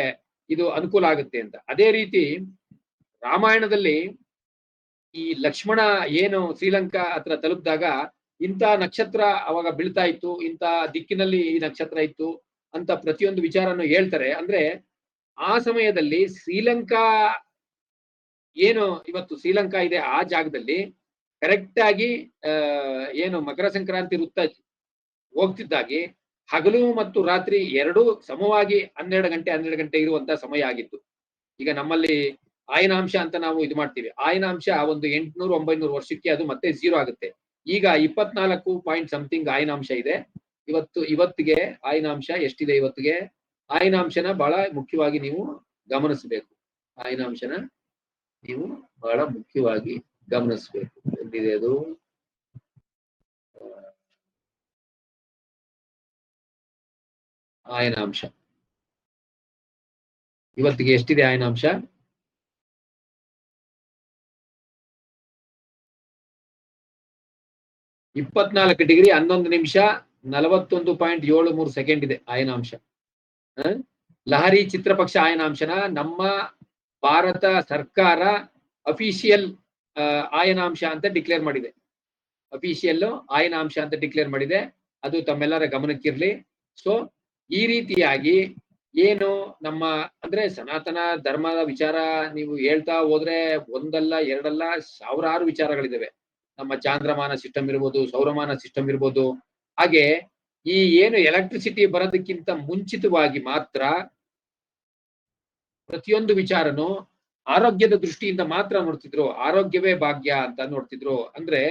ಇದು ಅನುಕೂಲ ಆಗುತ್ತೆ ಅಂತ. ಅದೇ ರೀತಿ ರಾಮಾಯಣದಲ್ಲಿ ಈ ಲಕ್ಷ್ಮಣ ಏನು ಶ್ರೀಲಂಕಾ ಹತ್ರ ತಲುಪಿದಾಗ ಇಂಥ ನಕ್ಷತ್ರ ಅವಾಗ ಬೀಳ್ತಾ ಇತ್ತು, ಇಂಥ ದಿಕ್ಕಿನಲ್ಲಿ ಈ ನಕ್ಷತ್ರ ಇತ್ತು ಅಂತ ಪ್ರತಿಯೊಂದು ವಿಚಾರನು ಹೇಳ್ತಾರೆ. ಅಂದ್ರೆ ಆ ಸಮಯದಲ್ಲಿ ಶ್ರೀಲಂಕಾ ಏನು ಇವತ್ತು ಶ್ರೀಲಂಕಾ ಇದೆ ಆ ಜಾಗದಲ್ಲಿ ಕರೆಕ್ಟ್ ಆಗಿ ಏನು ಮಕರ ಸಂಕ್ರಾಂತಿ ವೃತ್ತ ಹೋಗ್ತಿದ್ದಾಗಿ ಹಗಲು ಮತ್ತು ರಾತ್ರಿ ಎರಡೂ ಸಮವಾಗಿ 12 ಗಂಟೆ ಇರುವಂತ ಸಮಯ ಆಗಿತ್ತು. ಈಗ ನಮ್ಮಲ್ಲಿ ಆಯನಾಂಶ ಅಂತ ನಾವು ಇದು ಮಾಡ್ತೀವಿ. ಆಯನಾಂಶ ಒಂದು 800-900 ವರ್ಷಕ್ಕೆ ಅದು ಮತ್ತೆ 0 ಆಗುತ್ತೆ. ಈಗ 24 ಪಾಯಿಂಟ್ ಸಮಥಿಂಗ್ ಆಯನಾಂಶ ಇದೆ. ಇವತ್ತಿಗೆ ಆಯನಾಂಶ ಎಷ್ಟಿದೆ? ಇವತ್ತಿಗೆ ಆಯನಾಂಶನ ಬಹಳ ಮುಖ್ಯವಾಗಿ ನೀವು ಗಮನಿಸಬೇಕು. ಆಯನಾಂಶನ ನೀವು ಬಹಳ ಮುಖ್ಯವಾಗಿ ಗಮನಿಸಬೇಕು. ಎಲ್ಲಿದೆ ಅದು? ಆಯನಾಂಶ ಇವತ್ತಿಗೆ ಎಷ್ಟಿದೆ ಆಯನಾಂಶ? ಡಿಗ್ರಿ 11 ನಿಮಿಷ 41.73 ಸೆಕೆಂಡ್ ಇದೆ ಆಯನಾಂಶ. ಲಹರಿ ಚಿತ್ರಪಕ್ಷ ಆಯನಾಂಶನ ನಮ್ಮ ಭಾರತ ಸರ್ಕಾರ ಅಫಿಷಿಯಲ್ ಆಯನಾಂಶ ಅಂತ ಡಿಕ್ಲೇರ್ ಮಾಡಿದೆ. ಅಫಿಷಿಯಲ್ ಆಯನಾಂಶ ಅಂತ ಡಿಕ್ಲೇರ್ ಮಾಡಿದೆ. ಅದು ತಮ್ಮೆಲ್ಲರ ಗಮನಕ್ಕಿರ್ಲಿ. ಸೊ ಈ ರೀತಿಯಾಗಿ ಏನು ನಮ್ಮ ಅಂದ್ರೆ ಸನಾತನ ಧರ್ಮದ ವಿಚಾರ ನೀವು ಹೇಳ್ತಾ ಹೋದ್ರೆ ಒಂದಲ್ಲ ಎರಡಲ್ಲ ಸಾವಿರಾರು ವಿಚಾರಗಳಿದಾವೆ. ನಮ್ಮ ಚಾಂದ್ರಮಾನ ಸಿಸ್ಟಮ್ ಇರ್ಬೋದು, ಸೌರಮಾನ ಸಿಸ್ಟಮ್ ಇರ್ಬೋದು. ಹಾಗೆ ಈ ಏನು ಎಲೆಕ್ಟ್ರಿಸಿಟಿ ಬರೋದಕ್ಕಿಂತ ಮುಂಚಿತವಾಗಿ ಮಾತ್ರ ಪ್ರತಿಯೊಂದು ವಿಚಾರನು ಆರೋಗ್ಯದ ದೃಷ್ಟಿಯಿಂದ ಮಾತ್ರ ನೋಡ್ತಿದ್ರು. ಆರೋಗ್ಯವೇ ಭಾಗ್ಯ ಅಂತ ನೋಡ್ತಿದ್ರು. ಅಂದ್ರೆ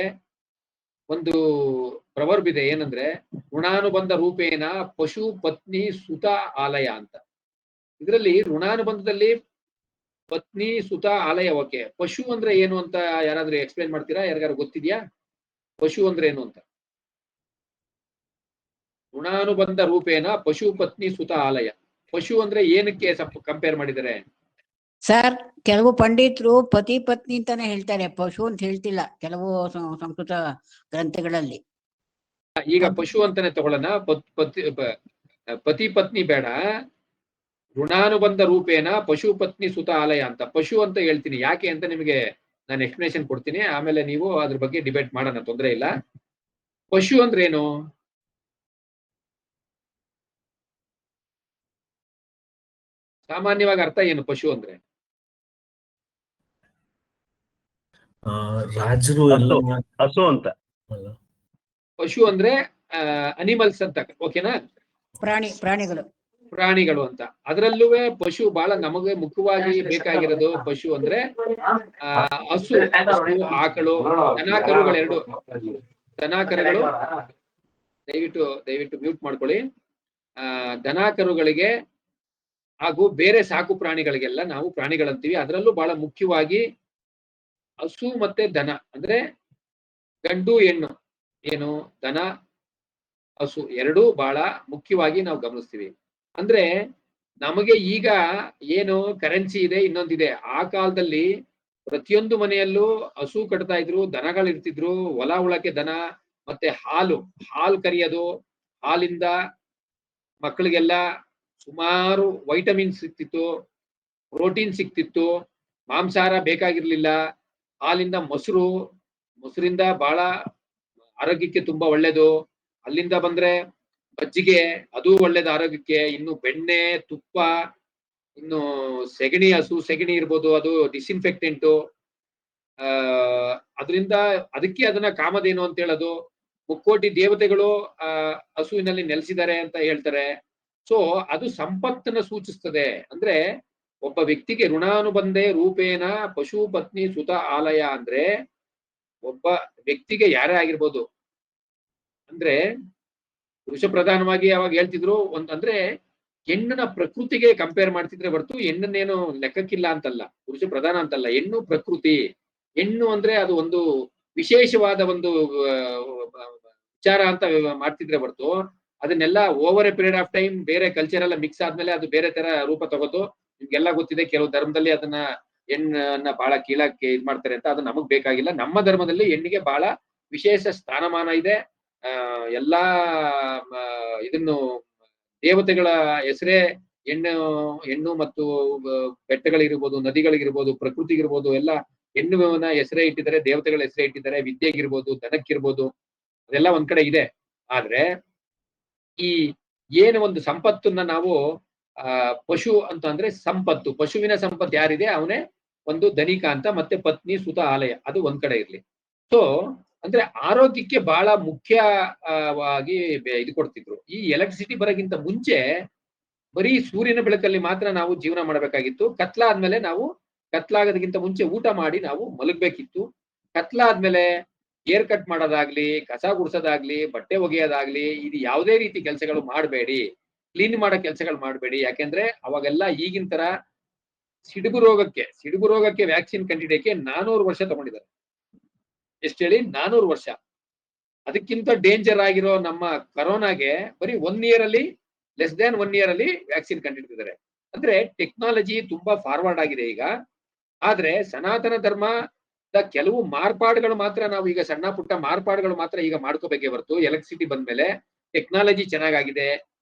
ಒಂದು ಪ್ರವರ್ಬ್ ಇದೆ, ಏನಂದ್ರೆ ಋಣಾನುಬಂಧ ರೂಪೇಣ ಪಶು ಪತ್ನಿ ಸುತ ಆಲಯ ಅಂತ. ಇದರಲ್ಲಿ ಋಣಾನುಬಂಧದಲ್ಲಿ ಪತ್ನಿ ಸುತ ಆಲಯ ಓಕೆ. ಪಶು ಅಂದ್ರೆ ಏನು ಅಂತ ಯಾರಾದ್ರೂ ಎಕ್ಸ್ಪ್ಲೈನ್ ಮಾಡ್ತೀರಾ? ಯಾರಿಗಾರು ಗೊತ್ತಿದ್ಯಾ ಪಶು ಅಂದ್ರೆ ಏನು ಅಂತ? ಋಣಾನುಬಂಧ ರೂಪೇಣ ಪಶು ಪತ್ನಿ ಸುತ ಆಲಯ. ಪಶು ಅಂದ್ರೆ ಏನಕ್ಕೆ ಕಂಪೇರ್ ಮಾಡಿದ್ದಾರೆ ಸರ್? ಕೆಲವು ಪಂಡಿತರು ಪತಿ ಪತ್ನಿ ಅಂತಾನೆ ಹೇಳ್ತಾರೆ, ಪಶು ಅಂತ ಹೇಳ್ತಿಲ್ಲ ಕೆಲವು ಸಂಸ್ಕೃತ ಗ್ರಂಥಗಳಲ್ಲಿ. ಈಗ ಪಶು ಅಂತಾನೆ ತಗೊಳ್ಳೋಣ. ಪತಿ ಪತ್ನಿ ಬೇಡ, ಋಣಾನುಬಂಧ ರೂಪೇಣ ಪಶು ಪತ್ನಿ ಸುತ ಆಲಯ ಅಂತ. ಪಶು ಅಂತ ಹೇಳ್ತೀನಿ ಯಾಕೆ ಅಂತ ನಿಮಗೆ ನಾನು ಎಕ್ಸ್ಪ್ಲನೇಷನ್ ಕೊಡ್ತೀನಿ, ಆಮೇಲೆ ನೀವು ಅದ್ರ ಬಗ್ಗೆ ಡಿಬೇಟ್ ಮಾಡೋಣ, ತೊಂದರೆ ಇಲ್ಲ. ಪಶು ಅಂದ್ರೆ ಏನು? ಸಾಮಾನ್ಯವಾಗಿ ಅರ್ಥ ಏನು ಪಶು ಅಂದ್ರೆ? ರಾಜರು ಹಸು ಅಂತ. ಪಶು ಅಂದ್ರೆ ಅನಿಮಲ್ಸ್ ಅಂತ, ಓಕೆನಾ? ಪ್ರಾಣಿಗಳು ಅಂತ. ಅದರಲ್ಲೂ ಪಶು ಬಹಳ ನಮಗೆ ಮುಖ್ಯವಾಗಿ ಬೇಕಾಗಿರೋದು ಪಶು ಅಂದ್ರೆ ಹಸು, ಆಕಳು, ದನಕರುಗಳೆರಡು. ದನಕರುಗಳು ದಯವಿಟ್ಟು ಮ್ಯೂಟ್ ಮಾಡ್ಕೊಳ್ಳಿ. ದನಕರುಗಳಿಗೆ ಹಾಗೂ ಬೇರೆ ಸಾಕು ಪ್ರಾಣಿಗಳಿಗೆಲ್ಲ ನಾವು ಪ್ರಾಣಿಗಳಂತೀವಿ. ಅದರಲ್ಲೂ ಬಹಳ ಮುಖ್ಯವಾಗಿ ಹಸು ಮತ್ತೆ ದನ ಅಂದ್ರೆ ಗಂಡು ಹೆಣ್ಣು ಏನು ದನ ಹಸು ಎರಡೂ ಬಹಳ ಮುಖ್ಯವಾಗಿ ನಾವು ಗಮನಿಸ್ತೀವಿ. ಅಂದ್ರೆ ನಮಗೆ ಈಗ ಏನು ಕರೆನ್ಸಿ ಇದೆ, ಇನ್ನೊಂದಿದೆ. ಆ ಕಾಲದಲ್ಲಿ ಪ್ರತಿಯೊಂದು ಮನೆಯಲ್ಲೂ ಹಸು ಕಟ್ತಾ ಇದ್ರು, ದನಗಳಿರ್ತಿದ್ರು. ಹೊಲ ಉಳಕ್ಕೆ ದನ, ಮತ್ತೆ ಹಾಲು ಕರಿಯೋದು, ಹಾಲಿಂದ ಮಕ್ಕಳಿಗೆಲ್ಲ ಸುಮಾರು ವೈಟಮಿನ್ ಸಿಕ್ತಿತ್ತು, ಪ್ರೋಟೀನ್ ಸಿಕ್ತಿತ್ತು, ಮಾಂಸಾಹಾರ ಬೇಕಾಗಿರ್ಲಿಲ್ಲ. ಹಾಲಿಂದ ಮೊಸರಿಂದ ಬಹಳ ಆರೋಗ್ಯಕ್ಕೆ ತುಂಬಾ ಒಳ್ಳೇದು. ಅಲ್ಲಿಂದ ಬಂದ್ರೆ ಮಜ್ಜಿಗೆ, ಅದು ಒಳ್ಳೇದು ಆರೋಗ್ಯಕ್ಕೆ. ಇನ್ನು ಬೆಣ್ಣೆ, ತುಪ್ಪ, ಇನ್ನು ಸೆಗಣಿ, ಹಸು ಸೆಗಣಿ ಇರ್ಬೋದು, ಅದು ಡಿಸ್ಇನ್ಫೆಕ್ಟೆಂಟು. ಅದರಿಂದ ಅದಕ್ಕೆ ಅದನ್ನ ಕಾಮಧೇನು ಅಂತ ಹೇಳೋದು. ಮುಕ್ಕೋಟಿ ದೇವತೆಗಳು ಹಸುವಿನಲ್ಲಿ ನೆಲೆಸಿದ್ದಾರೆ ಅಂತ ಹೇಳ್ತಾರೆ. ಸೊ ಅದು ಸಂಪತ್ತನ್ನ ಸೂಚಿಸ್ತದೆ. ಅಂದ್ರೆ ಒಬ್ಬ ವ್ಯಕ್ತಿಗೆ ಋಣಾನುಬಂಧೆ ರೂಪೇಣ ಪಶು ಪತ್ನಿ ಸುತ ಆಲಯ ಅಂದ್ರೆ ಒಬ್ಬ ವ್ಯಕ್ತಿಗೆ ಯಾರೇ ಆಗಿರ್ಬೋದು, ಅಂದ್ರೆ ಪುರುಷ ಪ್ರಧಾನವಾಗಿ ಅವಾಗ ಹೇಳ್ತಿದ್ರು. ಅಂದ್ರೆ ಹೆಣ್ಣನ ಪ್ರಕೃತಿಗೆ ಕಂಪೇರ್ ಮಾಡ್ತಿದ್ರೆ ಹೊರತು ಹೆಣ್ಣನ್ನೇನು ಲೆಕ್ಕಕ್ಕಿಲ್ಲ ಅಂತಲ್ಲ, ಪುರುಷ ಪ್ರಧಾನ ಅಂತಲ್ಲ. ಹೆಣ್ಣು ಪ್ರಕೃತಿ. ಹೆಣ್ಣು ಅಂದ್ರೆ ಅದು ಒಂದು ವಿಶೇಷವಾದ ಒಂದು ವಿಚಾರ ಅಂತ ಮಾಡ್ತಿದ್ರೆ ಹೊರತು ಅದನ್ನೆಲ್ಲ over A period of time ಬೇರೆ ಕಲ್ಚರ್ ಎಲ್ಲ ಮಿಕ್ಸ್ ಆದ್ಮೇಲೆ ಅದು ಬೇರೆ ತರ ರೂಪ ತಗೋದು. ನಿಮ್ಗೆಲ್ಲ ಗೊತ್ತಿದೆ, ಕೆಲವು ಧರ್ಮದಲ್ಲಿ ಅದನ್ನ ಹೆಣ್ಣನ್ನ ಬಹಳ ಕೀಳಕ್ಕೆ ಇದ್ ಮಾಡ್ತಾರೆ ಅಂತ. ಅದು ನಮಗ್ ಬೇಕಾಗಿಲ್ಲ. ನಮ್ಮ ಧರ್ಮದಲ್ಲಿ ಹೆಣ್ಣಿಗೆ ಬಹಳ ವಿಶೇಷ ಸ್ಥಾನಮಾನ ಇದೆ. ಎಲ್ಲಾ ಇದನ್ನು ದೇವತೆಗಳ ಹೆಸರೇ ಹೆಣ್ಣು ಮತ್ತು ಬೆಟ್ಟಗಳಿರ್ಬೋದು, ನದಿಗಳಿಗಿರ್ಬೋದು, ಪ್ರಕೃತಿಗಿರ್ಬೋದು, ಎಲ್ಲ ಹೆಣ್ಣುವಿನ ಹೆಸರೇ ಇಟ್ಟಿದ್ದಾರೆ, ದೇವತೆಗಳ ಹೆಸರೇ ಇಟ್ಟಿದ್ದಾರೆ. ವಿದ್ಯೆಗಿರ್ಬೋದು, ಧನಕ್ಕಿರ್ಬೋದು, ಅದೆಲ್ಲ ಒಂದ್ ಕಡೆ ಇದೆ. ಆದ್ರೆ ಈ ಏನು ಒಂದು ಸಂಪತ್ತನ್ನ ನಾವು ಪಶು ಅಂತ ಅಂದ್ರೆ ಸಂಪತ್ತು, ಪಶುವಿನ ಸಂಪತ್ತು ಯಾರಿದೆ ಅವನೇ ಒಂದು ಧನಿಕ ಅಂತ. ಮತ್ತೆ ಪತ್ನಿ ಸುತ ಆಲಯ, ಅದು ಒಂದ್ ಕಡೆ ಇರ್ಲಿ. ಸೊ ಅಂದ್ರೆ ಆರೋಗ್ಯಕ್ಕೆ ಬಹಳ ಮುಖ್ಯವಾಗಿ ಇದು ಕೊಡ್ತಿದ್ರು. ಈ ಎಲೆಕ್ಟ್ರಿಸಿಟಿ ಬರೋಕ್ಕಿಂತ ಮುಂಚೆ ಬರೀ ಸೂರ್ಯನ ಬೆಳಕಲ್ಲಿ ಮಾತ್ರ ನಾವು ಜೀವನ ಮಾಡಬೇಕಾಗಿತ್ತು. ಕತ್ಲಾದ್ಮೇಲೆ ನಾವು ಕತ್ಲಾಗೋದಕ್ಕಿಂತ ಮುಂಚೆ ಊಟ ಮಾಡಿ ನಾವು ಮಲಗ್ಬೇಕಿತ್ತು. ಕತ್ಲಾದ್ಮೇಲೆ ಏರ್ ಕಟ್ ಮಾಡೋದಾಗ್ಲಿ, ಕಸ ಗುಡ್ಸೋದಾಗ್ಲಿ, ಬಟ್ಟೆ ಒಗೆಯೋದಾಗ್ಲಿ, ಇದು ಯಾವುದೇ ರೀತಿ ಕೆಲಸಗಳು ಮಾಡಬೇಡಿ. ಕ್ಲೀನ್ ಮಾಡೋ ಕೆಲಸಗಳು ಮಾಡಬೇಡಿ. ಯಾಕೆಂದ್ರೆ ಅವಾಗೆಲ್ಲ ಈಗಿನ ತರ ಸಿಡುಬು ರೋಗಕ್ಕೆ ವ್ಯಾಕ್ಸಿನ್ ಕಂಡಿಡಿಯಕ್ಕೆ 400 ವರ್ಷ ತಗೊಂಡಿದ್ದಾರೆ. ಎಷ್ಟು ಹೇಳಿ? 400 ವರ್ಷ. ಅದಕ್ಕಿಂತ ಡೇಂಜರ್ ಆಗಿರೋ ನಮ್ಮ ಕರೋನಾಗೆ ಬರೀ 1 year ಅಲ್ಲಿ, ಲೆಸ್ ದ್ಯಾನ್ 1 year ಅಲ್ಲಿ ವ್ಯಾಕ್ಸಿನ್ ಕಂಡಿಡಿದಿದ್ದಾರೆ. ಅಂದ್ರೆ ಟೆಕ್ನಾಲಜಿ ತುಂಬಾ ಫಾರ್ವರ್ಡ್ ಆಗಿದೆ ಈಗ. ಆದ್ರೆ ಸನಾತನ ಧರ್ಮದ ಕೆಲವು ಮಾರ್ಪಾಡುಗಳು ಮಾತ್ರ ನಾವು ಈಗ ಸಣ್ಣ ಪುಟ್ಟ ಮಾರ್ಪಾಡುಗಳು ಮಾತ್ರ ಈಗ ಮಾಡ್ಕೋಬೇಕೇ ಹೊರತು, ಎಲೆಕ್ಟ್ರಿಸಿಟಿ ಬಂದ್ಮೇಲೆ ಟೆಕ್ನಾಲಜಿ ಚೆನ್ನಾಗಿದೆ,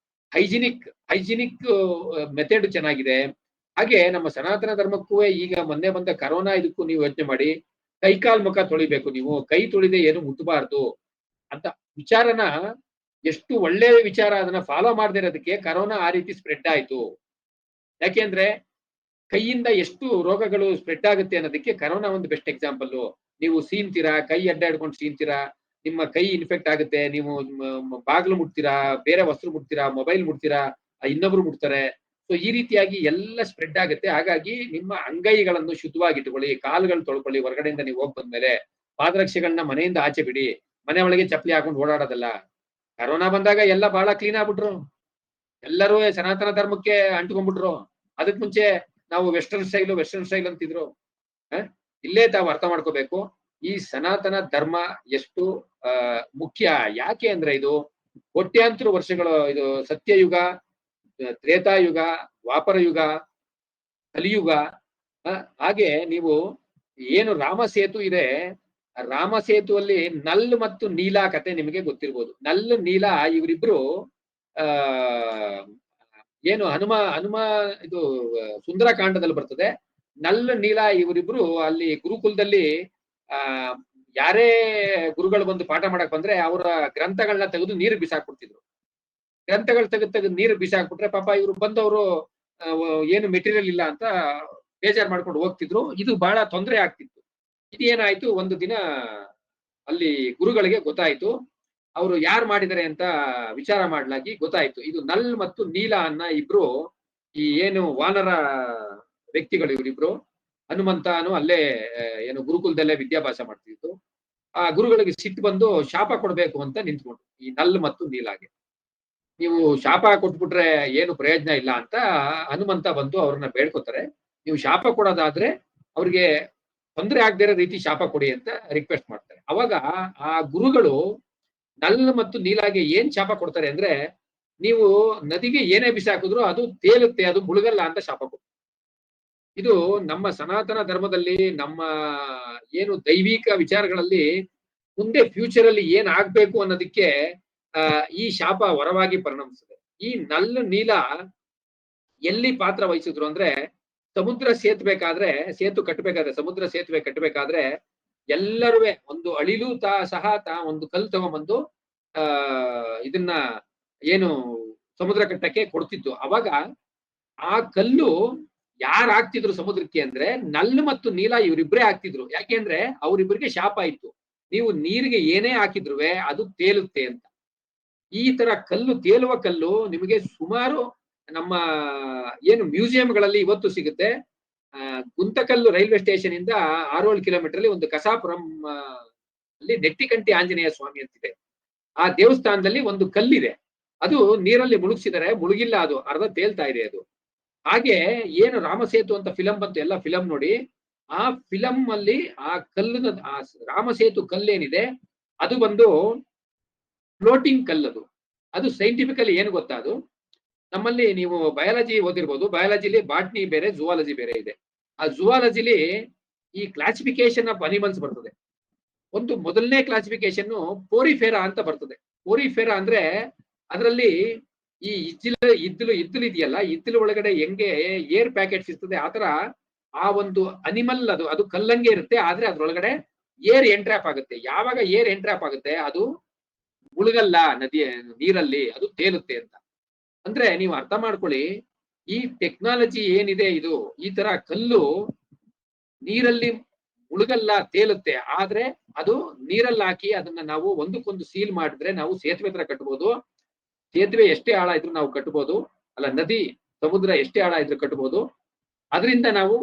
ಹೈಜಿನಿಕ್ ಮೆಥಡ್ ಚೆನ್ನಾಗಿದೆ. ಹಾಗೆ ನಮ್ಮ ಸನಾತನ ಧರ್ಮಕ್ಕೂ ಈಗ ಮೊನ್ನೆ ಬಂದ ಕರೋನಾ ಇದಕ್ಕೂ ನೀವು ಯೋಚನೆ ಮಾಡಿ. ಕೈಕಾಲ್ ಮುಖ ತೊಳಿಬೇಕು, ನೀವು ಕೈ ತೊಳಿದೆ ಏನು ಮುಟ್ಟಬಾರ್ದು ಅಂತ ವಿಚಾರನ, ಎಷ್ಟು ಒಳ್ಳೆಯ ವಿಚಾರ, ಅದನ್ನ ಫಾಲೋ ಮಾಡದೇ ಇರೋದಕ್ಕೆ ಕರೋನಾ ಆ ರೀತಿ ಸ್ಪ್ರೆಡ್ ಆಯ್ತು. ಯಾಕೆಂದ್ರೆ ಕೈಯಿಂದ ಎಷ್ಟು ರೋಗಗಳು ಸ್ಪ್ರೆಡ್ ಆಗುತ್ತೆ ಅನ್ನೋದಕ್ಕೆ ಕರೋನಾ ಒಂದು ಬೆಸ್ಟ್ ಎಕ್ಸಾಂಪಲ್. ನೀವು ಸೀನ್ತೀರಾ, ಕೈ ಅಡ್ಡ ಹಿಡ್ಕೊಂಡು ಸೀನ್ತೀರಾ, ನಿಮ್ಮ ಕೈ ಇನ್ಫೆಕ್ಟ್ ಆಗುತ್ತೆ. ನೀವು ಬಾಗಿಲು ಮುಟ್ತೀರಾ, ಬೇರೆ ವಸ್ತು ಮುಟ್ತೀರಾ, ಮೊಬೈಲ್ ಮುಟ್ತೀರಾ, ಇನ್ನೊಬ್ರು ಮುಟ್ತಾರೆ. ಸೊ ಈ ರೀತಿಯಾಗಿ ಎಲ್ಲ ಸ್ಪ್ರೆಡ್ ಆಗುತ್ತೆ. ಹಾಗಾಗಿ ನಿಮ್ಮ ಅಂಗೈಗಳನ್ನು ಶುದ್ಧವಾಗಿಟ್ಟುಕೊಳ್ಳಿ, ಕಾಲುಗಳು ತೊಳ್ಕೊಳ್ಳಿ. ಹೊರಗಡೆಯಿಂದ ನೀವು ಹೋಗಿ ಬಂದ್ಮೇಲೆ ಪಾದರಕ್ಷೆಗಳನ್ನ ಮನೆಯಿಂದ ಆಚೆ ಬಿಡಿ. ಮನೆ ಒಳಗೆ ಚಪ್ಪಲಿ ಹಾಕೊಂಡು ಓಡಾಡೋದಲ್ಲ. ಕರೋನಾ ಬಂದಾಗ ಎಲ್ಲ ಬಹಳ ಕ್ಲೀನ್ ಆಗ್ಬಿಟ್ರು, ಎಲ್ಲರೂ ಸನಾತನ ಧರ್ಮಕ್ಕೆ ಅಂಟ್ಕೊಂಡ್ಬಿಟ್ರು. ಅದಕ್ ಮುಂಚೆ ನಾವು ವೆಸ್ಟರ್ನ್ ಸ್ಟೈಲ್ ಅಂತಿದ್ರು. ಇಲ್ಲೇ ತಾವು ಅರ್ಥ ಮಾಡ್ಕೋಬೇಕು ಈ ಸನಾತನ ಧರ್ಮ ಎಷ್ಟು ಮುಖ್ಯ. ಯಾಕೆ ಅಂದ್ರೆ ಇದು ಕೋಟ್ಯಾಂತರ ವರ್ಷಗಳು, ಇದು ಸತ್ಯಯುಗ, ತ್ರೇತಾಯುಗ, ದ್ವಾಪರ ಯುಗ, ಕಲಿಯುಗ. ಹಾಗೆ ನೀವು ಏನು ರಾಮ ಸೇತು ಇದೆ, ರಾಮ ಸೇತುವಲ್ಲಿ ನಲ್ ಮತ್ತು ನೀಲ ಕತೆ ನಿಮಗೆ ಗೊತ್ತಿರ್ಬೋದು. ನಲ್ ನೀಲ ಇವರಿಬ್ರು ಏನು ಹನುಮ ಇದು ಸುಂದರಕಾಂಡದಲ್ಲಿ ಬರ್ತದೆ. ನಲ್ ನೀಲ ಇವರಿಬ್ರು ಅಲ್ಲಿ ಗುರುಕುಲದಲ್ಲಿ ಯಾರೇ ಗುರುಗಳು ಬಂದು ಪಾಠ ಮಾಡಕ್ ಬಂದ್ರೆ ಅವರ ಗ್ರಂಥಗಳನ್ನ ತೆಗೆದು ನೀರು ಬಿಸಾಕ್ಬಿಡ್ತಿದ್ರು. ಗ್ರಂಥಗಳು ತೆಗೆದು ನೀರು ಬಿಸಾಕ್ಬಿಟ್ರೆ ಪಾಪ ಇವ್ರು ಬಂದವರು ಏನು ಮೆಟೀರಿಯಲ್ ಇಲ್ಲ ಅಂತ ಬೇಜಾರ್ ಮಾಡ್ಕೊಂಡು ಹೋಗ್ತಿದ್ರು. ಇದು ಬಹಳ ತೊಂದರೆ ಆಗ್ತಿತ್ತು. ಇದೇನಾಯ್ತು, ಒಂದು ದಿನ ಅಲ್ಲಿ ಗುರುಗಳಿಗೆ ಗೊತ್ತಾಯ್ತು, ಅವರು ಯಾರು ಮಾಡಿದ್ದಾರೆ ಅಂತ ವಿಚಾರ ಮಾಡ್ಲಾಗಿ ಗೊತ್ತಾಯ್ತು, ಇದು ನಲ್ ಮತ್ತು ನೀಲ ಅನ್ನ ಇಬ್ರು ಈ ಏನು ವಾನರ ವ್ಯಕ್ತಿಗಳು ಇವರಿಬ್ರು. ಹನುಮಂತನು ಅಲ್ಲೇ ಏನು ಗುರುಕುಲದಲ್ಲೇ ವಿದ್ಯಾಭ್ಯಾಸ ಮಾಡ್ತಿತ್ತು. ಆ ಗುರುಗಳಿಗೆ ಸಿಟ್ಟು ಬಂದು ಶಾಪ ಕೊಡ್ಬೇಕು ಅಂತ ನಿಂತ್ಕೊಂಡು, ಈ ನಲ್ ಮತ್ತು ನೀಲಾಗೆ ನೀವು ಶಾಪ ಕೊಟ್ಬಿಟ್ರೆ ಏನು ಪ್ರಯೋಜನ ಇಲ್ಲ ಅಂತ ಹನುಮಂತ ಬಂದು ಅವ್ರನ್ನ ಬೇಡ್ಕೋತಾರೆ. ನೀವು ಶಾಪ ಕೊಡೋದಾದ್ರೆ ಅವ್ರಿಗೆ ತೊಂದರೆ ಆಗದೇ ಇರೋ ರೀತಿ ಶಾಪ ಕೊಡಿ ಅಂತ ರಿಕ್ವೆಸ್ಟ್ ಮಾಡ್ತಾರೆ. ಅವಾಗ ಆ ಗುರುಗಳು ನಲ್ ಮತ್ತು ನೀಲಾಗೆ ಏನ್ ಶಾಪ ಕೊಡ್ತಾರೆ ಅಂದ್ರೆ, ನೀವು ನದಿಗೆ ಏನೇ ಬಿಸಾಕಿದ್ರು ಅದು ತೇಲುತ್ತೆ, ಅದು ಮುಳುಗಲ್ಲ ಅಂತ ಶಾಪ ಕೊಡ್ತಾರೆ. ಇದು ನಮ್ಮ ಸನಾತನ ಧರ್ಮದಲ್ಲಿ, ನಮ್ಮ ಏನು ದೈವಿಕ ವಿಚಾರಗಳಲ್ಲಿ ಮುಂದೆ ಫ್ಯೂಚರ್ ಅಲ್ಲಿ ಏನ್ ಆಗ್ಬೇಕು ಅನ್ನೋದಕ್ಕೆ ಈ ಶಾಪ ವರವಾಗಿ ಪರಿಣಮಿಸ್ತದೆ. ಈ ನಲ್ ನೀಲ ಎಲ್ಲಿ ಪಾತ್ರ ವಹಿಸಿದ್ರು ಅಂದ್ರೆ, ಸಮುದ್ರ ಸೇತು ಕಟ್ಟಬೇಕಾದ್ರೆ, ಸಮುದ್ರ ಸೇತುವೆ ಕಟ್ಟಬೇಕಾದ್ರೆ ಎಲ್ಲರೂ ಒಂದು ಅಳಿಲು ಸಹ ಒಂದು ಕಲ್ಲು ತಗೊಂಡ್ಬಂದು ಇದನ್ನ ಏನು ಸಮುದ್ರ ಕಟ್ಟಕ್ಕೆ ಕೊಡ್ತಿತ್ತು. ಅವಾಗ ಆ ಕಲ್ಲು ಯಾರು ಹಾಕ್ತಿದ್ರು ಸಮುದ್ರಕ್ಕೆ ಅಂದ್ರೆ ನಲ್ ಮತ್ತು ನೀಲ ಇವರಿಬ್ಬರೇ ಹಾಕ್ತಿದ್ರು. ಯಾಕೆಂದ್ರೆ ಅವರಿಬ್ಬರಿಗೆ ಶಾಪ ಇತ್ತು, ನೀವು ನೀರಿಗೆ ಏನೇ ಹಾಕಿದ್ರುವೆ ಅದು ತೇಲುತ್ತೆ ಅಂತ. ಈ ತರ ಕಲ್ಲು, ತೇಲುವ ಕಲ್ಲು ನಿಮಗೆ ಸುಮಾರು ನಮ್ಮ ಏನು ಮ್ಯೂಸಿಯಂಗಳಲ್ಲಿ ಇವತ್ತು ಸಿಗುತ್ತೆ. ಗುಂತಕಲ್ಲು ರೈಲ್ವೆ ಸ್ಟೇಷನ್ ಇಂದ 6-7 ಕಿಲೋಮೀಟರ್ ಅಲ್ಲಿ ಒಂದು ಕಸಾಪುರಂ ಅಲ್ಲಿ ನೆಟ್ಟಿಕಂಟಿ ಆಂಜನೇಯ ಸ್ವಾಮಿ ಅಂತಿದೆ. ಆ ದೇವಸ್ಥಾನದಲ್ಲಿ ಒಂದು ಕಲ್ಲಿದೆ, ಅದು ನೀರಲ್ಲಿ ಮುಳುಗಿಸಿದರೆ ಮುಳುಗಿಲ್ಲ, ಅದು ಅರ್ಧ ತೇಲ್ತಾ ಇದೆ ಅದು. ಹಾಗೆ ಏನು ರಾಮಸೇತು ಅಂತ ಫಿಲಂ ಬಂತು, ಎಲ್ಲ ಫಿಲಂ ನೋಡಿ. ಆ ಫಿಲಂ ಅಲ್ಲಿ ಆ ಕಲ್ಲಿನ, ಆ ರಾಮಸೇತು ಕಲ್ಲೇನಿದೆ ಅದು ಬಂದು ಫ್ಲೋಟಿಂಗ್ ಕಲ್ಲದು. ಅದು ಸೈಂಟಿಫಿಕಲಿ ಏನು ಗೊತ್ತಾ, ಅದು ನಮ್ಮಲ್ಲಿ ನೀವು ಬಯಾಲಜಿ ಓದಿರ್ಬೋದು, ಬಯಾಲಜಿಲಿ ಬಾಟ್ನಿ ಬೇರೆ, ಜುವಾಲಜಿ ಬೇರೆ ಇದೆ. ಆ ಜುವಾಲಜಿಲಿ ಈ ಕ್ಲಾಸಿಫಿಕೇಶನ್ ಆಫ್ ಅನಿಮಲ್ಸ್ ಬರ್ತದೆ. ಒಂದು ಮೊದಲನೇ ಕ್ಲಾಸಿಫಿಕೇಶನ್ ಪೋರಿಫೆರಾ ಅಂತ ಬರ್ತದೆ. ಪೋರಿಫೆರಾ ಅಂದ್ರೆ ಅದರಲ್ಲಿ ಈ ಇದ್ದಿಲು ಇದೆಯಲ್ಲ, ಇದ್ದಿಲು ಒಳಗಡೆ ಹೆಂಗೆ ಏರ್ ಪ್ಯಾಕೆಟ್ಸ್ ಇರ್ತದೆ, ಆತರ ಆ ಒಂದು ಅನಿಮಲ್ ಅದು ಕಲ್ಲಂಗೆ ಇರುತ್ತೆ, ಆದ್ರೆ ಅದ್ರೊಳಗಡೆ ಏರ್ ಎಂಟ್ರಾಪ್ ಆಗುತ್ತೆ. ಯಾವಾಗ ಏರ್ ಎಂಟ್ರಾಪ್ ಆಗುತ್ತೆ ಅದು ಮುಳುಗಲ್ಲ, ನೀರಲ್ಲಿ ಅದು ತೇಲುತ್ತೆ ಅಂತ. ಅಂದ್ರೆ ನೀವು ಅರ್ಥ ಮಾಡ್ಕೊಳ್ಳಿ, ಈ ಟೆಕ್ನಾಲಜಿ ಏನಿದೆ ಇದು, ಈ ತರ ಕಲ್ಲು ನೀರಲ್ಲಿ ಮುಳುಗಲ್ಲ, ತೇಲುತ್ತೆ. ಆದ್ರೆ ಅದು ನೀರಲ್ಲಿ ಹಾಕಿ ಅದನ್ನ ನಾವು ಒಂದಕ್ಕೊಂದು ಸೀಲ್ ಮಾಡಿದ್ರೆ ನಾವು ಸೇತುವೆ ತರ ಕಟ್ಬೋದು. ಸೇತುವೆ ಎಷ್ಟೇ ಆಳ ಇದ್ರು ನಾವು ಕಟ್ಬೋದು, ಅಲ್ಲ ನದಿ ಸಮುದ್ರ ಎಷ್ಟೇ ಆಳ ಇದ್ರು ಕಟ್ಬೋದು. ಅದರಿಂದ ನಾವು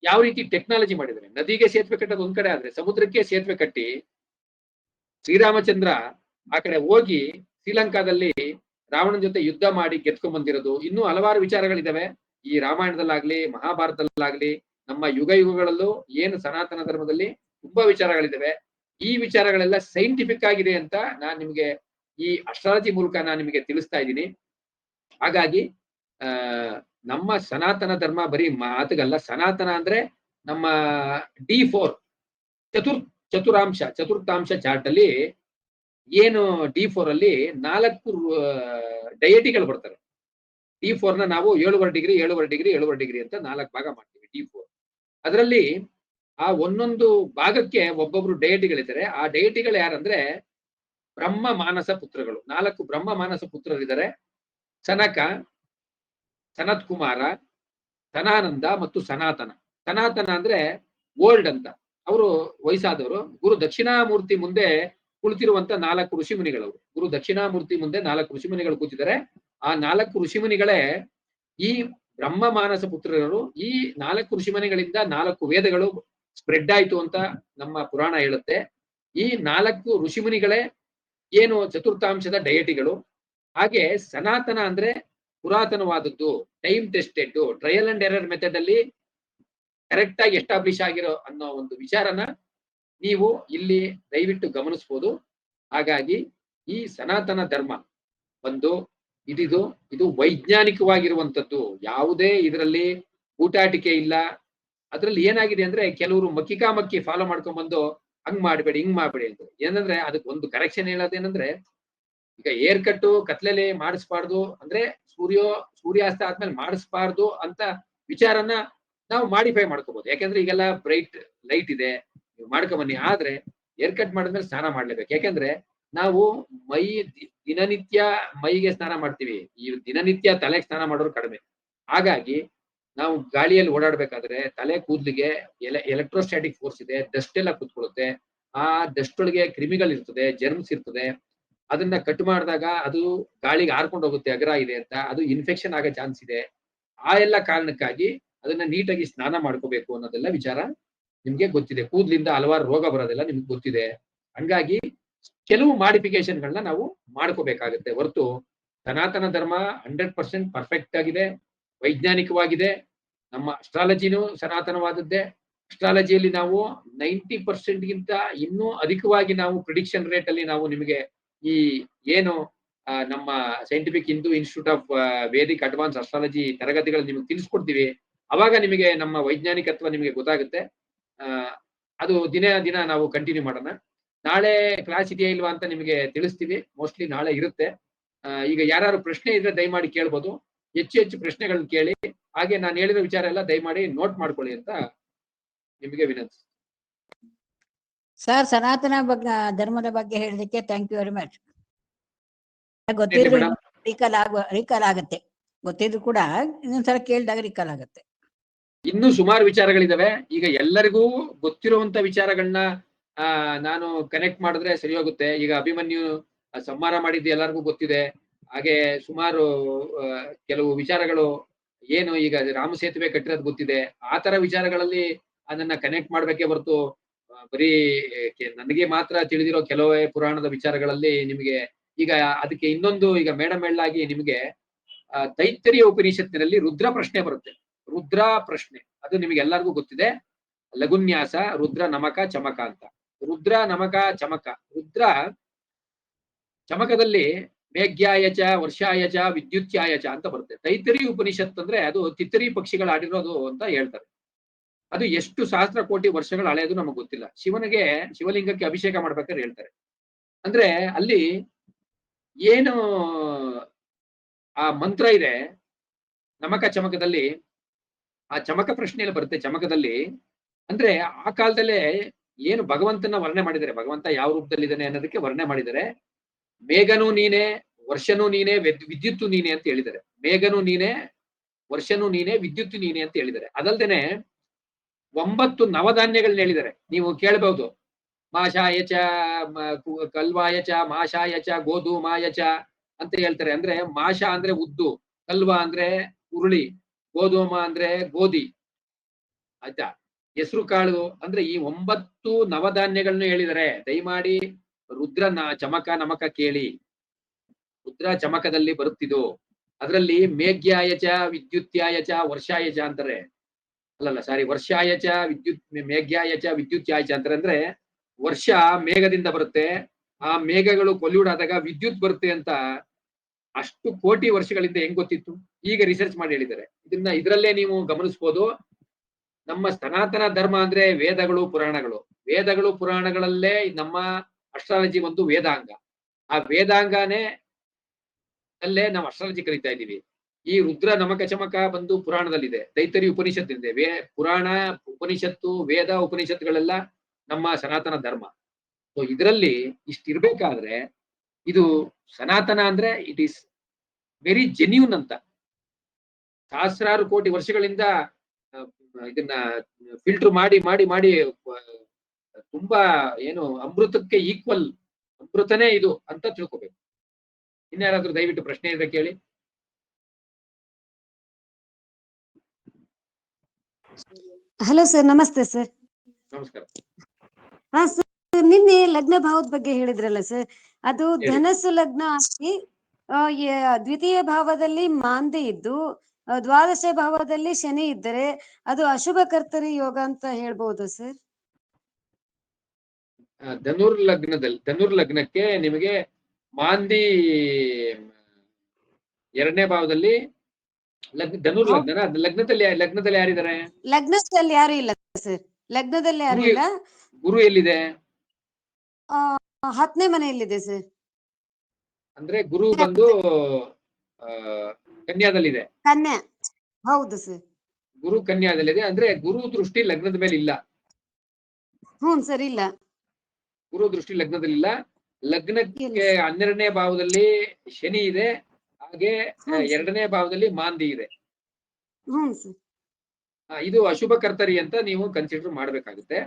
ಯಾವ ರೀತಿ ಟೆಕ್ನಾಲಜಿ ಮಾಡಿದ್ರೆ, ನದಿಗೆ ಸೇತುವೆ ಕಟ್ಟೋದು ಒಂದ್ ಕಡೆ ಆದ್ರೆ ಸಮುದ್ರಕ್ಕೆ ಸೇತುವೆ ಕಟ್ಟಿ ಶ್ರೀರಾಮಚಂದ್ರ ಆ ಕಡೆ ಹೋಗಿ ಶ್ರೀಲಂಕಾದಲ್ಲಿ ರಾವಣನ ಜೊತೆ ಯುದ್ಧ ಮಾಡಿ ಗೆದ್ಕೊಂಡ್ ಬಂದಿರೋದು. ಇನ್ನೂ ಹಲವಾರು ವಿಚಾರಗಳಿದಾವೆ ಈ ರಾಮಾಯಣದಲ್ಲಾಗ್ಲಿ ಮಹಾಭಾರತದಲ್ಲಾಗ್ಲಿ, ನಮ್ಮ ಯುಗ ಯುಗಗಳಲ್ಲೂ ಏನು ಸನಾತನ ಧರ್ಮದಲ್ಲಿ ತುಂಬಾ ವಿಚಾರಗಳಿದಾವೆ. ಈ ವಿಚಾರಗಳೆಲ್ಲ ಸೈಂಟಿಫಿಕ್ ಆಗಿದೆ ಅಂತ ನಾನ್ ನಿಮ್ಗೆ ಈ ಅಸ್ಟ್ರಾಲಜಿ ಮೂಲಕ ನಾನು ನಿಮಗೆ ತಿಳಿಸ್ತಾ ಇದ್ದೀನಿ. ಹಾಗಾಗಿ ನಮ್ಮ ಸನಾತನ ಧರ್ಮ ಬರೀ ಮಾತುಗಲ್ಲ. ಸನಾತನ ಅಂದ್ರೆ ನಮ್ಮ D4 ಚತುರ್ಥಾಂಶ ಚಾರ್ಟ್ ಅಲ್ಲಿ ಏನು D4 ಅಲ್ಲಿ 4 ಡಯಟಿಗಳು ಬರ್ತಾರೆ. D4 ನ ನಾವು 7.5 ಡಿಗ್ರಿ 7.5 ಡಿಗ್ರಿ 7.5 ಡಿಗ್ರಿ ಅಂತ 4 ಭಾಗ ಮಾಡ್ತೀವಿ D4. ಅದರಲ್ಲಿ ಆ ಒಂದೊಂದು ಭಾಗಕ್ಕೆ ಒಬ್ಬೊಬ್ರು ಡಯಟಿಗಳಿದ್ದಾರೆ. ಆ ಡಯಟಿಗಳು ಯಾರಂದ್ರೆ ಬ್ರಹ್ಮ ಮಾನಸ ಪುತ್ರಗಳು. 4 ಬ್ರಹ್ಮ ಮಾನಸ ಪುತ್ರರಿದ್ದಾರೆ. ಸನಕ, ಸನತ್ ಕುಮಾರ, ಸನಾನಂದ ಮತ್ತು ಸನಾತನ. ಸನಾತನ ಅಂದ್ರೆ ಓಲ್ಡ್ ಅಂತ, ಅವರು ವಯಸ್ಸಾದವರು. ಗುರು ದಕ್ಷಿಣಾಮೂರ್ತಿ ಮುಂದೆ ಕುಳಿತಿರುವಂತ 4 ಋಷಿಮುನಿಗಳವರು. ಗುರು ದಕ್ಷಿಣಾಮೂರ್ತಿ ಮುಂದೆ 4 ಋಷಿಮುನಿಗಳು ಕೂತಿದ್ದಾರೆ. ಆ 4 ಋಷಿಮುನಿಗಳೇ ಈ ಬ್ರಹ್ಮ ಮಾನಸ ಪುತ್ರರು. ಈ 4 ಋಷಿಮುನಿಗಳಿಂದ 4 ವೇದಗಳು ಸ್ಪ್ರೆಡ್ ಆಯ್ತು ಅಂತ ನಮ್ಮ ಪುರಾಣ ಹೇಳುತ್ತೆ. ಈ 4 ಋಷಿಮುನಿಗಳೇ ಏನು ಚತುರ್ಥಾಂಶದ ಡಯಟಿಗಳು. ಹಾಗೆ ಸನಾತನ ಅಂದ್ರೆ ಪುರಾತನವಾದದ್ದು, time tested, trial and error method ಅಲ್ಲಿ ಕರೆಕ್ಟ್ ಆಗಿ ಎಸ್ಟಾಬ್ಲಿಷ್ ಆಗಿರೋ ಅನ್ನೋ ಒಂದು ವಿಚಾರನ ನೀವು ಇಲ್ಲಿ ದಯವಿಟ್ಟು ಗಮನಿಸ್ಬೋದು. ಹಾಗಾಗಿ ಈ ಸನಾತನ ಧರ್ಮ ಒಂದು ಇದು ವೈಜ್ಞಾನಿಕವಾಗಿರುವಂತದ್ದು. ಯಾವುದೇ ಇದರಲ್ಲಿ ಊಟಾಟಿಕೆ ಇಲ್ಲ. ಅದ್ರಲ್ಲಿ ಏನಾಗಿದೆ ಅಂದ್ರೆ ಕೆಲವರು ಮಕ್ಕಿ ಫಾಲೋ ಮಾಡ್ಕೊಂಡ್ ಬಂದು ಹಂಗ್ ಮಾಡ್ಬೇಡಿ ಹಿಂಗ್ ಮಾಡ್ಬೇಡಿ ಅಂತ. ಏನಂದ್ರೆ ಅದಕ್ಕೆ ಒಂದು ಕರೆಕ್ಷನ್ ಹೇಳೋದೇನಂದ್ರೆ, ಈಗ ಏರ್ ಕಟ್ಟು ಕತ್ಲೆಲೆ ಮಾಡಿಸ್ಬಾರ್ದು ಅಂದ್ರೆ ಸೂರ್ಯಾಸ್ತ ಆದ್ಮೇಲೆ ಮಾಡಿಸ್ಬಾರ್ದು ಅಂತ ವಿಚಾರನ ನಾವು ಮಾಡಿಫೈ ಮಾಡ್ಕೋಬಹುದು. ಯಾಕಂದ್ರೆ ಈಗೆಲ್ಲ ಬ್ರೈಟ್ ಲೈಟ್ ಇದೆ, ನೀವು ಮಾಡ್ಕೊಂಬನ್ನಿ. ಆದ್ರೆ ಏರ್ ಕಟ್ ಮಾಡಿದ್ಮೇಲೆ ಸ್ನಾನ ಮಾಡ್ಲೇಬೇಕು. ಯಾಕಂದ್ರೆ ನಾವು ದಿನನಿತ್ಯ ಮೈಗೆ ಸ್ನಾನ ಮಾಡ್ತೀವಿ, ಈ ದಿನನಿತ್ಯ ತಲೆಗೆ ಸ್ನಾನ ಮಾಡೋರು ಕಡಿಮೆ. ಹಾಗಾಗಿ ನಾವು ಗಾಳಿಯಲ್ಲಿ ಓಡಾಡ್ಬೇಕಾದ್ರೆ ತಲೆ ಕೂದಲಿಗೆ ಎಲೆಕ್ಟ್ರೋಸ್ಟಾಟಿಕ್ ಫೋರ್ಸ್ ಇದೆ, ಡಸ್ಟ್ ಎಲ್ಲ ಕೂತ್ಕೊಳ್ಳುತ್ತೆ. ಆ ಡಸ್ಟ್ ಒಳಗೆ ಕ್ರಿಮಿಗಳು ಇರ್ತದೆ, ಜರ್ಮ್ಸ್ ಇರ್ತದೆ. ಅದನ್ನ ಕಟ್ ಮಾಡಿದಾಗ ಅದು ಗಾಳಿಗೆ ಹಾರ್ಕೊಂಡು ಹೋಗುತ್ತೆ, ಅಗ್ರ ಇದೆ ಅಂತ, ಅದು ಇನ್ಫೆಕ್ಷನ್ ಆಗೋ ಚಾನ್ಸ್ ಇದೆ. ಆ ಎಲ್ಲ ಕಾರಣಕ್ಕಾಗಿ ಅದನ್ನ ನೀಟಾಗಿ ಸ್ನಾನ ಮಾಡ್ಕೋಬೇಕು ಅನ್ನೋದೆಲ್ಲ ವಿಚಾರ ನಿಮ್ಗೆ ಗೊತ್ತಿದೆ. ಕೂದ್ಲಿಂದ ಹಲವಾರು ರೋಗ ಬರೋದೆಲ್ಲ ನಿಮ್ಗೆ ಗೊತ್ತಿದೆ. ಹಂಗಾಗಿ ಕೆಲವು ಮಾಡಿಫಿಕೇಶನ್ಗಳನ್ನ ನಾವು ಮಾಡ್ಕೋಬೇಕಾಗುತ್ತೆ ಹೊರತು ಸನಾತನ ಧರ್ಮ 100% ಪರ್ಫೆಕ್ಟ್ ಆಗಿದೆ, ವೈಜ್ಞಾನಿಕವಾಗಿದೆ. ನಮ್ಮ ಅಸ್ಟ್ರಾಲಜಿನೂ ಸನಾತನವಾದದ್ದೇ. ಅಸ್ಟ್ರಾಲಜಿಯಲ್ಲಿ ನಾವು 90% ಗಿಂತ ಇನ್ನೂ ಅಧಿಕವಾಗಿ ನಾವು ಪ್ರಿಡಿಕ್ಷನ್ ರೇಟ್ ಅಲ್ಲಿ ನಾವು ನಿಮಗೆ ಈ ಏನು ನಮ್ಮ scientific Hindu institute of Vedic advance astrology ತರಗತಿಗಳು ನಿಮಗೆ ತಿಳಿಸ್ಕೊಡ್ತೀವಿ. ಅವಾಗ ನಿಮಗೆ ನಮ್ಮ ವೈಜ್ಞಾನಿಕತ್ವ ನಿಮಗೆ ಗೊತ್ತಾಗುತ್ತೆ. ಅದು ದಿನ ನಾವು ಕಂಟಿನ್ಯೂ ಮಾಡೋಣ. ನಾಳೆ ಕ್ಲಾಸ್ ಇದೆಯಾ ಇಲ್ವಾ ಅಂತ ನಿಮಗೆ ತಿಳಿಸ್ತೀವಿ. ಮೋಸ್ಟ್ಲಿ ನಾಳೆ ಇರುತ್ತೆ. ಈಗ ಯಾರು ಪ್ರಶ್ನೆ ಇದ್ರೆ ದಯಮಾಡಿ ಕೇಳ್ಬೋದು. ಹೆಚ್ಚು ಪ್ರಶ್ನೆಗಳನ್ನ ಕೇಳಿ. ಹಾಗೆ ನಾನು ಹೇಳಿರೋ ವಿಚಾರ ಎಲ್ಲ ದಯಮಾಡಿ ನೋಟ್ ಮಾಡ್ಕೊಳ್ಳಿ ಅಂತ ನಿಮಗೆ ವಿನಂತಿ. ಸರ್, ಸನಾತನ ಧರ್ಮದ ಬಗ್ಗೆ ಹೇಳಿದಕ್ಕೆ ಥ್ಯಾಂಕ್ ಯು ವೆರಿ ಮಚ್. ಗೊತ್ತಿದ್ರು ಮೇಡಮ್ ರೀಕಾಲ್ ಆಗತ್ತೆ. ಗೊತ್ತಿದ್ರು ಕೂಡ ಇನ್ನೊಂದ್ಸಲ ಕೇಳಿದಾಗ ರೀಕಾಲ್ ಆಗತ್ತೆ. ಇನ್ನೂ ಸುಮಾರು ವಿಚಾರಗಳಿದಾವೆ. ಈಗ ಎಲ್ಲರಿಗೂ ಗೊತ್ತಿರುವಂತ ವಿಚಾರಗಳನ್ನ ನಾನು ಕನೆಕ್ಟ್ ಮಾಡಿದ್ರೆ ಸರಿ ಹೋಗುತ್ತೆ. ಈಗ ಅಭಿಮನ್ಯು ಸಂಹಾರ ಮಾಡಿದ್ದು ಎಲ್ಲರಿಗೂ ಗೊತ್ತಿದೆ. ಹಾಗೆ ಸುಮಾರು ಕೆಲವು ವಿಚಾರಗಳು ಏನು ಈಗ ರಾಮ ಸೇತುವೆ ಕಟ್ಟಿರೋದು ಗೊತ್ತಿದೆ. ಆ ತರ ವಿಚಾರಗಳಲ್ಲಿ ಅದನ್ನ ಕನೆಕ್ಟ್ ಮಾಡ್ಬೇಕೇ ಹೊರತು ಬರೀ ನನಗೆ ಮಾತ್ರ ತಿಳಿದಿರೋ ಕೆಲವೇ ಪುರಾಣದ ವಿಚಾರಗಳಲ್ಲಿ ನಿಮಗೆ ಈಗ ಅದಕ್ಕೆ ಇನ್ನೊಂದು ಈಗ ಮೇಡಮ್ ಹೇಳಾಗಿ ನಿಮಗೆ ತೈತ್ತರಿಯ ಉಪನಿಷತ್ತಿನಲ್ಲಿ ರುದ್ರ ಪ್ರಶ್ನೆ ಬರುತ್ತೆ. ರುದ್ರ ಪ್ರಶ್ನೆ ಅದು ನಿಮಗೆ ಎಲ್ಲರಿಗೂ ಗೊತ್ತಿದೆ. ಲಘುನ್ಯಾಸ ರುದ್ರ ನಮಕ ಚಮಕ ಅಂತ. ರುದ್ರ ನಮಕ ಚಮಕ. ರುದ್ರ ಚಮಕದಲ್ಲಿ ಮೇಘ್ಯಾಯಚ ವರ್ಷಾಯಚ ವಿದ್ಯುತ್ಯಾಯಚ ಅಂತ ಬರುತ್ತೆ. ತೈತ್ತರಿ ಉಪನಿಷತ್ ಅಂದ್ರೆ ಅದು ತಿತ್ತರಿ ಪಕ್ಷಿಗಳು ಆಡಿರೋದು ಅಂತ ಹೇಳ್ತಾರೆ. ಅದು ಎಷ್ಟು ಸಹಸ್ರ ಕೋಟಿ ವರ್ಷಗಳ ಹಳೆಯದು ನಮಗೆ ಗೊತ್ತಿಲ್ಲ. ಶಿವಲಿಂಗಕ್ಕೆ ಅಭಿಷೇಕ ಮಾಡ್ಬೇಕಾದ್ರೆ ಹೇಳ್ತಾರೆ. ಅಂದ್ರೆ ಅಲ್ಲಿ ಏನು ಆ ಮಂತ್ರ ಇದೆ ನಮಕ ಚಮಕದಲ್ಲಿ, ಆ ಚಮಕ ಪ್ರಶ್ನೆಯಲ್ಲಿ ಬರುತ್ತೆ. ಚಮಕದಲ್ಲಿ ಅಂದ್ರೆ ಆ ಕಾಲದಲ್ಲೇ ಏನು ಭಗವಂತನ ವರ್ಣನೆ ಮಾಡಿದ್ದಾರೆ, ಭಗವಂತ ಯಾವ ರೂಪದಲ್ಲಿದ್ದಾನೆ ಅನ್ನೋದಕ್ಕೆ ವರ್ಣನೆ ಮಾಡಿದ್ದಾರೆ. ಮೇಘನೂ ನೀನೆ, ವರ್ಷನೂ ನೀನೆ, ವಿದ್ಯುತ್ತು ನೀನೆ ಅಂತ ಹೇಳಿದ್ದಾರೆ. ಮೇಘನೂ ನೀನೆ, ವರ್ಷನೂ ನೀನೆ, ವಿದ್ಯುತ್ತು ನೀನೆ ಅಂತ ಹೇಳಿದ್ದಾರೆ. ಅದಲ್ದೇನೆ 9 ನವಧಾನ್ಯಗಳನ್ನ ಹೇಳಿದ್ದಾರೆ. ನೀವು ಕೇಳಬಹುದು, ಮಾಷಾಯಚ, ಕಲ್ವಾಯಚ, ಮಾಷಾಯಚ, ಗೋಧೂಮಾಯಚ ಅಂತ ಹೇಳ್ತಾರೆ. ಅಂದ್ರೆ ಮಾಷ ಅಂದ್ರೆ ಉದ್ದು, ಕಲ್ವ ಅಂದ್ರೆ ಉರುಳಿ, ಗೋಧೂಮ ಅಂದ್ರೆ ಗೋಧಿ, ಆಯ್ತಾ, ಹೆಸರು ಕಾಳು ಅಂದ್ರೆ ಈ 9 ನವಧಾನ್ಯಗಳನ್ನ ಹೇಳಿದ್ದಾರೆ. ದಯಮಾಡಿ ರುದ್ರನ ಚಮಕ ನಮಕ ಕೇಳಿ. ರುದ್ರ ಚಮಕದಲ್ಲಿ ಬರುತ್ತಿದ್ದು ಅದರಲ್ಲಿ ಮೇಘ್ಯಾಯಚ ವಿದ್ಯುತ್ಯಾಯಚ ವರ್ಷಾಯಚ ಅಂತಾರೆ. ಅಲ್ಲಲ್ಲ ಸಾರಿ, ವರ್ಷಾಯಚ ಮೇಘ್ಯಾಯಚ ವಿದ್ಯುತ್ಯಾಯಚ ಅಂತಾರೆ. ಅಂದ್ರೆ ವರ್ಷ ಮೇಘದಿಂದ ಬರುತ್ತೆ, ಆ ಮೇಘಗಳು ಕೊಲ್ಯೂಡ್ ಆದಾಗ ವಿದ್ಯುತ್ ಬರುತ್ತೆ ಅಂತ ಅಷ್ಟು ಕೋಟಿ ವರ್ಷಗಳಿಂದ ಹೆಂಗ್ ಗೊತ್ತಿತ್ತು? ಈಗ ರಿಸರ್ಚ್ ಮಾಡಿ ಹೇಳಿದ್ದಾರೆ. ಇದರಲ್ಲೇ ನೀವು ಗಮನಿಸಬಹುದು. ನಮ್ಮ ಸನಾತನ ಧರ್ಮ ಅಂದ್ರೆ ವೇದಗಳು ಪುರಾಣಗಳು. ವೇದಗಳು ಪುರಾಣಗಳಲ್ಲೇ ನಮ್ಮ ಅಸ್ಟ್ರಾಲಜಿ ಒಂದು ವೇದಾಂಗ. ಆ ವೇದಾಂಗನೇ ಅಲ್ಲೇ ನಾವು ಅಸ್ಟ್ರಾಲಜಿ ಕರೀತಾ ಇದ್ದೀವಿ. ಈ ರುದ್ರ ನಮಕ ಚಮಕ ಬಂದು ಪುರಾಣದಲ್ಲಿದೆ, ತೈತ್ತರಿ ಉಪನಿಷತ್ತಿದೆ. ಪುರಾಣ ಉಪನಿಷತ್ತು ವೇದ ಉಪನಿಷತ್ತುಗಳೆಲ್ಲ ನಮ್ಮ ಸನಾತನ ಧರ್ಮ. ಸೊ ಇದರಲ್ಲಿ ಇಷ್ಟಿರ್ಬೇಕಾದ್ರೆ ಇದು ಸನಾತನ ಅಂದ್ರೆ ಇಟ್ ಈಸ್ ವೆರಿ ಜೆನ್ಯೂನ್ ಅಂತ. ಸಹಸ್ರಾರು ಕೋಟಿ ವರ್ಷಗಳಿಂದ ಇದನ್ನ ಫಿಲ್ಟರ್ ಮಾಡಿ ಮಾಡಿ ಮಾಡಿ ತುಂಬಾ ಏನು ಅಮೃತಕ್ಕೆ ಈಕ್ವಲ್ ಅಮೃತನೇ ಇದು ಅಂತ ತಿಳ್ಕೊಬೇಕು. ಇನ್ಯಾರಾದ್ರೂ ದಯವಿಟ್ಟು ಪ್ರಶ್ನೆ ಇದ್ರೆ ಕೇಳಿ. ಹಲೋ ಸರ್, ನಮಸ್ತೆ ಸರ್. ನಮಸ್ಕಾರ. ಹಾ ಸರ್, ನಿನ್ನೆ ಲಗ್ನ ಭಾವದ ಬಗ್ಗೆ ಹೇಳಿದ್ರಲ್ಲ ಸರ್, ಅದು ಹೇಳಿ. ಧನಸ್ಸು ಲಗ್ನ ಆಗಿ ದ್ವಿತೀಯ ಭಾವದಲ್ಲಿ ಮಾಂದಿ ಇದ್ದು ದ್ವಾದಶ ಭಾವದಲ್ಲಿ ಶನಿ ಇದ್ದರೆ ಅದು ಅಶುಭ ಕರ್ತರಿ ಯೋಗ ಅಂತ ಹೇಳ್ಬೋದು ಸರ್? ಧನುರ್ ಲಗ್ನಕ್ಕೆ ನಿಮಗೆ ಮಾಂದಿ 2ನೇ ಭಾವದಲ್ಲಿ ಧನುರ್ ಲಗ್ನ. ಲಗ್ನದಲ್ಲಿ ಯಾರಿದ್ದಾರೆ? ಲಗ್ನದಲ್ಲಿ ಯಾರು ಇಲ್ಲ ಸರ್, ಲಗ್ನದಲ್ಲಿ ಯಾರು ಇಲ್ಲ. ಗುರು ಎಲ್ಲಿದೆ? 10ನೇ ಮನೆಯಲ್ಲಿದೆ ಸರ್. ಅಂದ್ರೆ ಗುರು ಬಂದು ಕನ್ಯಾದಲ್ಲಿದೆ. ಕನ್ಯಾ, ಹೌದು ಸರ್. ಗುರು ಕನ್ಯಾದಲ್ಲಿದೆ. ಅಂದ್ರೆ ಗುರು ದೃಷ್ಟಿ ಲಗ್ನದ ಮೇಲೆ ಇಲ್ಲ. ಹ್ಞೂ ಸರ್, ಇಲ್ಲ. ಗುರು ದೃಷ್ಟಿ ಲಗ್ನದಲ್ಲಿಲ್ಲ. ಲಗ್ನಕ್ಕೆ 12ನೇ ಭಾವದಲ್ಲಿ ಶನಿ ಇದೆ, ಹಾಗೆ 2ನೇ ಭಾವದಲ್ಲಿ ಮಾಂದಿ ಇದೆ. ಹ್ಞೂ ಸರ್. ಇದು ಅಶುಭ ಕರ್ತರಿ ಅಂತ ನೀವು ಕನ್ಸಿಡರ್ ಮಾಡ್ಬೇಕಾಗುತ್ತೆ.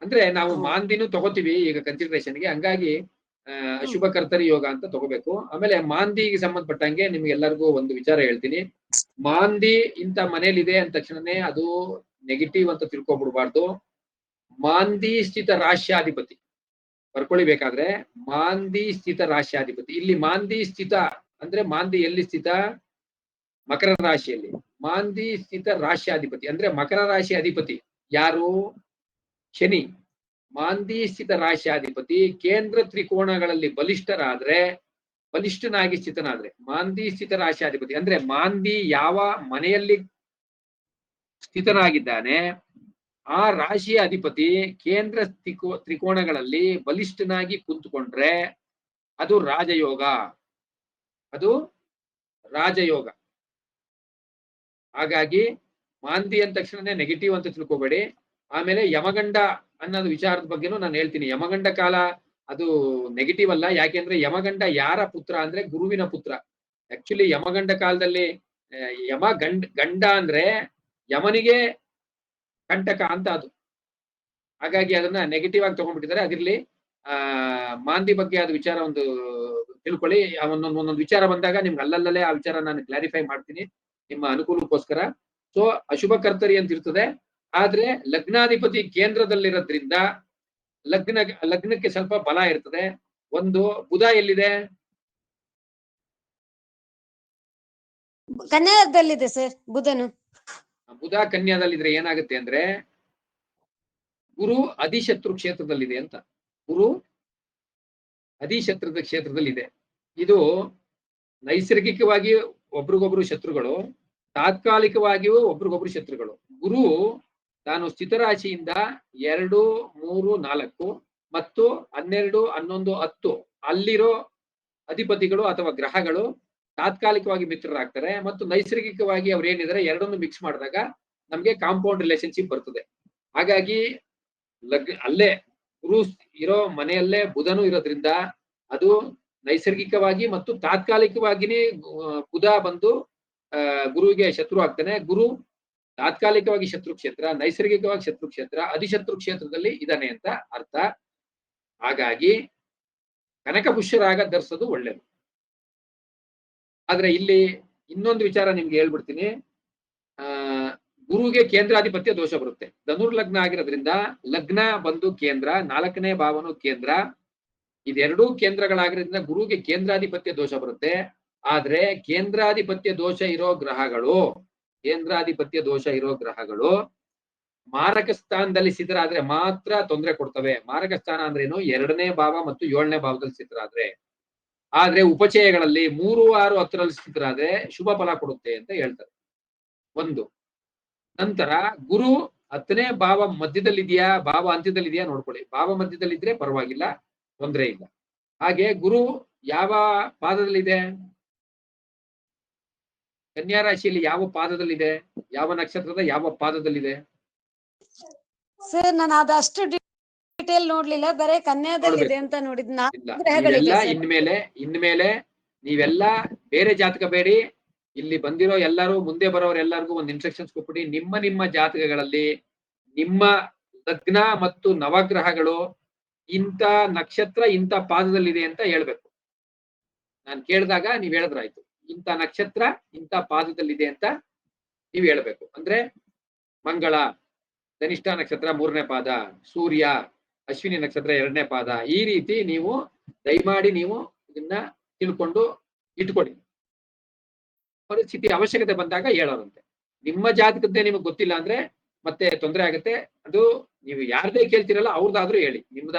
ಅಂದ್ರೆ ನಾವು ಮಾಂದಿನೂ ತಗೋತೀವಿ ಈಗ ಕನ್ಸಿಡರೇಷನ್ಗೆ, ಹಂಗಾಗಿ ಅಶುಭ ಕರ್ತರಿ ಯೋಗ ಅಂತ ತಗೋಬೇಕು. ಆಮೇಲೆ ಮಾಂದಿಗೆ ಸಂಬಂಧಪಟ್ಟಂಗೆ ನಿಮ್ಗೆ ಎಲ್ಲರಿಗೂ ಒಂದು ವಿಚಾರ ಹೇಳ್ತೀನಿ. ಮಾಂದಿ ಇಂಥ ಮನೇಲಿದೆ ಅಂದ ತಕ್ಷಣನೇ ಅದು ನೆಗೆಟಿವ್ ಅಂತ ತಿಳ್ಕೊಬಿಡ್ಬಾರ್ದು. ಮಾಂದಿ ಸ್ಥಿತ ರಾಶ್ಯಾಧಿಪತಿ ಬರ್ಕೊಳ್ಳಿ ಬೇಕಾದ್ರೆ. ಮಾಂದಿ ಸ್ಥಿತ ರಾಶ್ಯಾಧಿಪತಿ. ಇಲ್ಲಿ ಮಾಂದಿ ಸ್ಥಿತ ಅಂದ್ರೆ ಮಾಂದಿ ಎಲ್ಲಿ ಸ್ಥಿತ? ಮಕರ ರಾಶಿಯಲ್ಲಿ. ಮಾಂದಿ ಸ್ಥಿತ ರಾಶ್ಯಾಧಿಪತಿ ಅಂದ್ರೆ ಮಕರ ರಾಶಿ ಅಧಿಪತಿ ಯಾರು? ಶನಿ. ಮಾಂದಿ ಸ್ಥಿತ ರಾಶ್ಯಾಧಿಪತಿ ಕೇಂದ್ರ ತ್ರಿಕೋಣಗಳಲ್ಲಿ ಬಲಿಷ್ಠನಾಗಿ ಸ್ಥಿತನಾದ್ರೆ ಮಾಂದಿ ಸ್ಥಿತ ರಾಶ್ಯಾಧಿಪತಿ ಅಂದ್ರೆ ಮಾಂದಿ ಯಾವ ಮನೆಯಲ್ಲಿ ಸ್ಥಿತನಾಗಿದ್ದಾನೆ ಆ ರಾಶಿಯ ಅಧಿಪತಿ ಕೇಂದ್ರ ತ್ರಿಕೋಣಗಳಲ್ಲಿ ಬಲಿಷ್ಠನಾಗಿ ಕುಂತ್ಕೊಂಡ್ರೆ ಅದು ರಾಜಯೋಗ. ಅದು ರಾಜಯೋಗ. ಹಾಗಾಗಿ ಮಾಂದಿ ಅಂದ ತಕ್ಷಣನೇ ನೆಗೆಟಿವ್ ಅಂತ ತಿಳ್ಕೊಬೇಡಿ. ಆಮೇಲೆ ಯಮಗಂಡ ಅನ್ನೋದು ವಿಚಾರದ ಬಗ್ಗೆನೂ ನಾನು ಹೇಳ್ತೀನಿ. ಯಮಗಂಡ ಕಾಲ ಅದು ನೆಗೆಟಿವ್ ಅಲ್ಲ. ಯಾಕೆಂದ್ರೆ ಯಮಗಂಡ ಯಾರ ಪುತ್ರ ಅಂದ್ರೆ ಗುರುವಿನ ಪುತ್ರ. ಆಕ್ಚುಲಿ ಯಮಗಂಡ ಕಾಲದಲ್ಲಿ ಯಮ ಗಂಡ ಅಂದ್ರೆ ಯಮನಿಗೆ ಕಂಟಕ ಅಂತ ಅದು. ಹಾಗಾಗಿ ಅದನ್ನ ನೆಗೆಟಿವ್ ಆಗಿ ತಗೊಂಡ್ಬಿಟ್ಟಿದ್ದಾರೆ. ಅದಿರ್ಲಿ. ಮಾಂದಿ ಬಗ್ಗೆ ಅದು ವಿಚಾರ ಒಂದು ತಿಳ್ಕೊಳ್ಳಿ. ಒಂದೊಂದು ವಿಚಾರ ಬಂದಾಗ ನಿಮ್ಗೆ ಅಲ್ಲಲ್ಲೇ ಆ ವಿಚಾರ ನಾನು ಕ್ಲಾರಿಫೈ ಮಾಡ್ತೀನಿ ನಿಮ್ಮ ಅನುಕೂಲಕ್ಕೋಸ್ಕರ. ಸೊ ಅಶುಭ ಕರ್ತರಿ ಅಂತ ಇರ್ತದೆ. ಆದ್ರೆ ಲಗ್ನಾಧಿಪತಿ ಕೇಂದ್ರದಲ್ಲಿರೋದ್ರಿಂದ ಲಗ್ನಕ್ಕೆ ಸ್ವಲ್ಪ ಬಲ ಇರ್ತದೆ. ಒಂದು ಬುಧ ಎಲ್ಲಿದೆ? ಕನ್ಯಾದಲ್ಲಿದೆ ಸರ್ ಬುಧನು. ಬುಧ ಕನ್ಯಾದಲ್ಲಿದ್ರೆ ಏನಾಗುತ್ತೆ ಅಂದ್ರೆ ಗುರು ಅಧಿಶತ್ರು ಕ್ಷೇತ್ರದಲ್ಲಿದೆ ಅಂತ. ಗುರು ಅಧಿಶತ್ರದ ಕ್ಷೇತ್ರದಲ್ಲಿದೆ. ಇದು ನೈಸರ್ಗಿಕವಾಗಿ ಒಬ್ರಿಗೊಬ್ರು ಶತ್ರುಗಳು, ತಾತ್ಕಾಲಿಕವಾಗಿಯೂ ಒಬ್ರಿಗೊಬ್ರು ಶತ್ರುಗಳು. ಗುರು ತಾನು ಸ್ಥಿತರಾಶಿಯಿಂದ 2, 3, 4 ಮತ್ತು 12, 11, 10 ಅಲ್ಲಿರೋ ಅಧಿಪತಿಗಳು ಅಥವಾ ಗ್ರಹಗಳು ತಾತ್ಕಾಲಿಕವಾಗಿ ಮಿತ್ರರಾಗ್ತಾರೆ. ಮತ್ತು ನೈಸರ್ಗಿಕವಾಗಿ ಅವ್ರು ಏನಿದ್ದಾರೆ ಎರಡನ್ನು ಮಿಕ್ಸ್ ಮಾಡಿದಾಗ ನಮ್ಗೆ ಕಾಂಪೌಂಡ್ ರಿಲೇಶನ್ಶಿಪ್ ಬರ್ತದೆ. ಹಾಗಾಗಿ ಅಲ್ಲೇ ಗುರು ಇರೋ ಮನೆಯಲ್ಲೇ ಬುಧನು ಇರೋದ್ರಿಂದ ಅದು ನೈಸರ್ಗಿಕವಾಗಿ ಮತ್ತು ತಾತ್ಕಾಲಿಕವಾಗಿನೇ ಬುಧ ಬಂದು ಗುರುವಿಗೆ ಶತ್ರು ಆಗ್ತಾನೆ. ಗುರು ತಾತ್ಕಾಲಿಕವಾಗಿ ಶತ್ರು ಕ್ಷೇತ್ರ, ನೈಸರ್ಗಿಕವಾಗಿ ಶತ್ರು ಕ್ಷೇತ್ರ, ಅಧಿಶತ್ರು ಕ್ಷೇತ್ರದಲ್ಲಿ ಇದಾನೆ ಅಂತ ಅರ್ಥ. ಹಾಗಾಗಿ ಕನಕಪುಷ್ಯರಾಗ ಧರಿಸೋದು ಒಳ್ಳೇದು. ಆದ್ರೆ ಇಲ್ಲಿ ಇನ್ನೊಂದು ವಿಚಾರ ನಿಮ್ಗೆ ಹೇಳ್ಬಿಡ್ತೀನಿ. ಗುರುಗೆ ಕೇಂದ್ರಾಧಿಪತ್ಯ ದೋಷ ಬರುತ್ತೆ. ಧನುರ್ಲಗ್ನ ಆಗಿರೋದ್ರಿಂದ ಲಗ್ನ ಬಂದು ಕೇಂದ್ರ, 4ನೇ ಭಾವನು ಕೇಂದ್ರ, ಇದೆರಡೂ ಕೇಂದ್ರಗಳಾಗಿರೋದ್ರಿಂದ ಗುರುಗೆ ಕೇಂದ್ರಾಧಿಪತ್ಯ ದೋಷ ಬರುತ್ತೆ. ಆದ್ರೆ ಕೇಂದ್ರಾಧಿಪತ್ಯ ದೋಷ ಇರೋ ಗ್ರಹಗಳು ಮಾರಕ ಸ್ಥಾನದಲ್ಲಿ ಸ್ಥಿತರಾದ್ರೆ ಮಾತ್ರ ತೊಂದರೆ ಕೊಡ್ತವೆ. ಮಾರಕ ಸ್ಥಾನ ಅಂದ್ರೇನು? 2ನೇ ಭಾವ ಮತ್ತು 7ನೇ ಭಾವದಲ್ಲಿ ಸ್ಥಿತರಾದ್ರೆ. ಆದ್ರೆ ಉಪಚಯಗಳಲ್ಲಿ 3, 6, 10ರಲ್ಲಿ ಸ್ಥಿತರಾದ್ರೆ ಶುಭ ಫಲ ಕೊಡುತ್ತೆ ಅಂತ ಹೇಳ್ತಾರೆ. ಒಂದು. ನಂತರ ಗುರು 10ನೇ ಭಾವ ಮಧ್ಯದಲ್ಲಿದೆಯಾ, ಭಾವ ಅಂತ್ಯದಲ್ಲಿದೆಯಾ ನೋಡ್ಕೊಳ್ಳಿ. ಭಾವ ಮಧ್ಯದಲ್ಲಿದ್ರೆ ಪರವಾಗಿಲ್ಲ, ತೊಂದರೆ ಇಲ್ಲ. ಹಾಗೆ ಗುರು ಯಾವ ಪಾದದಲ್ಲಿದೆ? ಕನ್ಯಾ ರಾಶಿಯಲ್ಲಿ ಯಾವ ಪಾದದಲ್ಲಿದೆ? ಯಾವ ನಕ್ಷತ್ರದ ಯಾವ ಪಾದದಲ್ಲಿದೆ? ಸರ್ ನಾನು ಅದಷ್ಟು ಡೀಟೇಲ್ ನೋಡ್ಲಿಲ್ಲ, ಬರೇ ಕನ್ಯಾದಲ್ಲಿದೆ ಅಂತ ನೋಡಿದ್. ಇಲ್ಲ, ಇನ್ಮೇಲೆ ನೀವೆಲ್ಲ ಬೇರೆ ಜಾತಕ ಬೇಡಿ. ಇಲ್ಲಿ ಬಂದಿರೋ ಎಲ್ಲರೂ, ಮುಂದೆ ಬರೋರೆಲ್ಲರಿಗೂ ಒಂದು ಇನ್ಸ್ಟ್ರಕ್ಷನ್ಸ್ ಕೊಟ್ಬಿಡಿ. ನಿಮ್ಮ ಜಾತಕಗಳಲ್ಲಿ ನಿಮ್ಮ ಲಗ್ನ ಮತ್ತು ನವಗ್ರಹಗಳು ಇಂಥ ನಕ್ಷತ್ರ ಇಂಥ ಪಾದದಲ್ಲಿದೆ ಅಂತ ಹೇಳ್ಬೇಕು. ನಾನು ಕೇಳಿದಾಗ ನೀವ್ ಹೇಳಿದ್ರಾಯ್ತು. ಇಂಥ ನಕ್ಷತ್ರ ಇಂಥ ಪಾದದಲ್ಲಿದೆ ಅಂತ ನೀವ್ ಹೇಳ್ಬೇಕು. ಅಂದ್ರೆ ಮಂಗಳ ಧನಿಷ್ಠ ನಕ್ಷತ್ರ 3ನೇ ಪಾದ, ಸೂರ್ಯ ಅಶ್ವಿನಿ ನಕ್ಷತ್ರ 2ನೇ ಪಾದ. ಈ ರೀತಿ ನೀವು ದಯಮಾಡಿ ನೀವು ಇದನ್ನ ತಿಳ್ಕೊಂಡು ಇಟ್ಕೊಡಿ. ಪರಿಸ್ಥಿತಿ ಅವಶ್ಯಕತೆ ಬಂದಾಗ ಹೇಳೋರಂತೆ. ನಿಮ್ಮ ಜಾತಕದ್ದೇ ನಿಮಗೆ ಗೊತ್ತಿಲ್ಲ ಅಂದ್ರೆ ಮತ್ತೆ ತೊಂದರೆ ಆಗುತ್ತೆ. ಅದು ನೀವು ಯಾರದೇ ಕೇಳ್ತಿರಲ್ಲ ಅವ್ರದ್ದಾದ್ರೂ ಹೇಳಿ.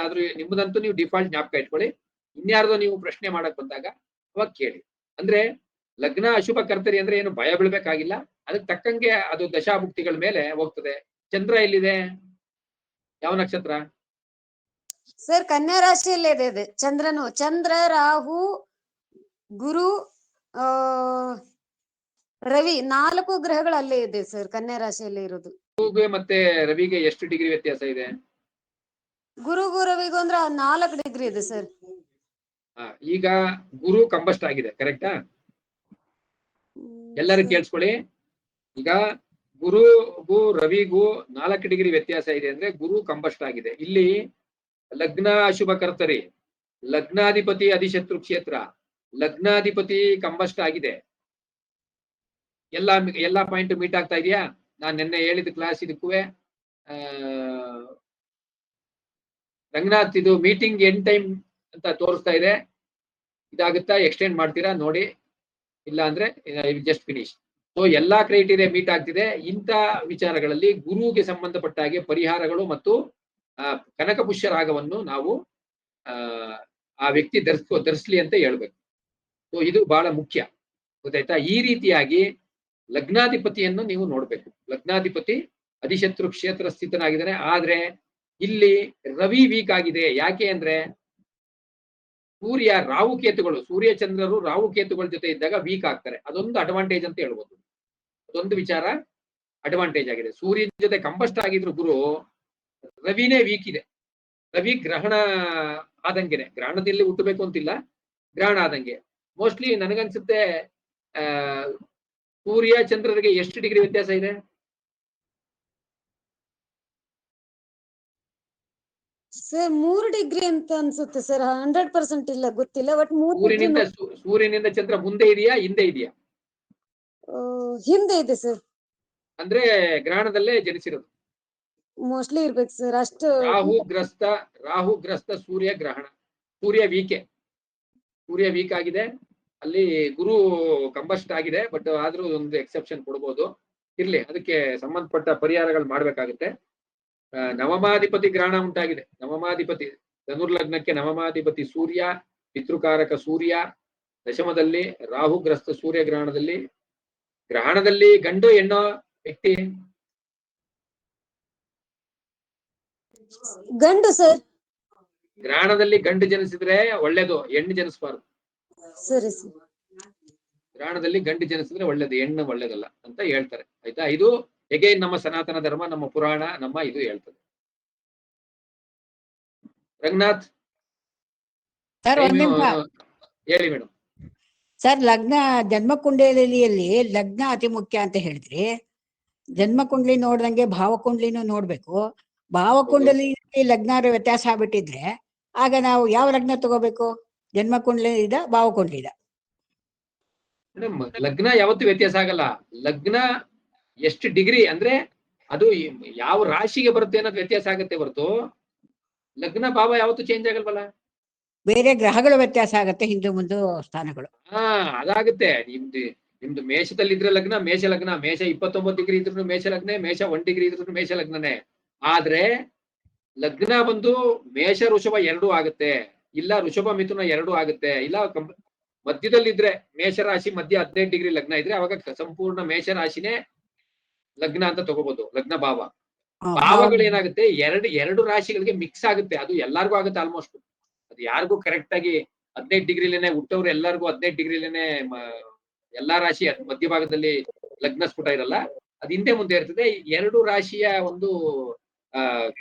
ನಿಮ್ಮದಂತೂ ನೀವು ಡಿಫಾಲ್ಟ್ ಜ್ಞಾಪಕ ಇಟ್ಕೊಳ್ಳಿ. ಇನ್ಯಾರ್ದೋ ನೀವು ಪ್ರಶ್ನೆ ಮಾಡಕ್ ಬಂದಾಗ ಅವಾಗ ಕೇಳಿ. ಅಂದ್ರೆ ಲಗ್ನ ಅಶುಭ ಕರ್ತರಿ ಅಂದ್ರೆ ಏನು ಭಯ ಬೀಳ್ಬೇಕಾಗಿಲ್ಲ. ಅದಕ್ಕೆ ತಕ್ಕಂಗೆ ಅದು ದಶಾಭುಕ್ತಿಗಳ ಮೇಲೆ ಹೋಗ್ತದೆ. ಚಂದ್ರ ಎಲ್ಲಿದೆ? ಯಾವ ನಕ್ಷತ್ರ? ಸರ್ ಕನ್ಯಾ ರಾಶಿಯಲ್ಲೇ ಇದೆ ಚಂದ್ರನು. ಚಂದ್ರ, ರಾಹು, ಗುರು, ರವಿ 4 ಗ್ರಹಗಳು ಅಲ್ಲೇ ಇದೆ ಸರ್ ಕನ್ಯಾ ರಾಶಿಯಲ್ಲಿ ಇರೋದು. ಗುರುಗೆ ಮತ್ತೆ ರವಿಗೆ ಎಷ್ಟು ಡಿಗ್ರಿ ವ್ಯತ್ಯಾಸ ಇದೆ? ಗುರುಗೂ ರವಿಗೂ ಅಂದ್ರೆ 4 ಡಿಗ್ರಿ ಇದೆ ಸರ್. ಈಗ ಗುರು ಕಂಬಸ್ಟ್ ಆಗಿದೆ, ಕರೆಕ್ಟಾ? ಎಲ್ಲರೂ ಕೇಳಿಸ್ಕೊಳ್ಳಿ. ಈಗ ಗುರುಗೂ ರವಿಗೂ 4 ಡಿಗ್ರಿ ವ್ಯತ್ಯಾಸ ಇದೆ ಅಂದ್ರೆ ಗುರು ಕಂಬಸ್ಟ್ ಆಗಿದೆ. ಇಲ್ಲಿ ಲಗ್ನ ಅಶುಭ ಕರ್ತರಿ, ಲಗ್ನಾಧಿಪತಿ ಅಧಿಶತ್ರು ಕ್ಷೇತ್ರ, ಲಗ್ನಾಧಿಪತಿ ಕಂಬಸ್ಟ್ ಆಗಿದೆ. ಎಲ್ಲಾ ಪಾಯಿಂಟ್ ಮೀಟ್ ಆಗ್ತಾ ಇದೆಯಾ? ನಾನು ನಿನ್ನೆ ಹೇಳಿದ ಕ್ಲಾಸ್ ಇದಕ್ಕೂ ರಂಗನಾಥ್ ಇದು ಮೀಟಿಂಗ್ ಎಂಡ್ ಟೈಮ್ ಅಂತ ತೋರಿಸ್ತಾ ಇದೆ. ಇದಾಗುತ್ತಾ? ಎಕ್ಸ್ಟೆಂಡ್ ಮಾಡ್ತೀರಾ ನೋಡಿ. ಇಲ್ಲ ಅಂದ್ರೆ ಜಸ್ಟ್ ಫಿನಿಶ್. ಸೊ ಎಲ್ಲಾ ಕ್ರೈಟೀರಿಯಾ ಮೀಟ್ ಆಗ್ತಿದೆ. ಇಂಥ ವಿಚಾರಗಳಲ್ಲಿ ಗುರುಗೆ ಸಂಬಂಧಪಟ್ಟ ಹಾಗೆ ಪರಿಹಾರಗಳು ಮತ್ತು ಕನಕಪುಷ್ಯ ರಾಗವನ್ನು ನಾವು ಆ ವ್ಯಕ್ತಿ ಧರಿಸ್ಲಿ ಅಂತ ಹೇಳ್ಬೇಕು. ಸೊ ಇದು ಬಹಳ ಮುಖ್ಯ, ಗೊತ್ತಾಯ್ತಾ? ಈ ರೀತಿಯಾಗಿ ಲಗ್ನಾಧಿಪತಿಯನ್ನು ನೀವು ನೋಡ್ಬೇಕು. ಲಗ್ನಾಧಿಪತಿ ಅಧಿಶತ್ರು ಕ್ಷೇತ್ರ ಸ್ಥಿತನಾಗಿದ್ದಾನೆ. ಆದ್ರೆ ಇಲ್ಲಿ ರವಿ ವೀಕ್ ಆಗಿದೆ. ಯಾಕೆ ಅಂದ್ರೆ ಸೂರ್ಯ ರಾಹುಕೇತುಗಳು, ಸೂರ್ಯ ಚಂದ್ರರು ರಾಹುಕೇತುಗಳ ಜೊತೆ ಇದ್ದಾಗ ವೀಕ್ ಆಗ್ತಾರೆ. ಅದೊಂದು ಅಡ್ವಾಂಟೇಜ್ ಅಂತ ಹೇಳ್ಬೋದು. ಅದೊಂದು ವಿಚಾರ ಅಡ್ವಾಂಟೇಜ್ ಆಗಿದೆ. ಸೂರ್ಯನ ಜೊತೆ ಕಂಬಸ್ಟ್ ಆಗಿದ್ರು ಗುರು, ರವಿನೇ ವೀಕ್ ಇದೆ. ರವಿ ಗ್ರಹಣ ಆದಂಗೆನೆ, ಗ್ರಹಣದಲ್ಲಿ ಹುಟ್ಟಬೇಕು ಅಂತಿಲ್ಲ, ಗ್ರಹಣ ಆದಂಗೆ. ಮೋಸ್ಟ್ಲಿ ನನಗನ್ಸುತ್ತೆ ಸೂರ್ಯ ಚಂದ್ರರಿಗೆ ಎಷ್ಟು ಡಿಗ್ರಿ ವ್ಯತ್ಯಾಸ ಇದೆ? ಸರ್ 3 ಡಿಗ್ರಿ ಅಂತ ಅನ್ಸುತ್ತೆ ಸರ್, 100% ಇಲ್ಲ, ಗೊತ್ತಿಲ್ಲ. ಬಟ್ 3 ಡಿಗ್ರಿ ಸೂರ್ಯನಿಂದ ಚಂದ್ರ ಮುಂದೆ ಇದೆಯಾ ಹಿಂದೆ ಇದೆಯಾ? ಹಿಂದೆ ಇದೆ ಸರ್. ಅಂದ್ರೆ ಗ್ರಹಣದಲ್ಲೇ ಜನಿಸಿರೋದು. ಮೋಸ್ಟ್ಲಿ ಇರ್ಬೇಕು ಸರ್. ಅಷ್ಟು ರಾಹುಗ್ರಸ್ತ ಸೂರ್ಯ ಗ್ರಹಣ. ಸೂರ್ಯ ವೀಕ್ ಆಗಿದೆ, ಅಲ್ಲಿ ಗುರು ಕಂಬಸ್ಟ್ ಆಗಿದೆ. ಬಟ್ ಆದ್ರೂ ಒಂದು ಎಕ್ಸೆಪ್ಷನ್ ಕೊಡ್ಬೋದು. ಇರ್ಲಿ, ಅದಕ್ಕೆ ಸಂಬಂಧಪಟ್ಟ ಪರಿಹಾರಗಳು ಮಾಡ್ಬೇಕಾಗುತ್ತೆ. ನವಮಾಧಿಪತಿ ಗ್ರಹಣ ಉಂಟಾಗಿದೆ. ನವಮಾಧಿಪತಿ ಧನುರ್ಲಗ್ನಕ್ಕೆ ನವಮಾಧಿಪತಿ ಸೂರ್ಯ, ಪಿತೃಕಾರಕ ಸೂರ್ಯ ದಶಮದಲ್ಲಿ, ರಾಹುಗ್ರಸ್ತ ಸೂರ್ಯ ಗ್ರಹಣದಲ್ಲಿ ಗಂಡು ಹೆಣ್ಣೋ ವ್ಯಕ್ತಿ? ಗಂಡು ಸರ್. ಗ್ರಹಣದಲ್ಲಿ ಗಂಡು ಜನಿಸಿದ್ರೆ ಒಳ್ಳೇದು, ಹೆಣ್ಣು ಜನಿಸಬಾರ್ದು. ಸರಿ ಸರ್. ಗ್ರಹಣದಲ್ಲಿ ಗಂಡು ಜನಿಸಿದ್ರೆ ಒಳ್ಳೇದು, ಹೆಣ್ಣು ಒಳ್ಳೇದಲ್ಲ ಅಂತ ಹೇಳ್ತಾರೆ. ಆಯ್ತಾ? ಇದು ಎಗೈನ್ ನಮ್ಮ ಸನಾತನ ಧರ್ಮ, ನಮ್ಮ ಪುರಾಣ, ನಮ್ಮ ಇದು ಹೇಳ್ತದೆ. ರಂಗನಾಥ್ ಸರ್ ಒಂದ್ ನಿಮಿಷ ಹೇಳಿ ಮೇಡಮ್. ಸರ್, ಲಗ್ನ ಜನ್ಮಕುಂಡಲಿಯಲ್ಲಿ ಲಗ್ನ ಅತಿ ಮುಖ್ಯ ಅಂತ ಹೇಳಿದ್ರಿ. ಜನ್ಮಕುಂಡ್ಲಿ ನೋಡ್ದಂಗೆ ಭಾವಕುಂಡ್ಲಿನೂ ನೋಡ್ಬೇಕು. ಭಾವಕುಂಡಲಿ ಲಗ್ನಾರ ವ್ಯತ್ಯಾಸ ಆಗ್ಬಿಟ್ಟಿದ್ರೆ ಆಗ ನಾವು ಯಾವ ಲಗ್ನ ತಗೋಬೇಕು? ಜನ್ಮಕುಂಡ್ಲಿ ಇದ ಭಾವಕುಂಡ್ಲಿ ಇದ? ಮೇಡಮ್, ಲಗ್ನ ಯಾವತ್ತೂ ವ್ಯತ್ಯಾಸ ಆಗಲ್ಲ. ಲಗ್ನ ಎಷ್ಟು ಡಿಗ್ರಿ ಅಂದ್ರೆ ಅದು ಯಾವ ರಾಶಿಗೆ ಬರುತ್ತೆ ಅನ್ನೋದು ವ್ಯತ್ಯಾಸ ಆಗುತ್ತೆ ಹೊರತು ಲಗ್ನ ಭಾವ ಯಾವತ್ತೂ ಚೇಂಜ್ ಆಗಲ್ವಲ್ಲ. ಬೇರೆ ಗ್ರಹಗಳು ವ್ಯತ್ಯಾಸ ಆಗತ್ತೆ, ಹಿಂದೂ ಮುಂದು ಸ್ಥಾನಗಳು. ಅದಾಗುತ್ತೆ. ನಿಮ್ದು ಮೇಷದಲ್ಲಿದ್ರೆ ಲಗ್ನ ಮೇಷ ಲಗ್ನ, ಮೇಷ 29 ಡಿಗ್ರಿ ಇದ್ರು ಮೇಷ ಲಗ್ನ, ಮೇಷ 1 ಡಿಗ್ರಿ ಇದ್ರು ಮೇಷ ಲಗ್ನನೇ. ಆದ್ರೆ ಲಗ್ನ ಬಂದು ಮೇಷ ಋಷಭ 2 ಆಗುತ್ತೆ, ಇಲ್ಲ ಋಷಭ ಮಿಥುನ 2 ಆಗುತ್ತೆ, ಇಲ್ಲ ಮಧ್ಯದಲ್ಲಿದ್ರೆ ಮೇಷರಾಶಿ ಮಧ್ಯ 15 ಡಿಗ್ರಿ ಲಗ್ನ ಇದ್ರೆ ಅವಾಗ ಸಂಪೂರ್ಣ ಮೇಷರಾಶಿನೇ ಲಗ್ನ ಅಂತ ತಗೋಬಹುದು. ಲಗ್ನ ಭಾವ ಭಾವಗಳು ಏನಾಗುತ್ತೆ, ಎರಡು ರಾಶಿಗಳಿಗೆ ಮಿಕ್ಸ್ ಆಗುತ್ತೆ. ಅದು ಎಲ್ಲಾರ್ಗೂ ಆಗುತ್ತೆ ಆಲ್ಮೋಸ್ಟ್. ಅದು ಯಾರಿಗೂ ಕರೆಕ್ಟ್ ಆಗಿ 15 ಡಿಗ್ರಿಲೇನೆ ಹುಟ್ಟವ್ರು ಎಲ್ಲರಿಗೂ 15 ಡಿಗ್ರಿಲೇನೆ ಎಲ್ಲಾ ರಾಶಿ ಮಧ್ಯಭಾಗದಲ್ಲಿ ಲಗ್ನ ಸ್ಫುಟ ಇರಲ್ಲ, ಅದು ಹಿಂದೆ ಮುಂದೆ ಇರ್ತದೆ. ಎರಡು ರಾಶಿಯ ಒಂದು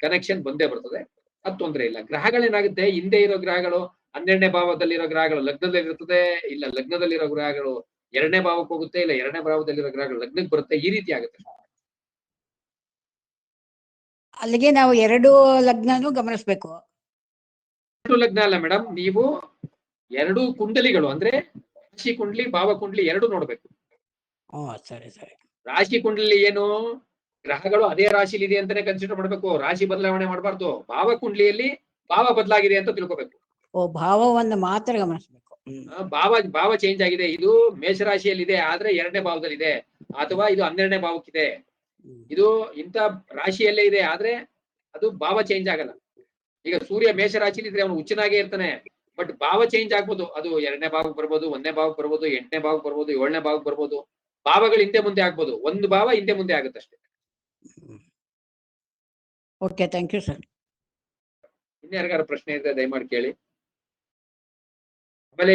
ಕನೆಕ್ಷನ್ ಬಂದೇ ಬರ್ತದೆ, ಅದು ತೊಂದರೆ ಇಲ್ಲ. ಗ್ರಹಗಳೇನಾಗುತ್ತೆ, ಹಿಂದೆ ಇರೋ ಗ್ರಹಗಳು 12ನೇ ಭಾವದಲ್ಲಿರೋ ಗ್ರಹಗಳು ಲಗ್ನದಲ್ಲಿ ಇರ್ತದೆ, ಇಲ್ಲ ಲಗ್ನದಲ್ಲಿರೋ ಗ್ರಹಗಳು 2ನೇ ಭಾವಕ್ಕೆ ಹೋಗುತ್ತೆ, ಇಲ್ಲ 2ನೇ ಭಾವದಲ್ಲಿರೋ ಗ್ರಹಗಳು ಲಗ್ನಕ್ಕೆ ಬರುತ್ತೆ. ಈ ರೀತಿ ಆಗುತ್ತೆ. ಅಲ್ಲಿಗೆ ನಾವು 2 ಲಗ್ನನೂ ಗಮನಿಸ್ಬೇಕು. 2 ಲಗ್ನ ಅಲ್ಲ ಮೇಡಮ್, ನೀವು 2 ಕುಂಡಲಿಗಳು ಅಂದ್ರೆ ರಾಶಿ ಕುಂಡ್ಲಿ ಭಾವ ಕುಂಡ್ಲಿ 2 ನೋಡ್ಬೇಕು. ಸರಿ ಸರಿ. ರಾಶಿ ಕುಂಡ್ಲಿ ಏನು, ಗ್ರಹಗಳು ಅದೇ ರಾಶಿಲಿ ಇದೆ ಅಂತಾನೆ ಕನ್ಸಿಡರ್ ಮಾಡ್ಬೇಕು, ರಾಶಿ ಬದಲಾವಣೆ ಮಾಡಬಾರ್ದು. ಭಾವ ಕುಂಡ್ಲಿಯಲ್ಲಿ ಭಾವ ಬದಲಾಗಿದೆ ಅಂತ ತಿಳ್ಕೊಬೇಕು. ಭಾವವನ್ನು ಮಾತ್ರ ಗಮನಿಸ್ಬೇಕು. ಭಾವ ಚೇಂಜ್ ಆಗಿದೆ, ಇದು ಮೇಷರಾಶಿಯಲ್ಲಿ ಇದೆ ಆದ್ರೆ 2ನೇ ಭಾವದಲ್ಲಿ ಇದೆ, ಅಥವಾ ಇದು 12ನೇ ಭಾವಕ್ಕಿದೆ, ಇದು ಇಂಥ ರಾಶಿಯಲ್ಲೇ ಇದೆ ಆದ್ರೆ ಅದು ಭಾವ ಚೇಂಜ್ ಆಗಲ್ಲ. ಈಗ ಸೂರ್ಯ ಮೇಷರಾಶಿಲಿ ಇದ್ರೆ ಅವನು ಹುಚ್ಚನಾಗೇ ಇರ್ತಾನೆ, ಬಟ್ ಭಾವ ಚೇಂಜ್ ಆಗ್ಬೋದು. ಅದು 2ನೇ ಭಾವಕ್ಕೆ ಬರ್ಬೋದು, 1ನೇ ಭಾವಕ್ಕೆ ಬರ್ಬೋದು, 8ನೇ ಭಾವಕ್ಕೆ ಬರ್ಬೋದು, 7ನೇ ಭಾವಕ್ಕೆ ಬರ್ಬೋದು. ಭಾವಗಳು ಹಿಂದೆ ಮುಂದೆ ಆಗ್ಬೋದು, ಒಂದು ಭಾವ ಹಿಂದೆ ಮುಂದೆ ಆಗುತ್ತೆ ಅಷ್ಟೇ. Okay, thank you sir. ಇನ್ಯಾರಿಗಾರ ಪ್ರಶ್ನೆ ಇದ್ರೆ ದಯಮಾಡಿ ಕೇಳಿ. ಆಮೇಲೆ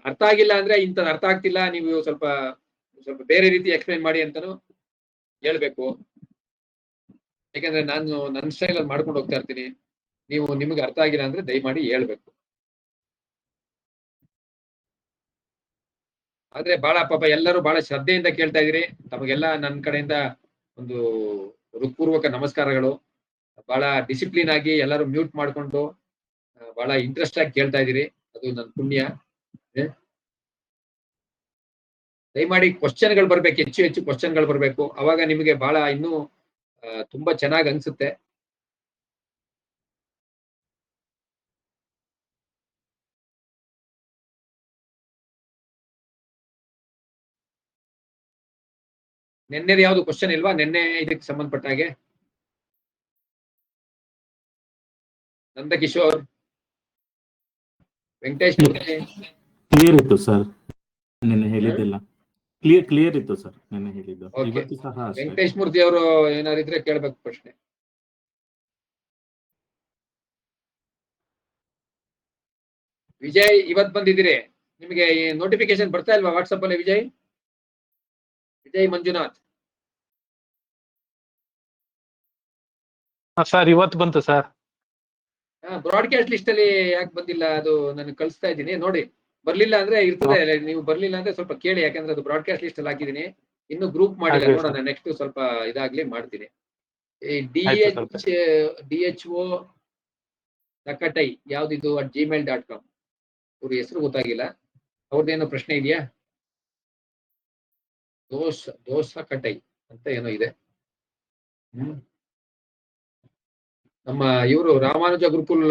ಅರ್ಥ ಆಗಿಲ್ಲ ಅಂದ್ರೆ ಇಂಥದ್ದು ಅರ್ಥ ಆಗ್ತಿಲ್ಲ, ನೀವು ಸ್ವಲ್ಪ ಬೇರೆ ರೀತಿ ಎಕ್ಸ್ಪ್ಲೈನ್ ಮಾಡಿ ಅಂತಾನು ಹೇಳ್ಬೇಕು. ಯಾಕಂದ್ರೆ ನಾನು ನನ್ನ ಸ್ಟೈಲ್ ಅಲ್ಲಿ ಮಾಡ್ಕೊಂಡು ಹೋಗ್ತಾ ಇರ್ತೀನಿ. ನಿಮ್ಗೆ ಅರ್ಥ ಆಗಿಲ್ಲ ಅಂದ್ರೆ ದಯಮಾಡಿ ಹೇಳ್ಬೇಕು. ಆದ್ರೆ ಪಾಪ ಎಲ್ಲರೂ ಬಹಳ ಶ್ರದ್ಧೆಯಿಂದ ಕೇಳ್ತಾ ಇದೀರಿ. ತಮಗೆಲ್ಲ ನನ್ನ ಕಡೆಯಿಂದ ಒಂದು ಹೃತ್ಪೂರ್ವಕ ನಮಸ್ಕಾರಗಳು. ಬಹಳ ಡಿಸಿಪ್ಲಿನ್ ಆಗಿ ಎಲ್ಲರೂ ಮ್ಯೂಟ್ ಮಾಡ್ಕೊಂಡು ಬಹಳ ಇಂಟ್ರೆಸ್ಟ್ ಆಗಿ ಕೇಳ್ತಾ ಇದೀರಿ, ಅದು ನನ್ನ ಪುಣ್ಯ. ದಯಮಾಡಿ ಕ್ವಶನ್ಗಳು ಬರ್ಬೇಕು, ಹೆಚ್ಚು ಕ್ವಶನ್ಗಳು ಬರ್ಬೇಕು, ಅವಾಗ ನಿಮಗೆ ಬಹಳ ಇನ್ನೂ ತುಂಬಾ ಚೆನ್ನಾಗಿ ಅನ್ಸುತ್ತೆ. ನಿನ್ನೆದು ಯಾವ್ದು ಕ್ವಶನ್ ಇಲ್ವಾ? ನಿನ್ನೆ ಇದಕ್ಕೆ ಸಂಬಂಧಪಟ್ಟ ಹಾಗೆ ನಂದಕಿಶೋರ್, ವೆಂಕಟೇಶ್ ಕ್ಲಿಯರ್ ಇತ್ತು ಸರ್, ನಿನ್ನೆ ಹೇಳಿದ್ದೆಲ್ಲ ಕ್ಲಿಯರ್ ಇತ್ತು ಸರ್, ನಿನ್ನೆ ಹೇಳಿದ್ದು. ಇವತ್ತು ಸಹ ವೆಂಕಟೇಶ್ ಮೂರ್ತಿ ಅವರು ಏನಾದ್ರು ಇದ್ರೆ ಕೇಳ್ಬೇಕು ಪ್ರಶ್ನೆ. ವಿಜಯ್ ಇವತ್ ಬಂದಿದ್ದೀರಿ, ನಿಮಗೆ ನೋಟಿಫಿಕೇಶನ್ ಬರ್ತಾ ಇಲ್ವಾ ವಾಟ್ಸಪ್ ಅಲ್ಲಿ? ವಿಜಯ್ ಮಂಜುನಾಥ್ ಸರ್ ಇವತ್ತು ಬಂತು ಸರ್. ಬ್ರಾಡ್ಕಾಸ್ಟ್ ಲಿಸ್ಟ್ ಅಲ್ಲಿ ಯಾಕೆ ಬಂದಿಲ್ಲ? ಅದು ನಾನು ಕಳಿಸ್ತಾ ಇದ್ದೀನಿ ನೋಡಿ. ಬರ್ಲಿಲ್ಲ ಅಂದ್ರೆ ಇರ್ತದೆ, ನೀವು ಬರ್ಲಿಲ್ಲ ಅಂದ್ರೆ ಸ್ವಲ್ಪ ಕೇಳಿ, ಯಾಕಂದ್ರೆ ಅದು ಬ್ರಾಡ್ಕಾಸ್ಟ್ ಲಿಸ್ಟ್ ಅಲ್ಲಿ ಹಾಕಿದೀನಿ. ಇನ್ನು ಗ್ರೂಪ್ ಮಾಡಿಲ್ಲ, ಹಾಗೆ ನೋಡೋಣ ನೆಕ್ಸ್ಟ್ ಸ್ವಲ್ಪ ಇದಾಗ್ಲಿ ಮಾಡ್ತೀನಿ. ಈ ಆಯ್ತು DHO ತಕಟೈ ಯಾವ್ದಿದು @gmail.com ಅವ್ರ ಹೆಸರು ಗೊತ್ತಾಗಿಲ್ಲ. ಅವ್ರದ್ದೇನೋ ಪ್ರಶ್ನೆ ಇದೆಯಾ? ದೋಸ ಕಟೈ ಅಂತ ಏನೋ ಇದೆ. ನಮ್ಮ ಇವರು ರಾಮಾನುಜ ಗುರುಕುಲ್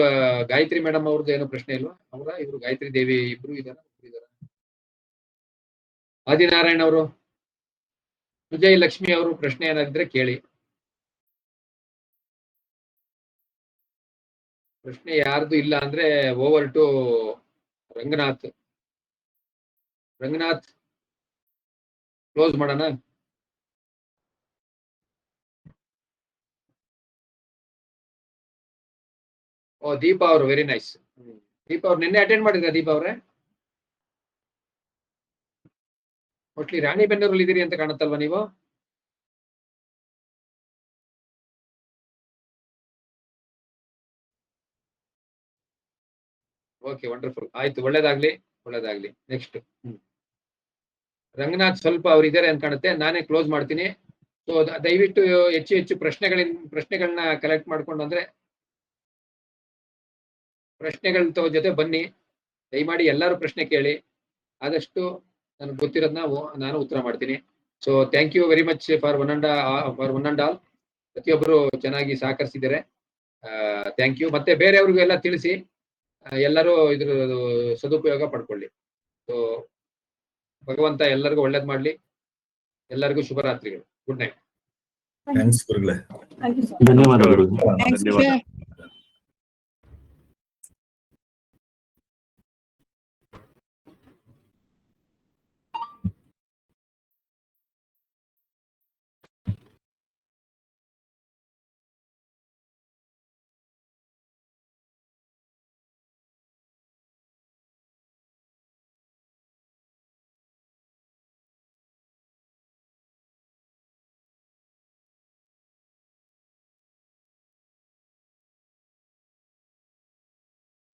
ಗಾಯತ್ರಿ ಮೇಡಮ್ ಅವ್ರದ್ದು ಏನೋ ಪ್ರಶ್ನೆ ಇಲ್ವಾ? ಇವರು ಗಾಯತ್ರಿ ದೇವಿ ಇಬ್ರು ಇದಾರ? ಆದಿನಾರಾಯಣ್ ಅವರು, ವಿಜಯ್ ಲಕ್ಷ್ಮಿ ಅವರು ಪ್ರಶ್ನೆ ಏನಾದ್ರೆ ಕೇಳಿ. ಪ್ರಶ್ನೆ ಯಾರ್ದು ಇಲ್ಲ ಅಂದ್ರೆ ಓವರ್ ಟು ರಂಗನಾಥ್. ಕ್ಲೋಸ್ ಮಾಡೋಣ. ಓ ದೀಪಾ ಅವರು, ವೆರಿ ನೈಸ್. ದೀಪಾ ಅವ್ರು ನಿನ್ನೆ ಅಟೆಂಡ್ ಮಾಡಿದ್ರ? ದೀಪಾ ಅವ್ರೆ ಮೋಸ್ಟ್ಲಿ ರಾಣಿಬೆನ್ನೂರಲ್ಲಿ ಇದೀರಿ ಅಂತ ಕಾಣುತ್ತಲ್ವಾ ನೀವು? Okay, wonderful. ಆಯ್ತು, ಒಳ್ಳೇದಾಗ್ಲಿ. ನೆಕ್ಸ್ಟ್ ರಂಗನಾಥ್ ಸ್ವಲ್ಪ ಅವ್ರು ಇದಾರೆ ಅಂತ ಕಾಣುತ್ತೆ. ನಾನೇ ಕ್ಲೋಸ್ ಮಾಡ್ತೀನಿ. ಸೊ ದಯವಿಟ್ಟು ಹೆಚ್ಚು ಪ್ರಶ್ನೆಗಳನ್ನ ಕಲೆಕ್ಟ್ ಮಾಡ್ಕೊಂಡು, ಅಂದ್ರೆ ಪ್ರಶ್ನೆಗಳ ಜೊತೆ ಬನ್ನಿ. ದಯಮಾಡಿ ಎಲ್ಲರೂ ಪ್ರಶ್ನೆ ಕೇಳಿ. ಆದಷ್ಟು ನನಗೆ ಗೊತ್ತಿರೋದನ್ನ ನಾನು ಉತ್ತರ ಮಾಡ್ತೀನಿ. So thank you very much for one and all. ಪ್ರತಿಯೊಬ್ಬರು ಚೆನ್ನಾಗಿ ಸಹಕರಿಸಿದ್ದಾರೆ. Thank you. ಮತ್ತೆ ಬೇರೆಯವ್ರಿಗೂ ಎಲ್ಲ ತಿಳಿಸಿ, ಎಲ್ಲರೂ ಇದ್ರ ಸದುಪಯೋಗ ಪಡ್ಕೊಳ್ಳಿ. ಸೊ ಭಗವಂತ ಎಲ್ಲರಿಗೂ ಒಳ್ಳೇದ್ ಮಾಡ್ಲಿ. ಎಲ್ಲರಿಗೂ ಶುಭರಾತ್ರಿಗಳು. Good night. ಥ್ಯಾಂಕ್ಸ್ ಗುರುಗಳೇ. ಧನ್ಯವಾದಗಳು. Thanks, sir.